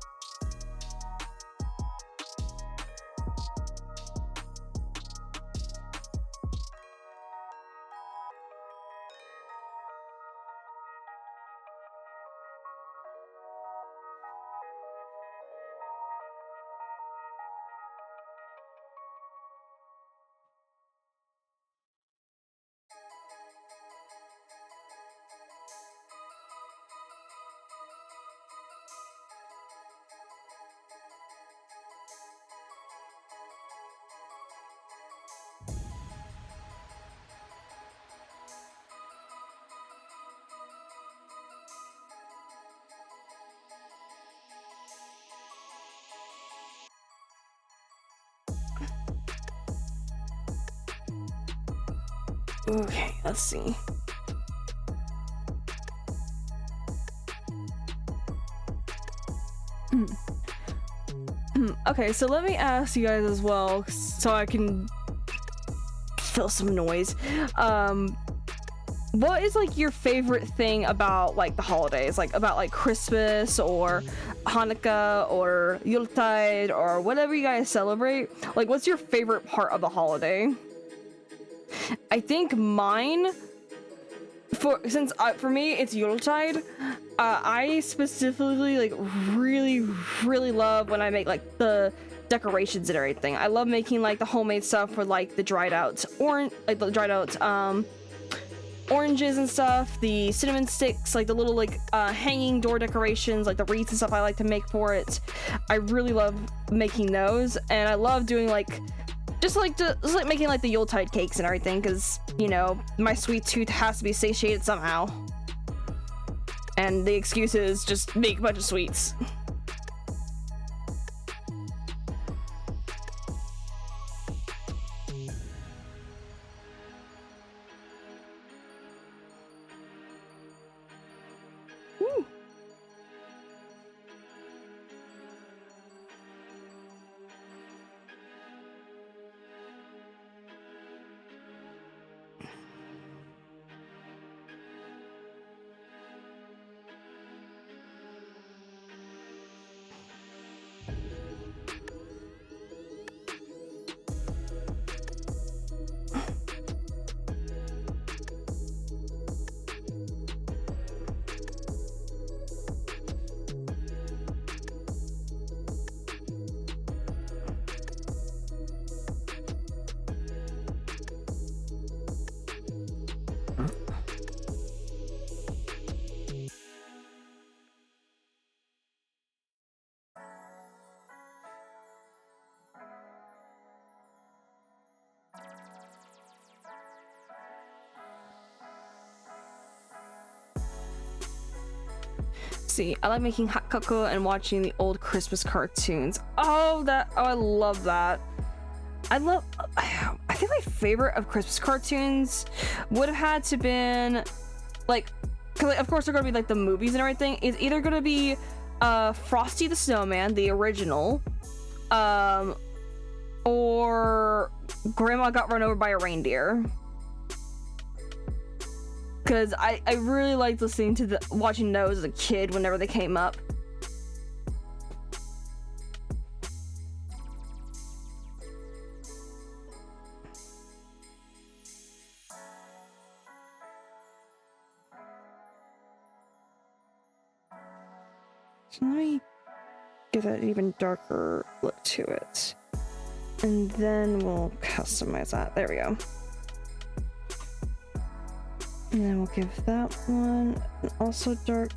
Okay, let's see. Okay, so let me ask you guys as well, so I can fill some noise. What is like your favorite thing about like the holidays, like about like Christmas or Hanukkah or Yuletide or whatever you guys celebrate? Like, what's your favorite part of the holiday? I think mine, for me it's Yuletide. I specifically like really love when I make like the decorations and everything. I love making like the homemade stuff with like the dried out oranges and stuff, the cinnamon sticks, like the little like hanging door decorations, like the wreaths and stuff I like to make for it. I really love making those, and I love doing like just like making like the Yuletide cakes and everything, because you know my sweet tooth has to be satiated somehow, and the excuse is just make a bunch of sweets. Woo. See, I like making hot cocoa and watching the old Christmas cartoons. Oh, I love that. I think my favorite of Christmas cartoons would have had to been like, cause like, of course they're gonna be like the movies and everything. It's either gonna be Frosty the Snowman, the original, or Grandma Got Run Over by a Reindeer. Because I really liked watching those as a kid whenever they came up. So let me give an even darker look to it. And then we'll customize that. There we go. And then we'll give that one an also dark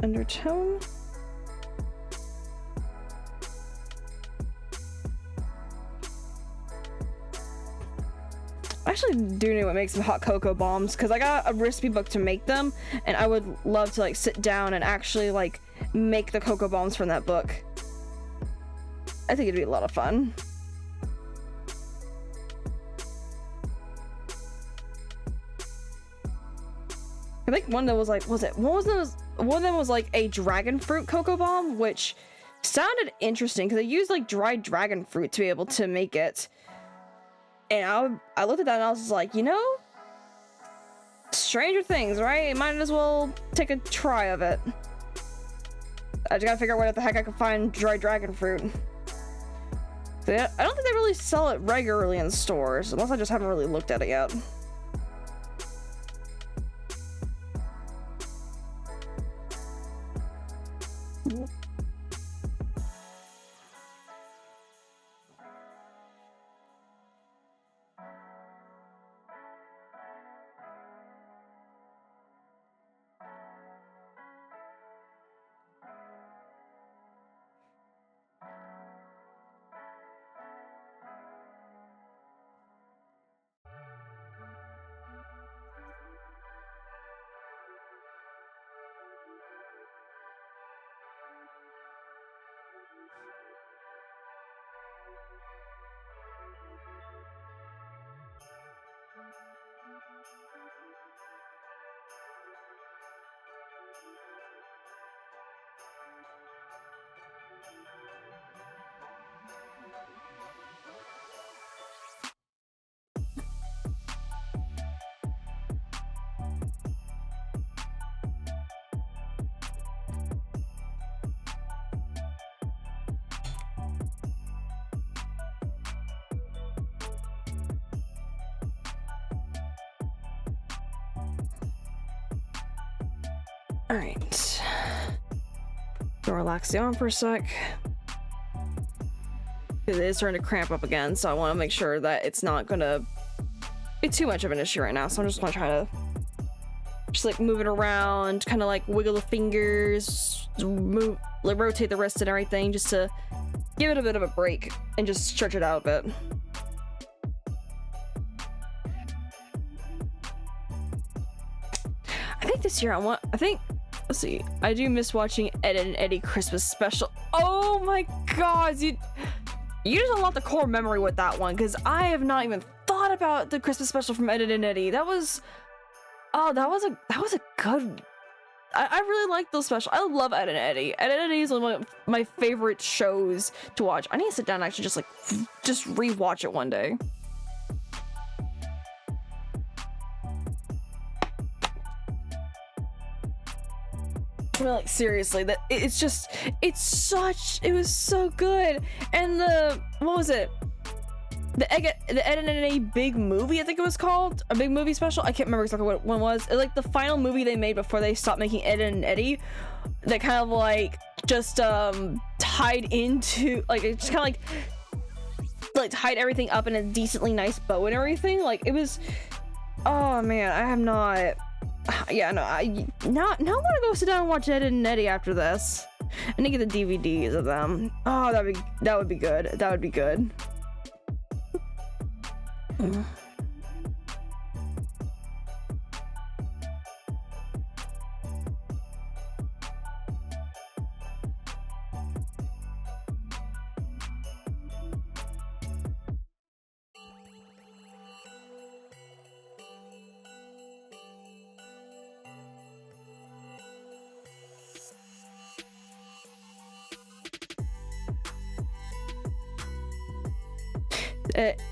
undertone. I actually do know what makes some hot cocoa bombs, because I got a recipe book to make them, and I would love to like sit down and actually like make the cocoa bombs from that book. I think it'd be a lot of fun. I think one that was like, one of them was like a dragon fruit cocoa bomb, which sounded interesting because they used like dried dragon fruit to be able to make it. And I looked at that and I was like, you know, stranger things, right? Might as well take a try of it. I just gotta figure out where the heck I can find dried dragon fruit. I don't think they really sell it regularly in stores, unless I just haven't really looked at it yet. All right, gonna relax the arm for a sec. It is starting to cramp up again, so I want to make sure that it's not gonna be too much of an issue right now. So I'm just gonna try to just like move it around, kind of like wiggle the fingers, move, like rotate the wrist and everything, just to give it a bit of a break and just stretch it out a bit. I think this year let's see, I do miss watching Ed and Eddie Christmas special. Oh my god, you just unlocked the core memory with that one, because I have not even thought about the Christmas special from Ed and Eddie. That was a good. I really like those specials. I love Ed and Eddie. Ed and Eddie is one of my favorite shows to watch. I need to sit down and actually just rewatch it one day. I mean, like, seriously, that it was so good. And what was it? The Ed and Eddie big movie, I think it was called, a big movie special. I can't remember exactly what one was. It, like the final movie they made before they stopped making Ed and Eddie, that kind of like just tied into, like, it just kind of like tied everything up in a decently nice bow and everything. Like, it was, oh man, I have not. Yeah, no, I want to go sit down and watch Ed and Eddie after this. I need to get the DVDs of them. Oh, that would be good. That would be good.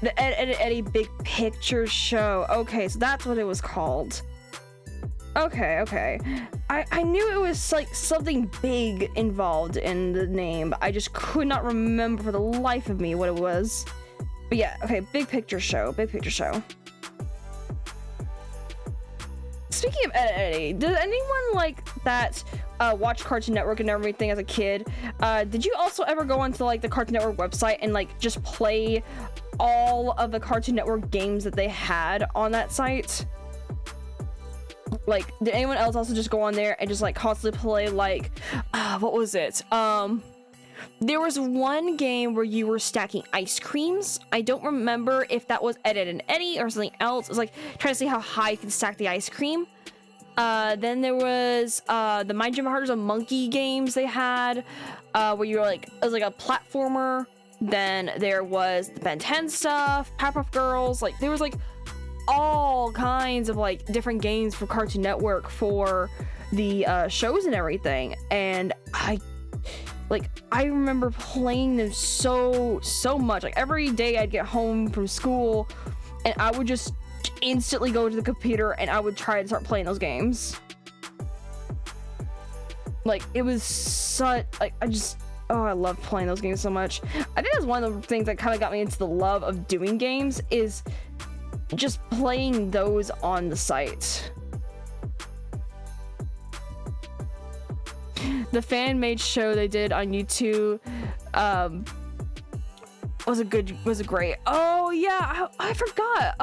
The Ed and Eddie Big Picture Show. Okay, so that's what it was called. Okay. I knew it was like something big involved in the name, but I just could not remember for the life of me what it was. But yeah, okay, Big Picture Show. Speaking of Ed and Eddie, did anyone like that watch Cartoon Network and everything as a kid? Did you also ever go onto like the Cartoon Network website and like just play all of the Cartoon Network games that they had on that site? Like, did anyone else also just go on there and just like constantly play like what was it? There was one game where you were stacking ice creams. I don't remember if that was Ed and Eddie or something else. It was like trying to see how high you can stack the ice cream. Then there was the My Gym Harder's a Monkey games they had, where you were like, it was like a platformer. Then there was the Ben 10 stuff, Powerpuff Girls. Like, there was like all kinds of like different games for Cartoon Network for the shows and everything. And I remember playing them so much. Like, every day I'd get home from school and I would just instantly go to the computer and I would try to start playing those games. Like, it was such, like, oh, I love playing those games so much. I think that's one of the things that kind of got me into the love of doing games, is just playing those on the site. The fan-made show they did on YouTube was a great. Oh yeah, I forgot.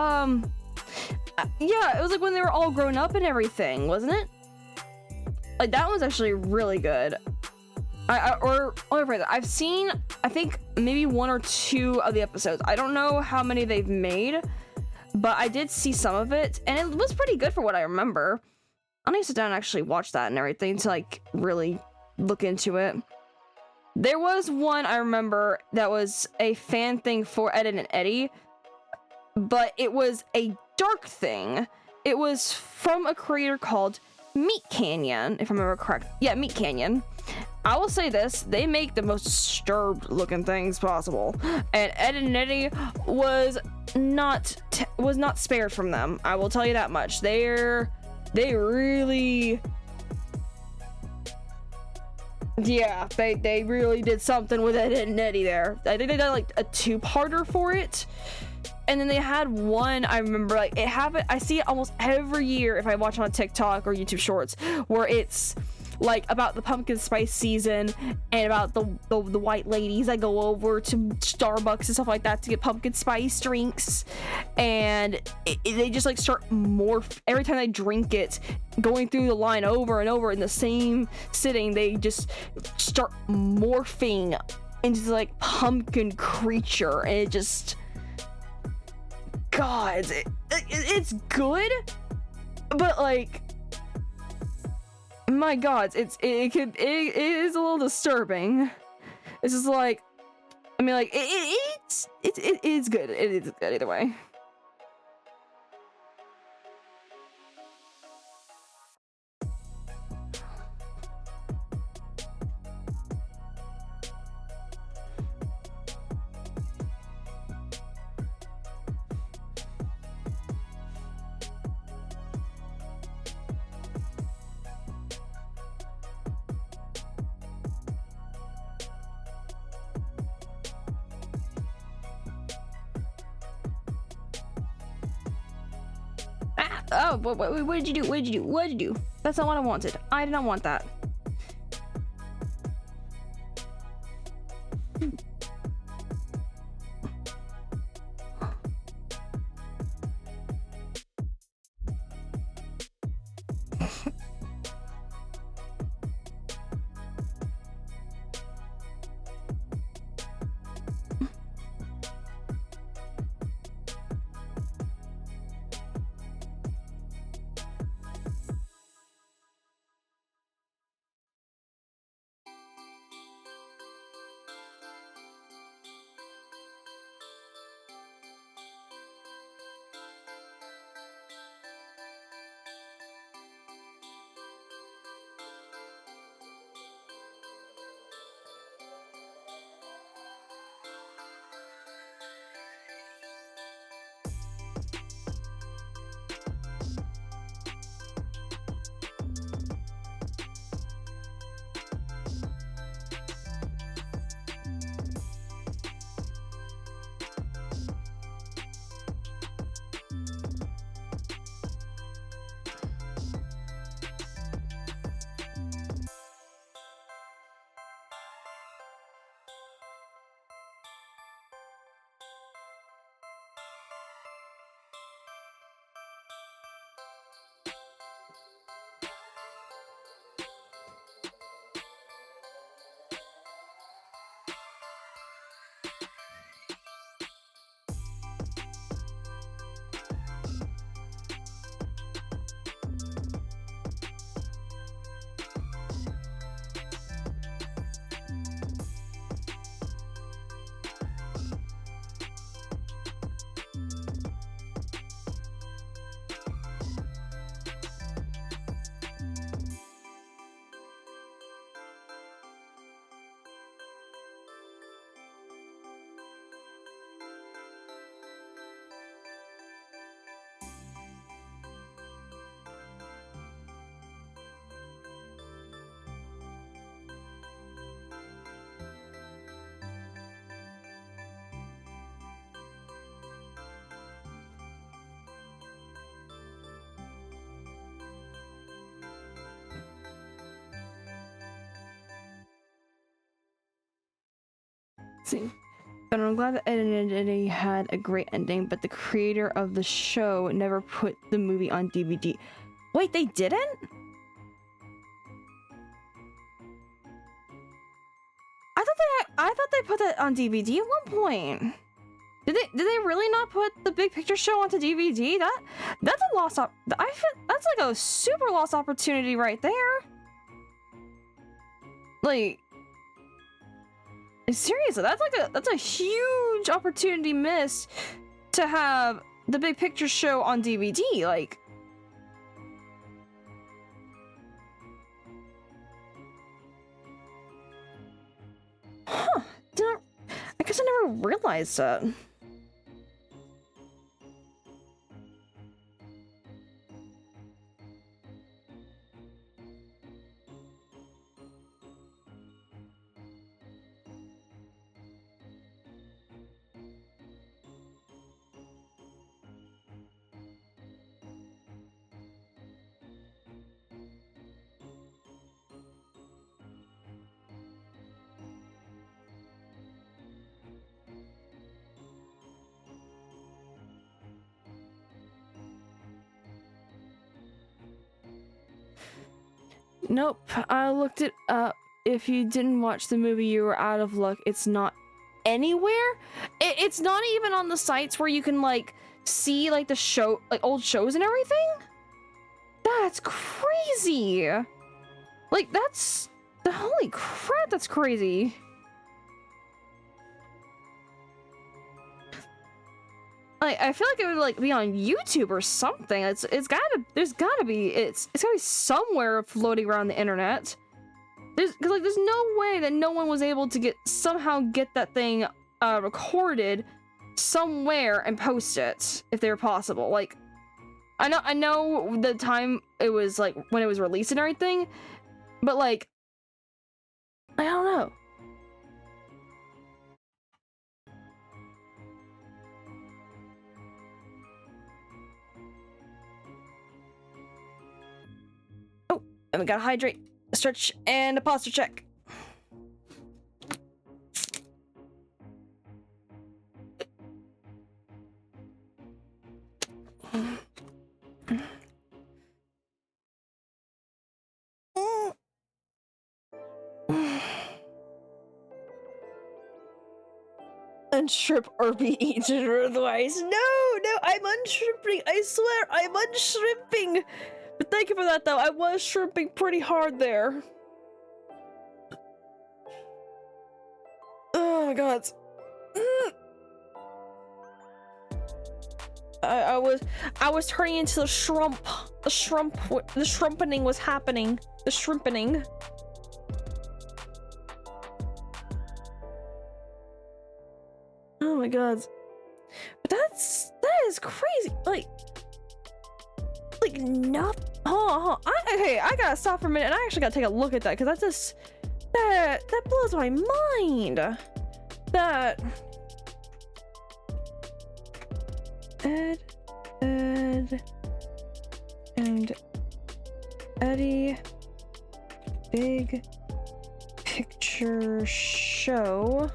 Yeah, it was like when they were all grown up and everything, wasn't it? Like, that was actually really good. I've seen, I think, maybe 1 or 2 of the episodes. I don't know how many they've made, but I did see some of it, and it was pretty good for what I remember. I need to sit down and actually watch that and everything to, like, really look into it. There was one I remember that was a fan thing for Ed and Eddie, but it was a dark thing. It was from a creator called Meat Canyon, if I remember correct. Yeah, Meat Canyon. I will say this, they make the most disturbed looking things possible, and Ed and Eddie was not spared from them. I will tell you that much. They really, yeah, they really did something with Ed and Eddie there. I think they did like a 2-parter for it. And then they had one, I remember, like, it happened, I see it almost every year if I watch on TikTok or YouTube Shorts, where it's like about the pumpkin spice season and about the white ladies that go over to Starbucks and stuff like that to get pumpkin spice drinks, and they just like start every time they drink it, going through the line over and over in the same sitting, they just start morphing into this, like, pumpkin creature, and it just, God, it's good, but like, my God, it is a little disturbing. It's just like, I mean, like, it is good. It is good either way. Oh, what did you do? What did you do? What did you do? That's not what I wanted. I did not want that. See. But I'm glad that Ed and Eddie had a great ending, but the creator of the show never put the movie on DVD. Wait, they didn't? I thought they put that on DVD at one point. Did they really not put the Big Picture Show onto DVD? That's a lost I feel that's like a super lost opportunity right there. Like, seriously, that's a huge opportunity missed to have the Big Picture Show on DVD. Like, huh? I guess I never realized that. Nope, I looked it up. If you didn't watch the movie, you were out of luck. It's not anywhere. It's not even on the sites where you can like see like the show, like old shows and everything. That's crazy. Like that's the holy crap. That's crazy. Like, I feel like it would like be on YouTube or something. There's gotta be somewhere floating around the internet. There's no way that no one was able to somehow get that thing recorded somewhere and post it if they were possible. Like, I know the time it was like when it was released and everything, but like, I don't know. And we gotta hydrate, stretch, and a posture check. Unstrip or be eaten or otherwise. No, I'm unshrimping. I swear, I'm unshrimping. But thank you for that, though. I was shrimping pretty hard there. Oh my god. I was turning into the shrimp. The shrimpening was happening. The shrimpening. Oh my god. But that is crazy. Like no. Okay, I gotta stop for a minute and I actually gotta take a look at that because that blows my mind. That Ed and Eddie Big Picture Show.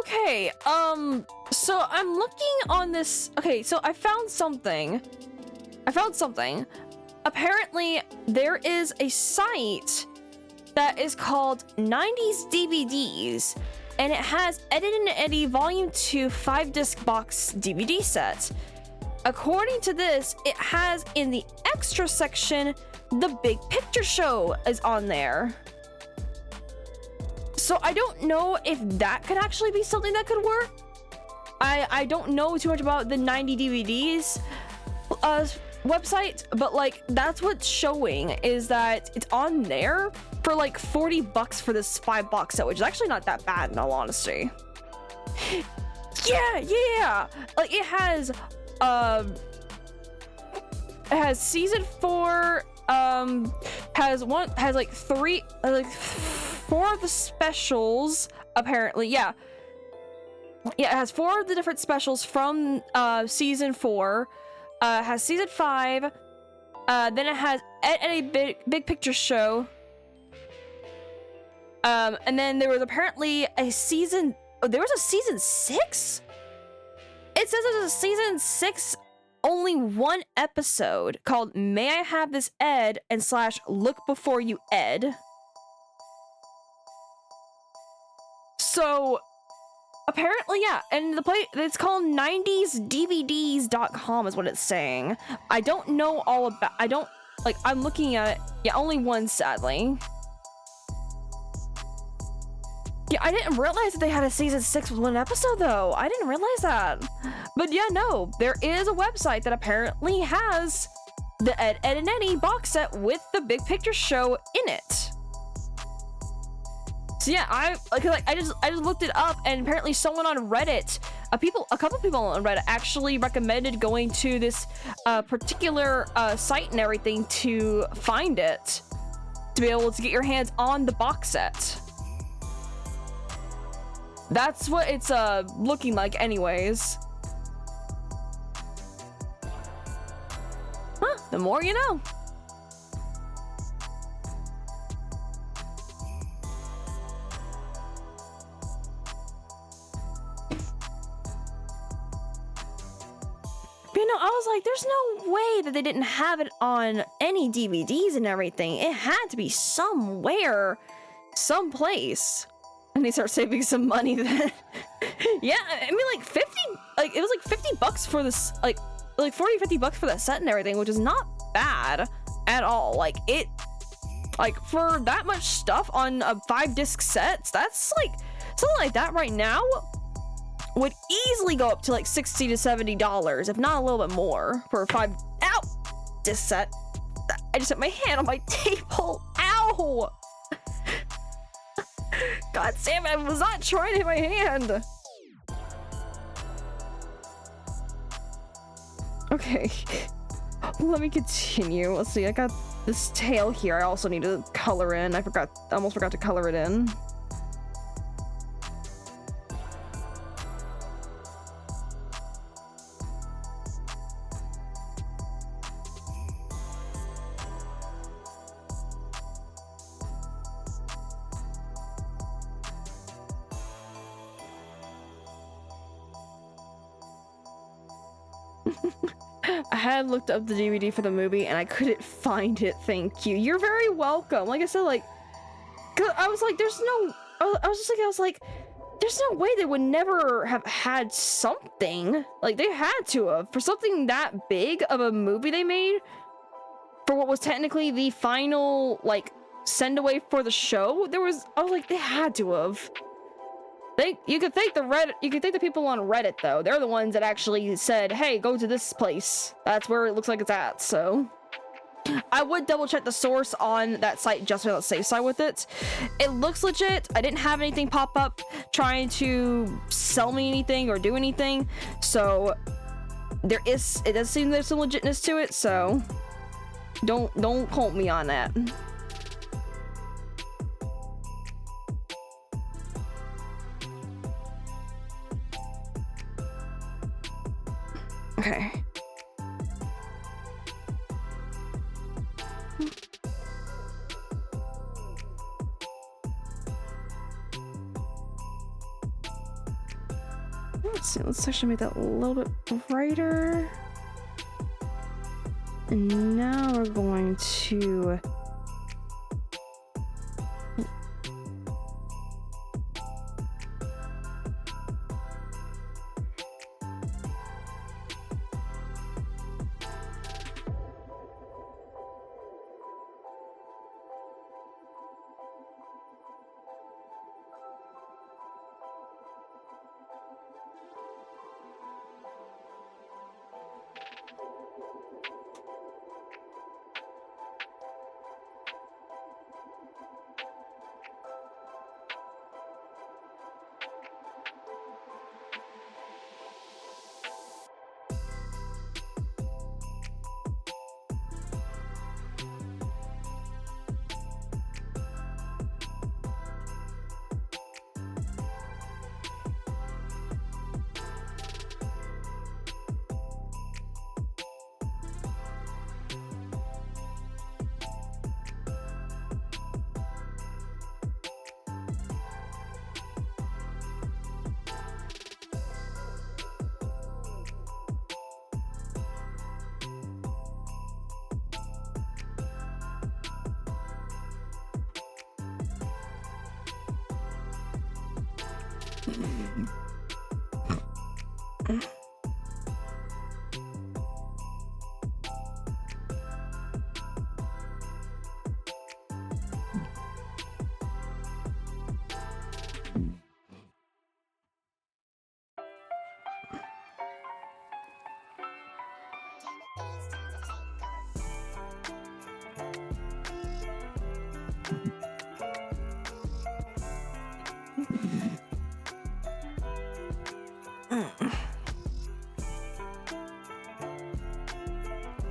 Okay, so I'm looking on this. Okay, so I found something. Apparently, there is a site that is called 90s DVDs, and it has Ed and Eddie Volume 2 5-disc box DVD set. according to this, it has in the extra section, the Big Picture Show is on there. So I don't know if that could actually be something that could work. I don't know too much about the 90 DVDs website, but like that's what's showing is that it's on there for like $40 for this 5 box set, which is actually not that bad in all honesty. Yeah. Like it has season 4, has like 4 of the specials apparently. Yeah, it has 4 of the different specials from season 4. Has season 5. Then it has a big picture show. And then there was apparently a season. Oh, there was a season 6. It says there's a season 6, only 1 episode called "May I Have This Ed" and / "Look Before You Ed." So apparently, yeah, and it's called 90sdvds.com is what it's saying. I don't know all about. I'm looking at it. Yeah, only 1 sadly. Yeah, I didn't realize that they had a season 6 with 1 episode though. I didn't realize that. But yeah, no, there is a website that apparently has the Ed, Edd n Eddy box set with the Big Picture Show in it. So yeah, I just looked it up, and apparently someone on Reddit, a couple people on Reddit actually recommended going to this particular site and everything to find it, to be able to get your hands on the box set. That's what it's looking like anyways. Huh, the more you know. But you know, I was like, there's no way that they didn't have it on any DVDs and everything. It had to be somewhere, someplace. And they start saving some money then. Yeah, I mean, like 50, like it was like $50 for this, like $40-50 for that set and everything, which is not bad at all. Like it, like for that much stuff on a 5-disc sets, that's like something like that right now would easily go up to like $60 to $70, if not a little bit more for a 5-disc set. I just hit my hand on my table. Ow! God damn it, I was not trying to hit my hand. Okay. Let me continue. Let's see, I got this tail here I also need to color in. I almost forgot to color it in. I had looked up the DVD for the movie and I couldn't find it. Thank you. You're very welcome. Like I said, like, 'cause I was like, there's no way they would never have had something. Like, they had to have. For something that big of a movie they made, for what was technically the final, like, send away for the show, I was like, they had to have. You could thank the people on Reddit though. They're the ones that actually said, hey, go to this place. That's where it looks like it's at, so. I would double check the source on that site just to be on the safe side with it. It looks legit. I didn't have anything pop up trying to sell me anything or do anything, so it does seem there's some legitness to it, so don't quote me on that. Okay. Let's see, let's actually make that a little bit brighter. And now we're going to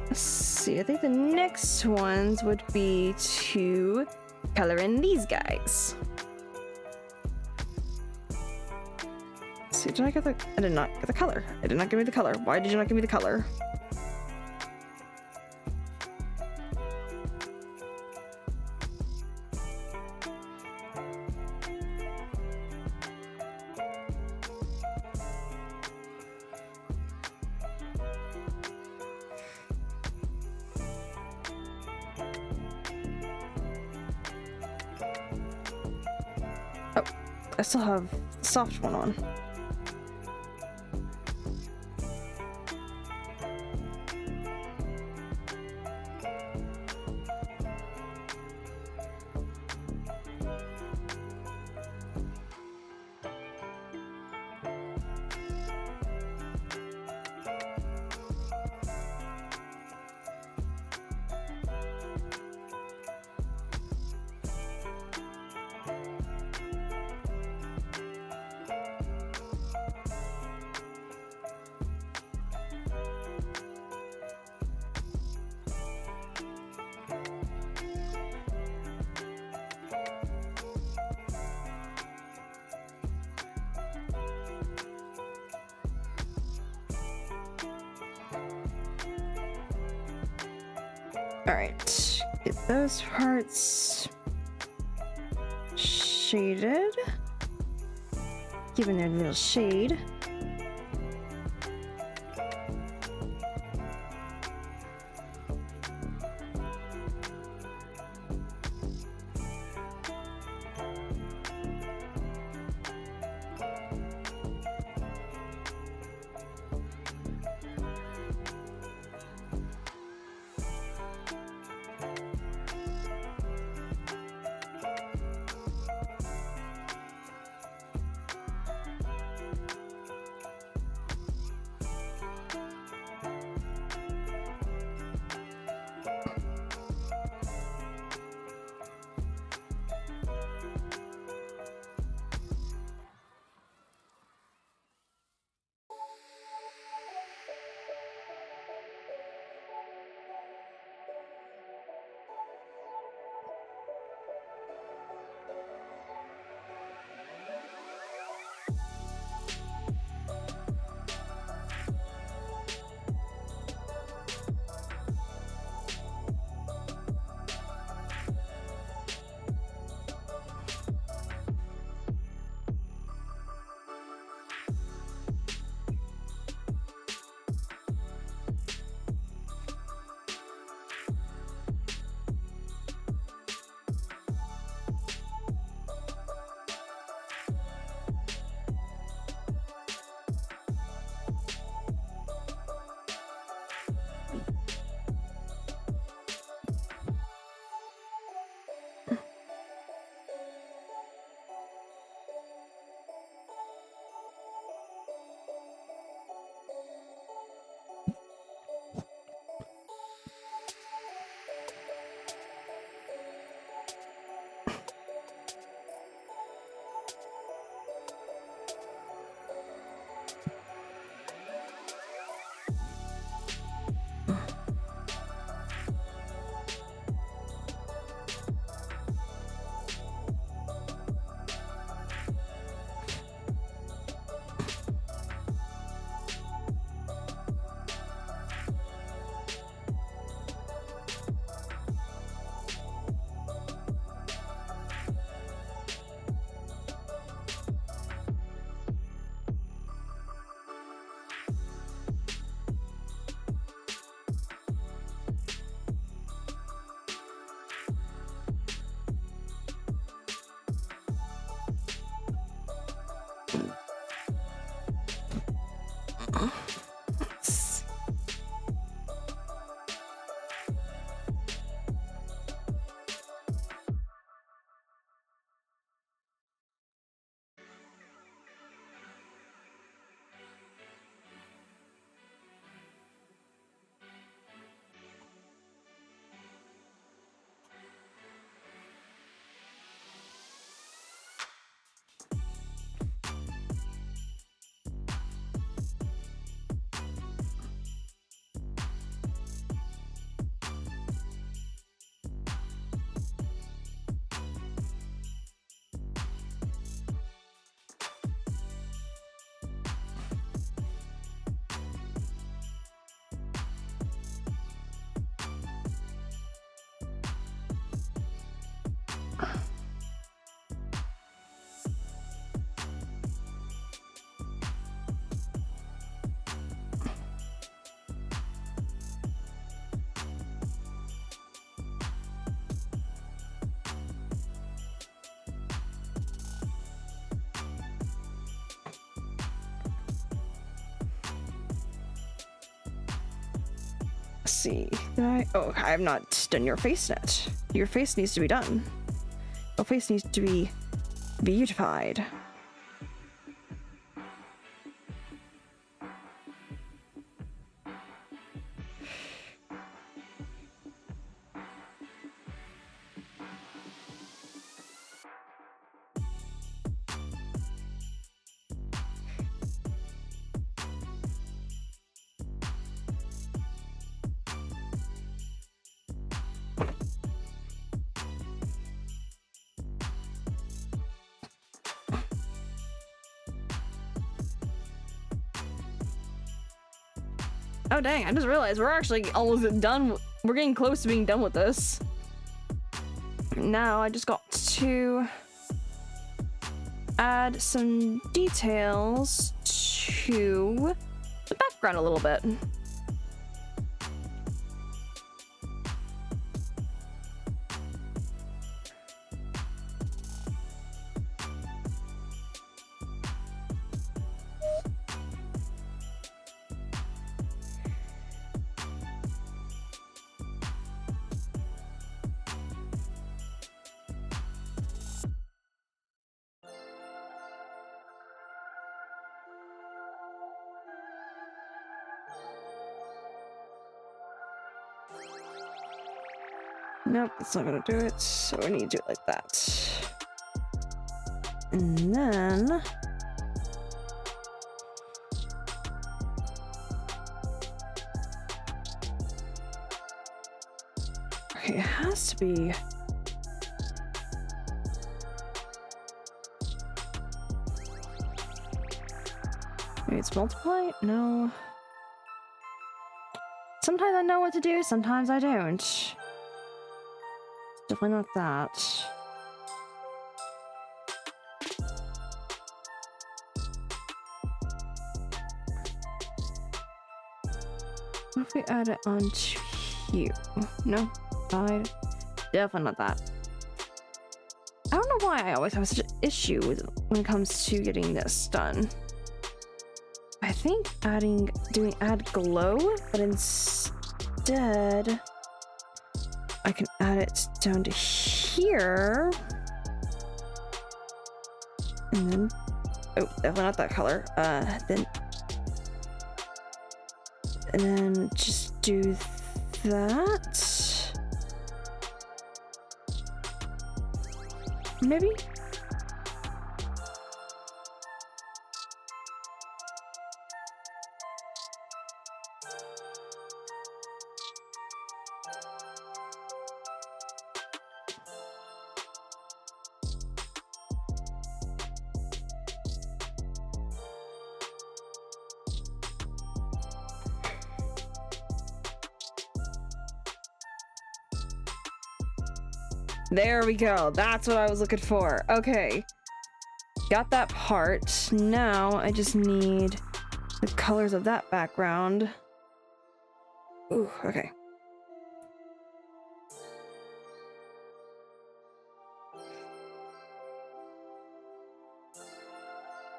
Let's see, I think the next ones would be to color in these guys. Let's see, did I get the... I did not get the color. It did not give me the color. Why did you not give me the color? I still have the soft one on. Alright, get those parts shaded. Giving their little shade. Let's see. Did I? Oh, I have not done your face yet. Your face needs to be done. Your face needs to be beautified. Oh dang, I just realized we're actually almost done. We're getting close to being done with this. Now I just got to add some details to the background a little bit. Nope, it's not gonna do it, so we need to do it like that. And then... okay, it has to be... maybe it's multiply? No. Sometimes I know what to do, sometimes I don't. Definitely not that. What if we add it onto you? No, side. Definitely not that. I don't know why I always have such an issue with when it comes to getting this done. I think doing add glow, but instead I can add it down to here. And then, oh, definitely not that color. And then just do that. Maybe? There we go. That's what I was looking for. Okay. Got that part. Now I just need the colors of that background. Ooh, okay.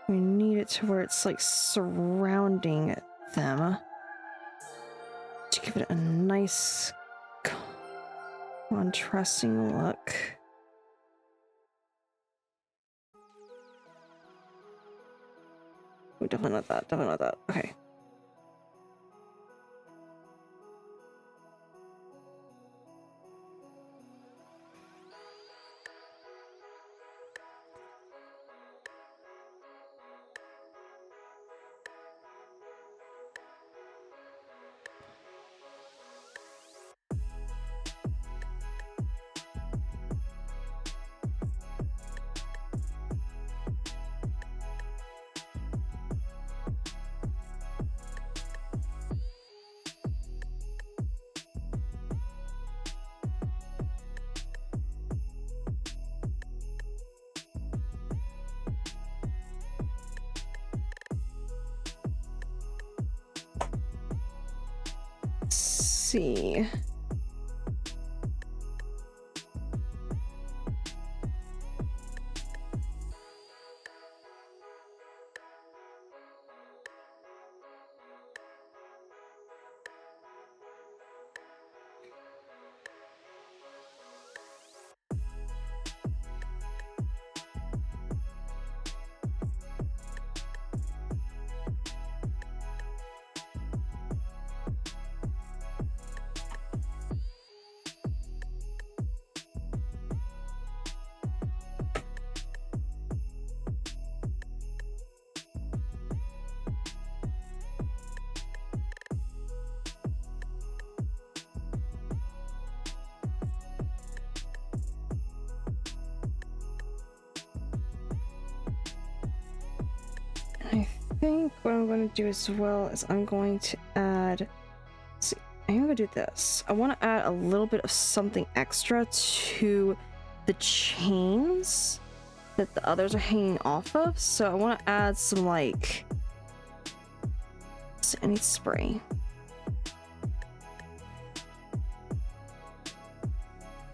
We need it to where it's like surrounding them to give it a nice contrasting look. We definitely not that. Definitely not that. Okay. See. I think what I'm going to do as well is I'm going to add, let's see, I'm going to do this. I want to add a little bit of something extra to the chains that the others are hanging off of. So I want to add some like, I need spray.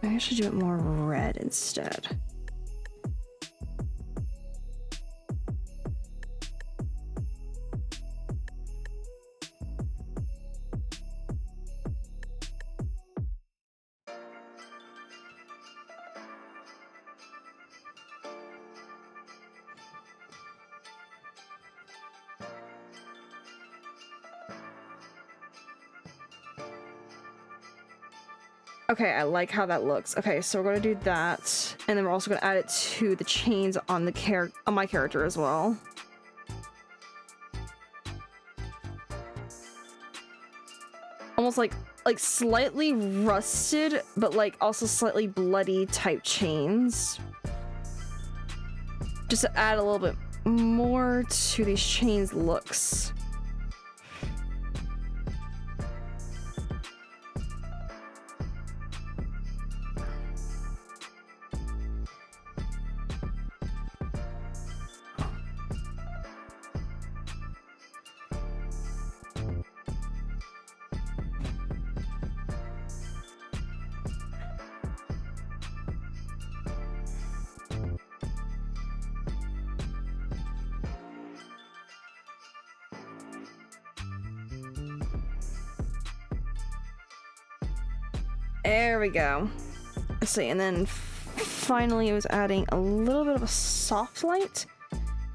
I should do it more red instead. Okay, I like how that looks. Okay, so we're gonna do that, and then we're also gonna add it to the chains on the on my character as well. Almost like slightly rusted, but like also slightly bloody type chains. Just to add a little bit more to these chains looks. There we go. Let's see, and then finally it was adding a little bit of a soft light.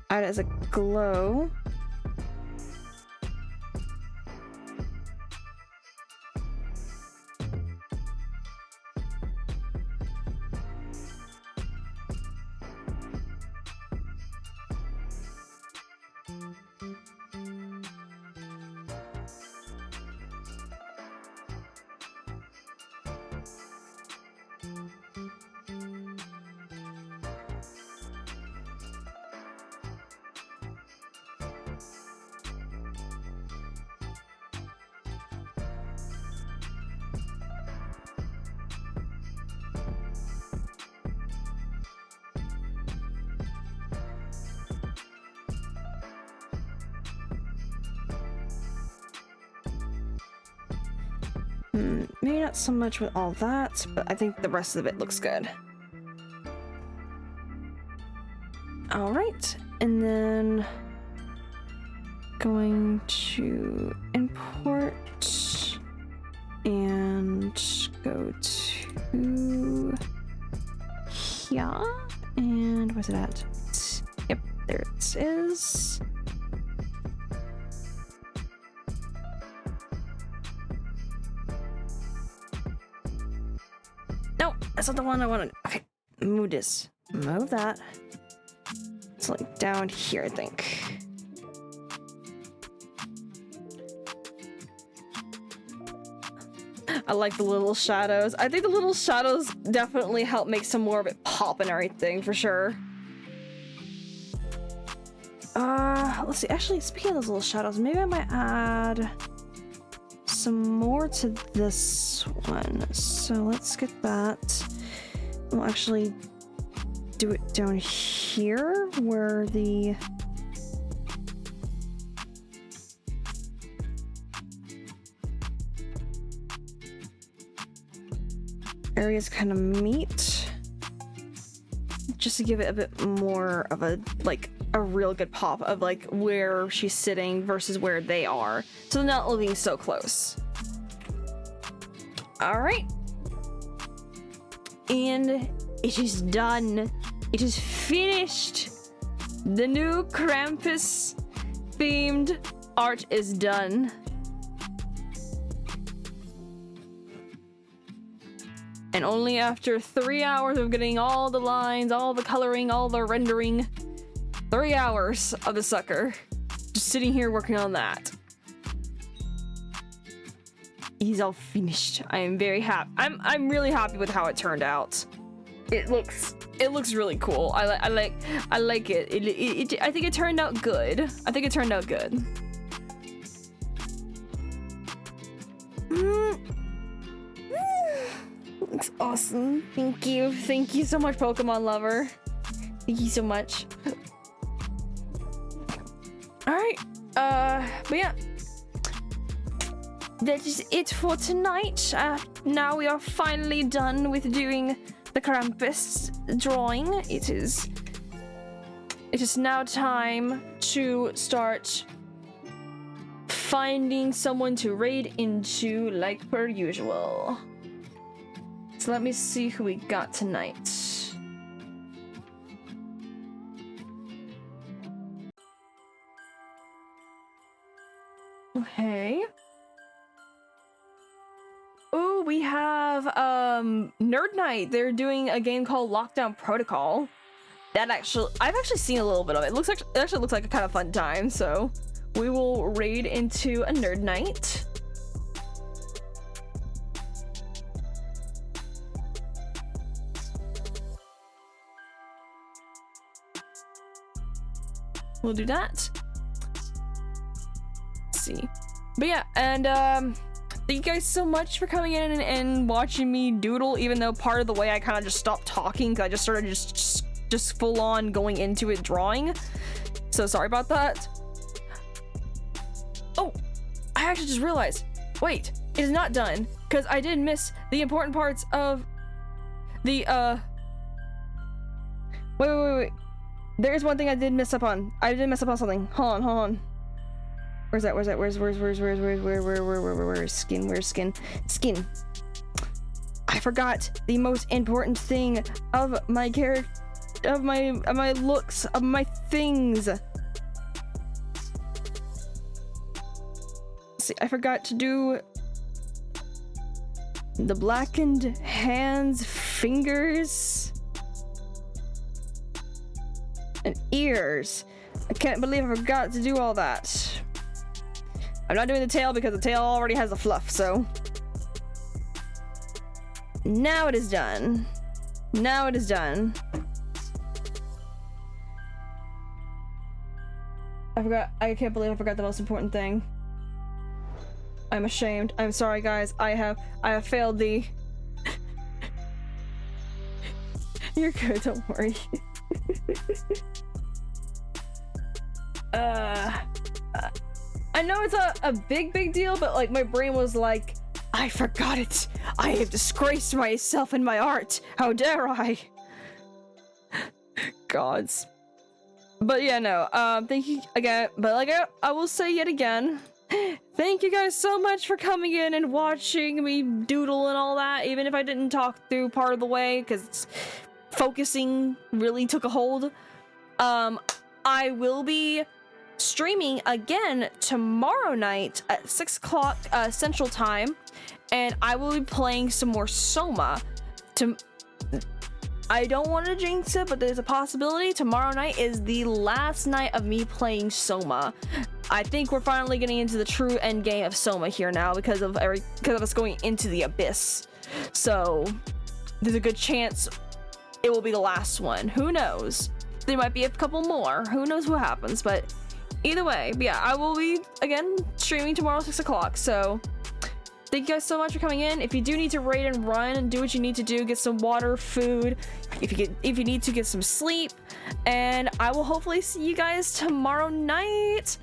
Add it as a glow. Maybe not so much with all that, but I think the rest of it looks good. All right, And then going to import and go to here. And where's it at? Yep, there it is. No, that's not the one I wanted. Okay, move this. Move that. It's like down here, I think. I like the little shadows. I think the little shadows definitely help make some more of it pop and everything, for sure. Let's see. Actually, speaking of those little shadows, maybe I might add some more to this one. So let's get that. We'll actually do it down here where the areas kind of meet, just to give it a bit more of a, like, a real good pop of like where she's sitting versus where they are, so they're not looking so close. All right, and it is done. It is finished. The new Krampus themed art is done. And only after 3 hours of getting all the lines, all the coloring, all the rendering, 3 hours of the sucker, just sitting here working on that. He's all finished. I am very happy. I'm really happy with how it turned out. It looks really cool. I like it. I think it turned out good. I think it turned out good. Looks awesome. Thank you. Thank you so much, Pokemon lover. Thank you so much. Alright. But yeah. That is it for tonight. Now we are finally done with doing the Krampus drawing. It is now time to start finding someone to raid into like per usual. So let me see who we got tonight. Okay. Oh, we have Nerd Night. They're doing a game called Lockdown Protocol. I've actually seen a little bit of it. It actually looks like a kind of fun time, so we will raid into a Nerd Night. We'll do that. Let's see. But yeah, and thank you guys so much for coming in and watching me doodle, even though part of the way I kind of just stopped talking because I just started just full on going into it drawing. So sorry about that. Oh, I actually just realized, wait, it is not done because I did miss the important parts of the wait. There's one thing I did mess up on. I did mess up on something. Hold on. Where's that? Where's skin? Where's skin? Skin. I forgot the most important thing of my character, of my looks, of my things. See, I forgot to do the blackened hands, fingers, and ears. I can't believe I forgot to do all that. I'm not doing the tail because the tail already has the fluff, so. Now it is done. Now it is done. I can't believe I forgot the most important thing. I'm ashamed. I'm sorry, guys. I have failed thee. You're good, don't worry. I know it's a big deal, but like my brain was like, I forgot it. I have disgraced myself in my art. How dare I? Gods. But yeah, no, thank you again. But like I will say yet again, thank you guys so much for coming in and watching me doodle and all that, even if I didn't talk through part of the way, because focusing really took a hold. I will be streaming again tomorrow night at 6 o'clock Central Time, and I will be playing some more Soma. I don't want to jinx it, but there's a possibility tomorrow night is the last night of me playing Soma. I think we're finally getting into the true end game of Soma here now because of us going into the abyss. So there's a good chance it will be the last one. Who knows? There might be a couple more. Who knows what happens? But either way, yeah, I will be again streaming tomorrow 6 o'clock. So thank you guys so much for coming in. If you do need to raid and run and do what you need to do, get some water, food, if you need to get some sleep, and I will hopefully see you guys tomorrow night.